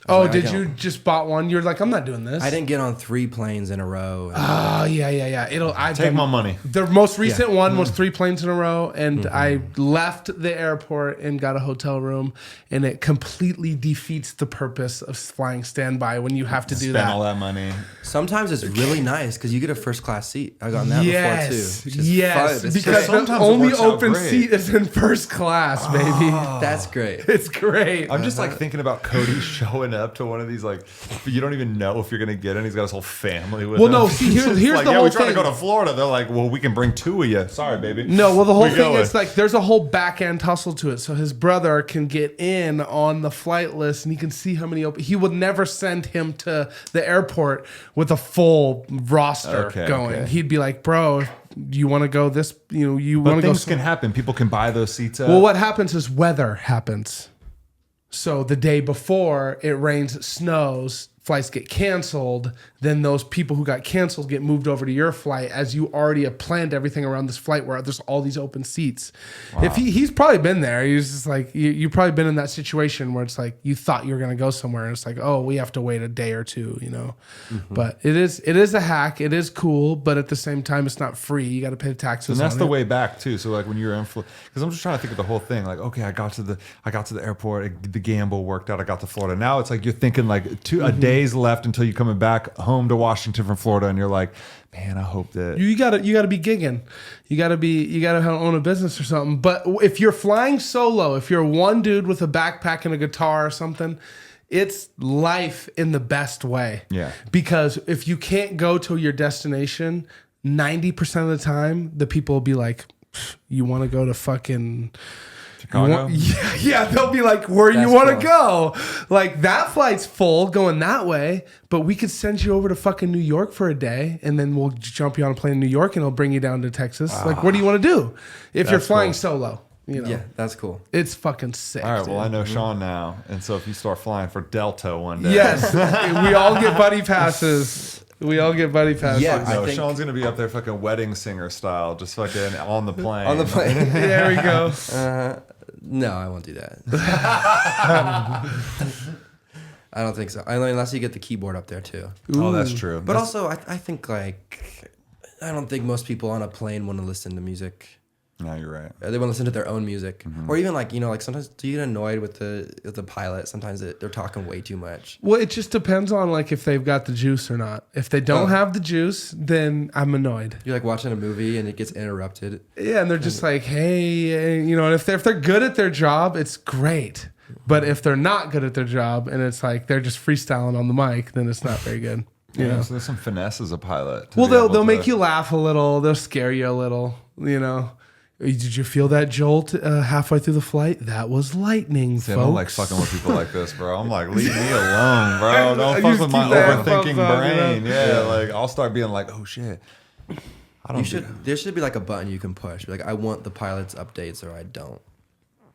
Oh, Like, did you just bought one? You're like, I'm not doing this. I didn't get on 3 planes in a row. And Oh, yeah. Take my money. The most recent one was 3 planes in a row, and I left the airport and got a hotel room, and it completely defeats the purpose of flying standby when you have to do Spend that. all that money. sometimes it's really nice because you get a first class seat. I've gotten that Yes, before too. Which is yes, fun. It's because great. the Sometimes it only works out open great. seat is in first class, baby. That's great. It's great. I'm just like thinking about Cody showing up to one of these, like, you don't even know if you're gonna get in. He's got his whole family with Well, him. no, see, here's It's the like, whole we're trying thing. to go to Florida. They're like, well, we can bring 2 of you. Sorry, baby. No, well, the whole We thing going. is like there's a whole back end hustle to it. So his brother can get in on the flight list and he can see how many open. He would never send him to the airport with a full roster Okay, going. okay. He'd be like, bro, you want to go this, you But want to go. things can happen. People can buy those seats up. Well, what happens is weather happens. So the day before it rains, it snows, flights get canceled, then those people who got canceled get moved over to your flight as you already have planned everything around this flight where there's all these open seats. If he's probably been there, he's just like, you've probably been in that situation where it's like you thought you were going to go somewhere and it's like, oh, we have to wait a day or two, you know. But it is a hack. It is cool, but at the same time, it's not free. You got to pay the taxes. And that's on the it. way back too. So like when you're in, because I'm just trying to think of the whole thing. Like, okay, I got to the airport. The gamble worked out. I got to Florida. Now it's like you're thinking like a days left until you're coming back home to Washington from Florida, and you're like, man, I hope that you gotta be gigging. You gotta own a business or something. But if you're flying solo, if you're one dude with a backpack and a guitar or something, it's life in the best way. Yeah. Because if you can't go to your destination, 90% of the time, the people will be like, you want to go to fucking Chicago. Yeah, they'll be like, where you That's want to cool. go? Like that flight's full going that way, but we could send you over to fucking New York for a day, and then we'll jump you on a plane in New York, and it'll bring you down to Texas. Like, what do you want to do if you're flying solo? You know, Yeah, that's cool. it's fucking sick. All right, well, I dude. know Shawn now, and so if you start flying for Delta one day, Yes, we all get buddy passes. Yeah, I no, think- Shawn's gonna be up there, fucking wedding singer style, just fucking on the plane. On the plane. There we go. No, I won't do that. I don't think so. I mean, unless you get the keyboard up there too. Oh, that's true. But also, I think like I don't think most people on a plane want to listen to music. no, you're right. They want to listen to their own music, or even like like sometimes do you get annoyed with the pilot? Sometimes they're talking way too much. Well, it just depends on like if they've got the juice or not. If they don't have the juice, then I'm annoyed. You're like watching a movie and it gets interrupted. Yeah, and they're just like, hey, you know, and if they're good at their job, it's great. But if they're not good at their job and it's like they're just freestyling on the mic, then it's not very good. You know? So there's some finesse as a pilot. to Well, be able they'll to- make you laugh a little. They'll scare you a little. You know, did you feel that jolt halfway through the flight? That was lightning, See, folks. I don't like fucking with people like this, bro. I'm like, leave me alone, bro. Don't You fuck just with my keep that overthinking thumbs up, you brain. know? Yeah, like I'll start being like, oh shit. I don't. There should be like a button you can push. Be like, I want the pilot's updates or I don't.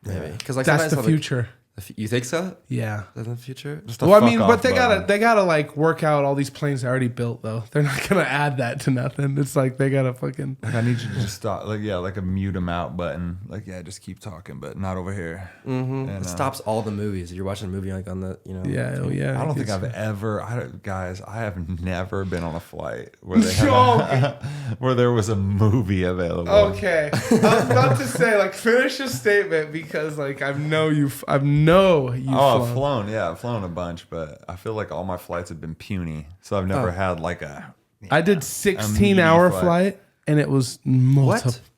Maybe because like That's sometimes the I'll, like- future. You think so? Yeah. That's in the future. Just a Well, I fuck mean, off but they button. gotta like work out all these planes they already built though. They're not gonna add that to nothing. It's like they gotta fucking. Like, I need you to just stop. Like, yeah, like a mute them out button. Like, yeah, just keep talking, but not over here. And, It stops all the movies. You're watching a movie like on the Yeah, oh yeah. I don't think It's- I've ever, guys. I have never been on a flight where they Oh, had where there was a movie available. Okay, I was about to say like finish a statement because like I know you've Oh, flown. I've flown. Yeah, I've flown a bunch, but I feel like all my flights have been puny, so I've never had like a. I did 16-hour flight. flight and it was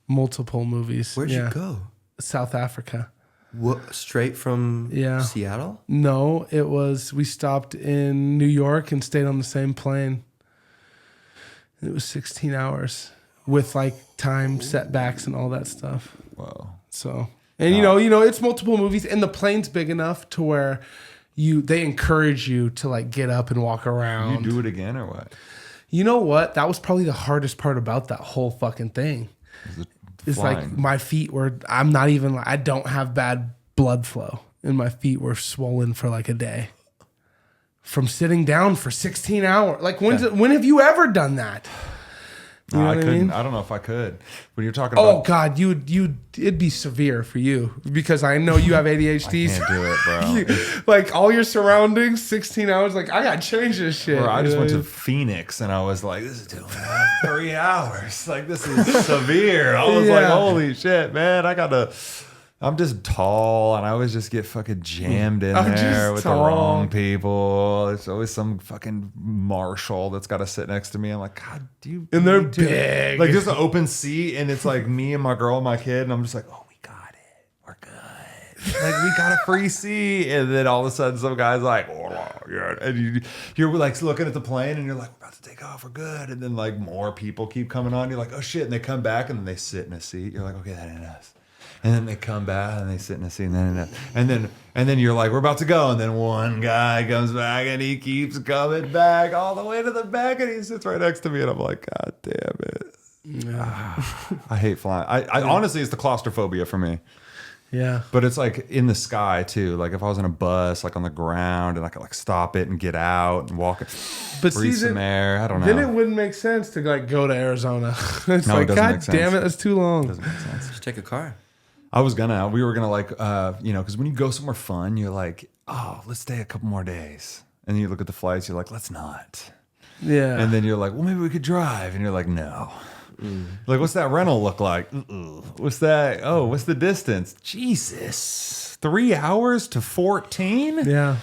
multiple movies. Where'd Yeah. you go? South Africa. What, straight from Seattle? No, it was we stopped in New York and stayed on the same plane. It was 16 hours with like time setbacks and all that stuff. Whoa. So, and you know, it's multiple movies, and the plane's big enough to where they encourage you to like get up and walk around. You do it again or what? You know what? That was probably the hardest part about that whole fucking thing. It's like flying? my feet were. I don't have bad blood flow, and my feet were swollen for like a day from sitting down for 16 hours. Like when have you ever done that? You know I what I couldn't. mean? I don't know if I could. When you're talking Oh about, God, it'd be severe for you because I know you have ADHD. can't do it, bro. Like all your surroundings, 16 hours. Like I gotta change this shit. Or I you just know went what I to mean? Phoenix and I was like, this is 3 hours. Like, this is severe. I was like, Yeah. holy shit, man. I'm just tall and I always just get fucking jammed in I'm there just with tall. the wrong people. There's always some fucking marshal that's got to sit next to me. I'm like, God, do you? And they're need to-" big. Like, there's an open seat and it's like me and my girl and my kid. And I'm just like, oh, we got it. We're good. Like, we got a free seat. And then all of a sudden some guy's like, oh, yeah. And you're like looking at the plane and you're like, we're about to take off. We're good. And then like more people keep coming on. You're like, oh shit. And they come back and then they sit in a seat. You're like, okay, that ain't us. And then they come back and they sit in a seat and then you're like, we're about to go. And then one guy comes back and he keeps coming back all the way to the back and he sits right next to me. And I'm like, God damn it. I hate flying. I honestly, it's the claustrophobia for me. Yeah. But it's like in the sky too. Like if I was in a bus, like on the ground, and I could like stop it and get out and walk, But breathe see, some air. I don't know. Then it wouldn't make sense to like go to Arizona. It's No, it like, doesn't God make sense. damn it, that's too long. Doesn't make sense. Just take a car. We were gonna like, because when you go somewhere fun, you're like, oh, let's stay a couple more days. And you look at the flights, you're like, let's not. Yeah. And then you're like, well, maybe we could drive. And you're like, no. Like, what's that rental look like? What's that? Oh, what's the distance? Jesus. 3 hours to 14? Yeah.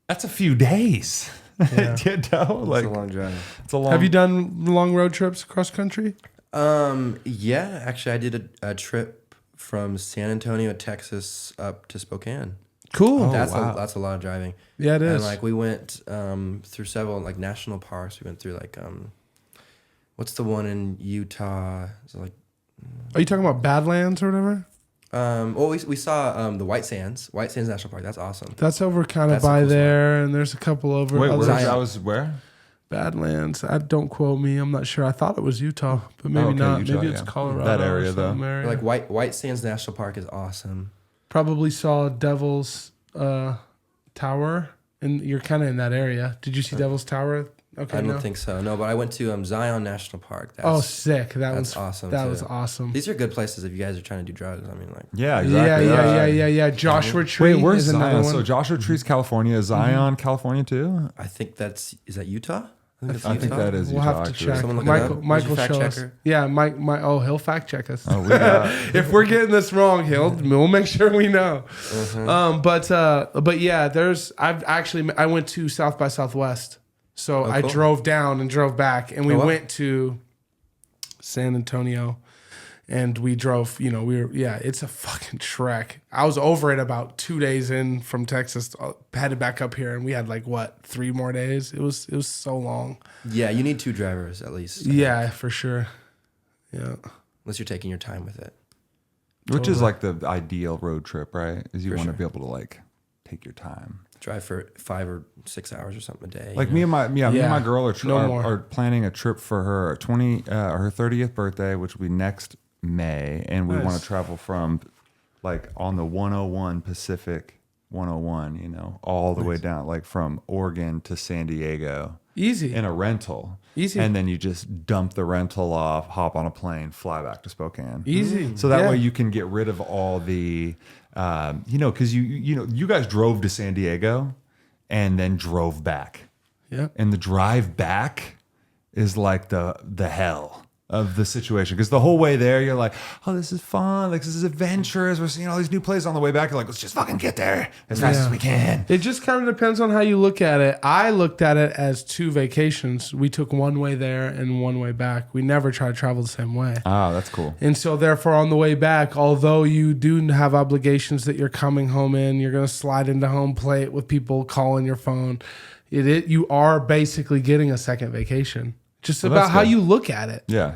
That's a few days. Yeah. You know? Like, It's a long drive. it's a long. Have you done long road trips across country? Yeah, actually, I did a trip from San Antonio, Texas, up to Spokane. Cool. that's wow. that's a lot of driving. Yeah, it is. And like we went through several like national parks. We went through like what's the one in Utah? Is it like Are you talking about Badlands or whatever? well, we saw the White Sands National Park. That's awesome. That's over kind of That's a by cool spot. there, and there's a couple over. Wait, others. where? Badlands. Don't quote me. I'm not sure. I thought it was Utah, but maybe Okay, not. Utah, Maybe it's yeah. Colorado. That area, or though. some area. Like White Sands National Park is awesome. Probably saw Devil's Tower, and you're kind of in that area. Did you see Devil's Tower? Okay, I don't no. think so. No, but I went to Zion National Park. Oh, sick! That that's was awesome, That too. was awesome. These are good places if you guys are trying to do drugs. I mean, like Yeah, exactly. Yeah. Joshua Tree. Wait, where's is another Zion? one. So Joshua Tree's California. Is Zion California too? I think is that Utah? I think that is We'll Utah, have to actually. check. Someone look it up? Michael Who's your fact show us. checker? Yeah, Mike. Oh, he'll fact check us. Oh, we got. If we're getting this wrong, we'll make sure we know. Mm-hmm. But yeah, I went to South by Southwest, so I cool. drove down and drove back, and we wow. went to San Antonio, and we drove. It's a fucking trek. I was over it about 2 days in from Texas, headed back up here, and we had 3 more days. It was so long. Yeah, you need 2 drivers at least. Yeah, for sure. Yeah. Unless you're taking your time with it. Which is like the ideal road trip, right? Is you For want to sure. be able to like take your time. Drive for 5 or 6 hours or something a day. Like you me know? and me and Yeah. my girl No more. are planning a trip for her her 30th birthday, which will be next May, and we Nice. want to travel from like on the 101 Pacific 101, all the way down, like from Oregon to San Diego Easy. in a rental. Easy. And then you just dump the rental off, hop on a plane, fly back to Spokane. Easy. So that Yeah. way you can get rid of all the, because you guys drove to San Diego and then drove back, Yeah. and the drive back is like the hell of the situation, because the whole way there you're like, oh, this is fun, like this is adventurous, we're seeing all these new places. On the way back you're like, let's just fucking get there as fast as we can. It just kind of depends on how you look at it. I looked at it as 2 vacations. We took one way there and one way back. We never try to travel the same way. Oh, that's cool. And so therefore on the way back, although you do have obligations that you're coming home in, you're going to slide into home plate with people calling your phone. You are basically getting a second vacation. Just Well, about that's how good. you look at it. Yeah.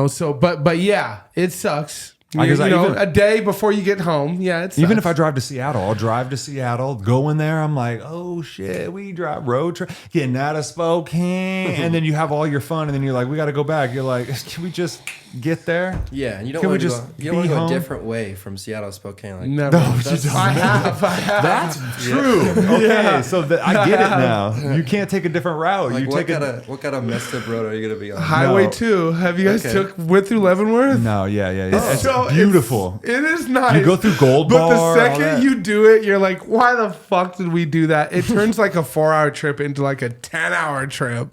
So but yeah, it sucks. Because even- a day before you get home. Yeah, it sucks. Even if I drive to Seattle, I'll drive to Seattle, go in there. I'm like, oh shit, we drive road trip, getting out of Spokane. And then you have all your fun. And then you're like, we got to go back. You're like, can we just get there? Yeah, and you don't Can we want to just go. You don't want be to go home? a different way from Seattle to Spokane. Like, Never. No, you That's- don't. I have. That's true. Okay, so I get it now. You can't take a different route. like you what take what kind of messed up road are you gonna be on? Highway No. 2. Have you guys Okay. went through Leavenworth? No, yeah. It's So beautiful. It is nice. You go through Gold but Bar, the all second that. you do it, you're like, why the fuck did we do that? It turns like a 4-hour trip into like a 10-hour trip.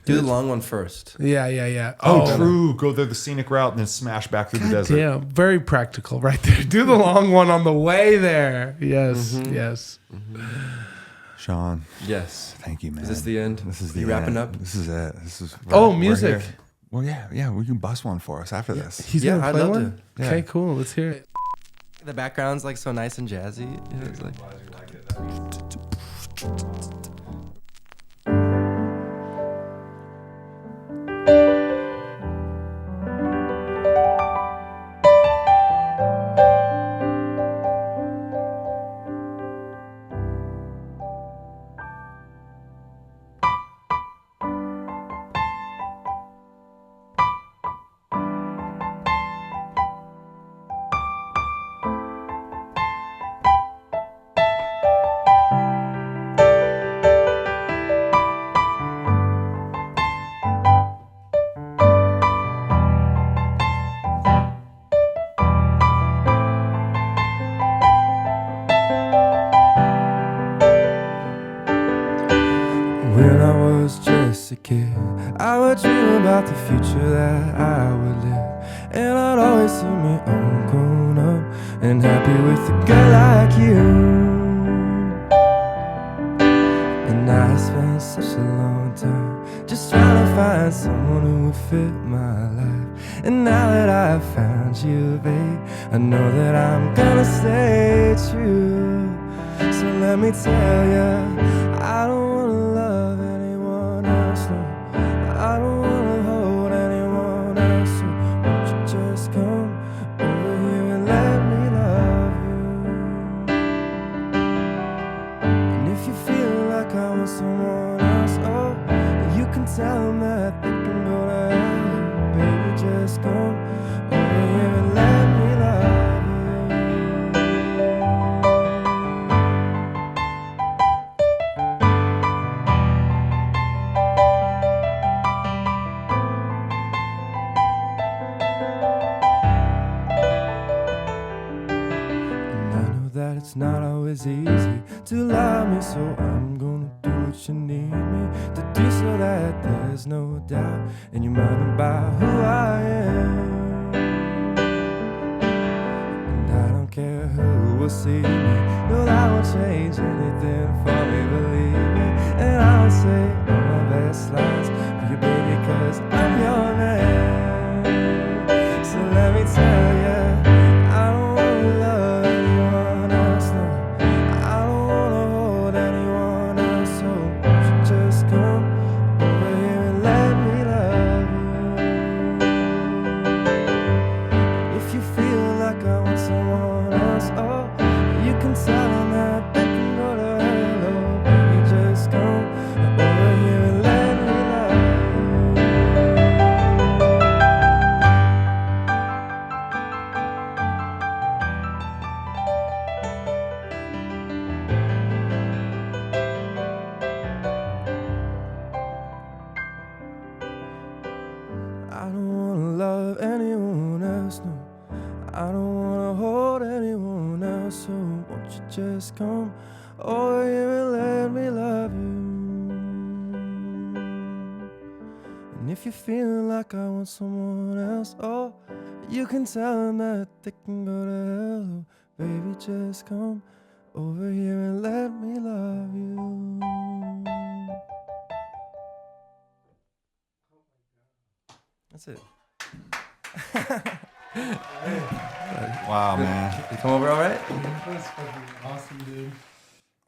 Do the long one first. Yeah. Oh, true. Go the scenic route and then smash back through the desert. Yeah, very practical right there. Do the long one on the way there. Yes, Mm-hmm. yes. Sean, Yes. thank you, man. Is this the end? This is the You wrapping end. up? This is it. This is. Oh, we're music. here. Well, yeah. We can bust one for us after this. He's Yeah, gonna I'd play love one. to. Yeah. Okay, cool. Let's hear it. The background's like so nice and jazzy. You know, it's like, the future that I would live. And I'd always see me all grown up and happy with a girl like you. And I spent such a long time just trying to find someone who would fit my life. And now that I've found you, babe, I know that I'm gonna stay true. So let me tell ya, I don't wanna love anyone else, no. I don't wanna hold anyone else, so won't you just come over here and let me love you. And if you feel like I want someone else, oh, you can tell them that they can go to hell. Baby, just come over here and let me love you. And I know that it's not always easy to love me, so I'm gonna do what you need me to do, so that there's no doubt in your mind about who I am. And I don't care who will see me, no, that won't change anything for me, believe me. And I'll say all my best lines for you, baby, 'cause I'm your man. So let me tell ya, I don't wanna love anyone else, no. I don't wanna hold anyone else, so won't you just come over here and let me love you. If you feel like I want someone else, oh, you can tell them that they can go to hell, oh, baby, just come over here and let me love you. I don't wanna love anyone else, no. I don't wanna hold anyone else, so won't you just come over here and let me love you. And if you're feeling like I want someone else, oh, you can tell them that they can go to hell, oh, baby, just come over here and let me love you. That's it. Wow, man. You come over all right? That's fucking awesome, dude.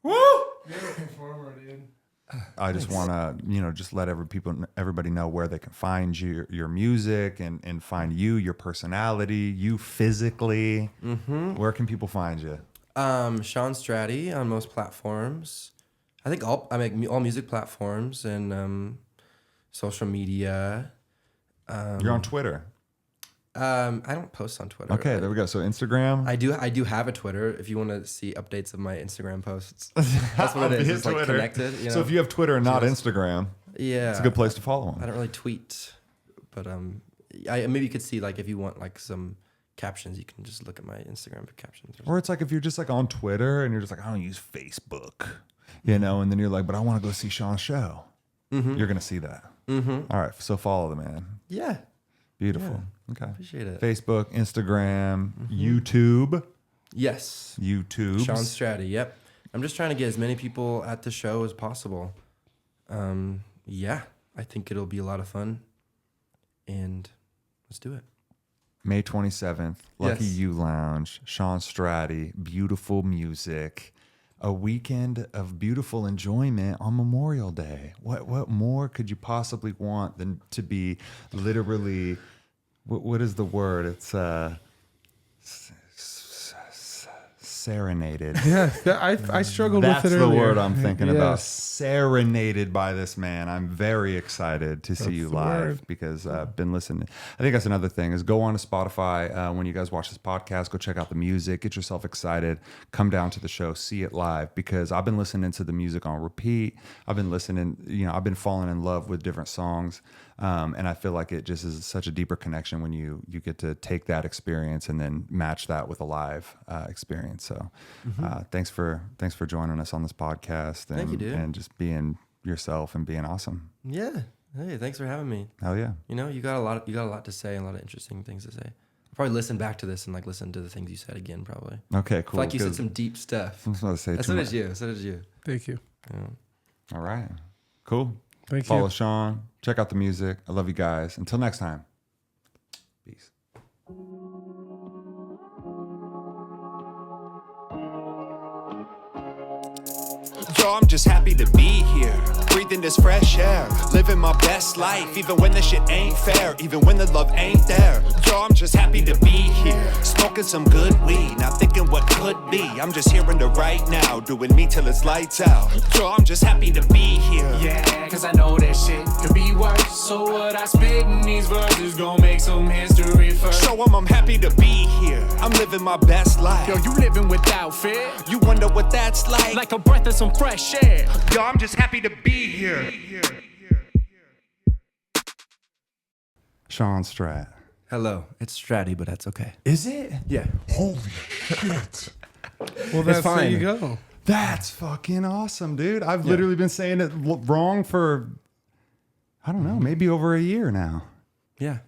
Woo! You're a performer, dude. I just want to, just let everybody know where they can find your music and find you, your personality, you physically. Mm-hmm. Where can people find you? Shawn Stratte on most platforms. I think I make all music platforms and social media. You're on Twitter. I don't post on Twitter. Okay, there we go. So Instagram. I do have a Twitter if you want to see updates of my Instagram posts. That's what it is. It's like connected. You know? So if you have Twitter and not Instagram, yeah, it's a good place to follow them. I don't really tweet, but maybe you could see like if you want like some captions, you can just look at my Instagram captions. Or it's like if you're just like on Twitter and you're just like, I don't use Facebook, and then you're like, but I want to go see Shawn's show. Mm-hmm. You're gonna see that. Mm-hmm. All right, so follow the man. Yeah. Beautiful. Yeah. Okay. Appreciate it. Facebook, Instagram, YouTube. Yes. YouTube. Shawn Stratte. Yep. I'm just trying to get as many people at the show as possible. Yeah, I think it'll be a lot of fun. And let's do it. May 27th, Lucky Yes. You Lounge, Shawn Stratte, beautiful music, a weekend of beautiful enjoyment on Memorial Day. What more could you possibly want than to be literally, what is the word? It's serenaded. Yeah, I struggled That's with it the earlier. word I'm thinking about. Yes. Serenaded by this man. I'm very excited to see you the live word. because I've been listening. I think that's another thing is go on to Spotify when you guys watch this podcast. Go check out the music. Get yourself excited. Come down to the show. See it live because I've been listening to the music on repeat. I've been listening. I've been falling in love with different songs. And I feel like it just is such a deeper connection when you get to take that experience and then match that with a live experience. So thanks for joining us on this podcast and, Thank you, dude. and just being yourself and being awesome. Yeah. Hey, thanks for having me. Hell yeah. You know, you got a lot to say and a lot of interesting things to say. I'll probably listen back to this and like listen to the things you said again, probably. Okay, I cool. feel like you said 'cause some deep stuff. I was about to say So did you. So did you. Thank you. Yeah. All right. Cool. Thank Follow you. Shawn. Check out the music. I love you guys. Until next time. Peace. Yo, I'm just happy to be here, breathing this fresh air, living my best life, even when the shit ain't fair, even when the love ain't there. Yo, I'm just happy to be here, smoking some good weed, not thinking what could be. I'm just here in the right now, doing me till it's lights out. Yo, I'm just happy to be here. Yeah, cause I know that shit could be worse. So what I spit in these verses gon' make some history first. Show 'em I'm happy to be here, I'm living my best life. Yo, you living without fear, You wonder what that's like like a breath of some fresh air. Yo, I'm just happy to be here. Shawn Stratte. Hello. It's Stratty, but that's okay. Is it? Yeah. Well, It's there fine. you go. That's fucking awesome, dude. I've literally been saying it wrong for, I don't know, maybe over a year now. Yeah.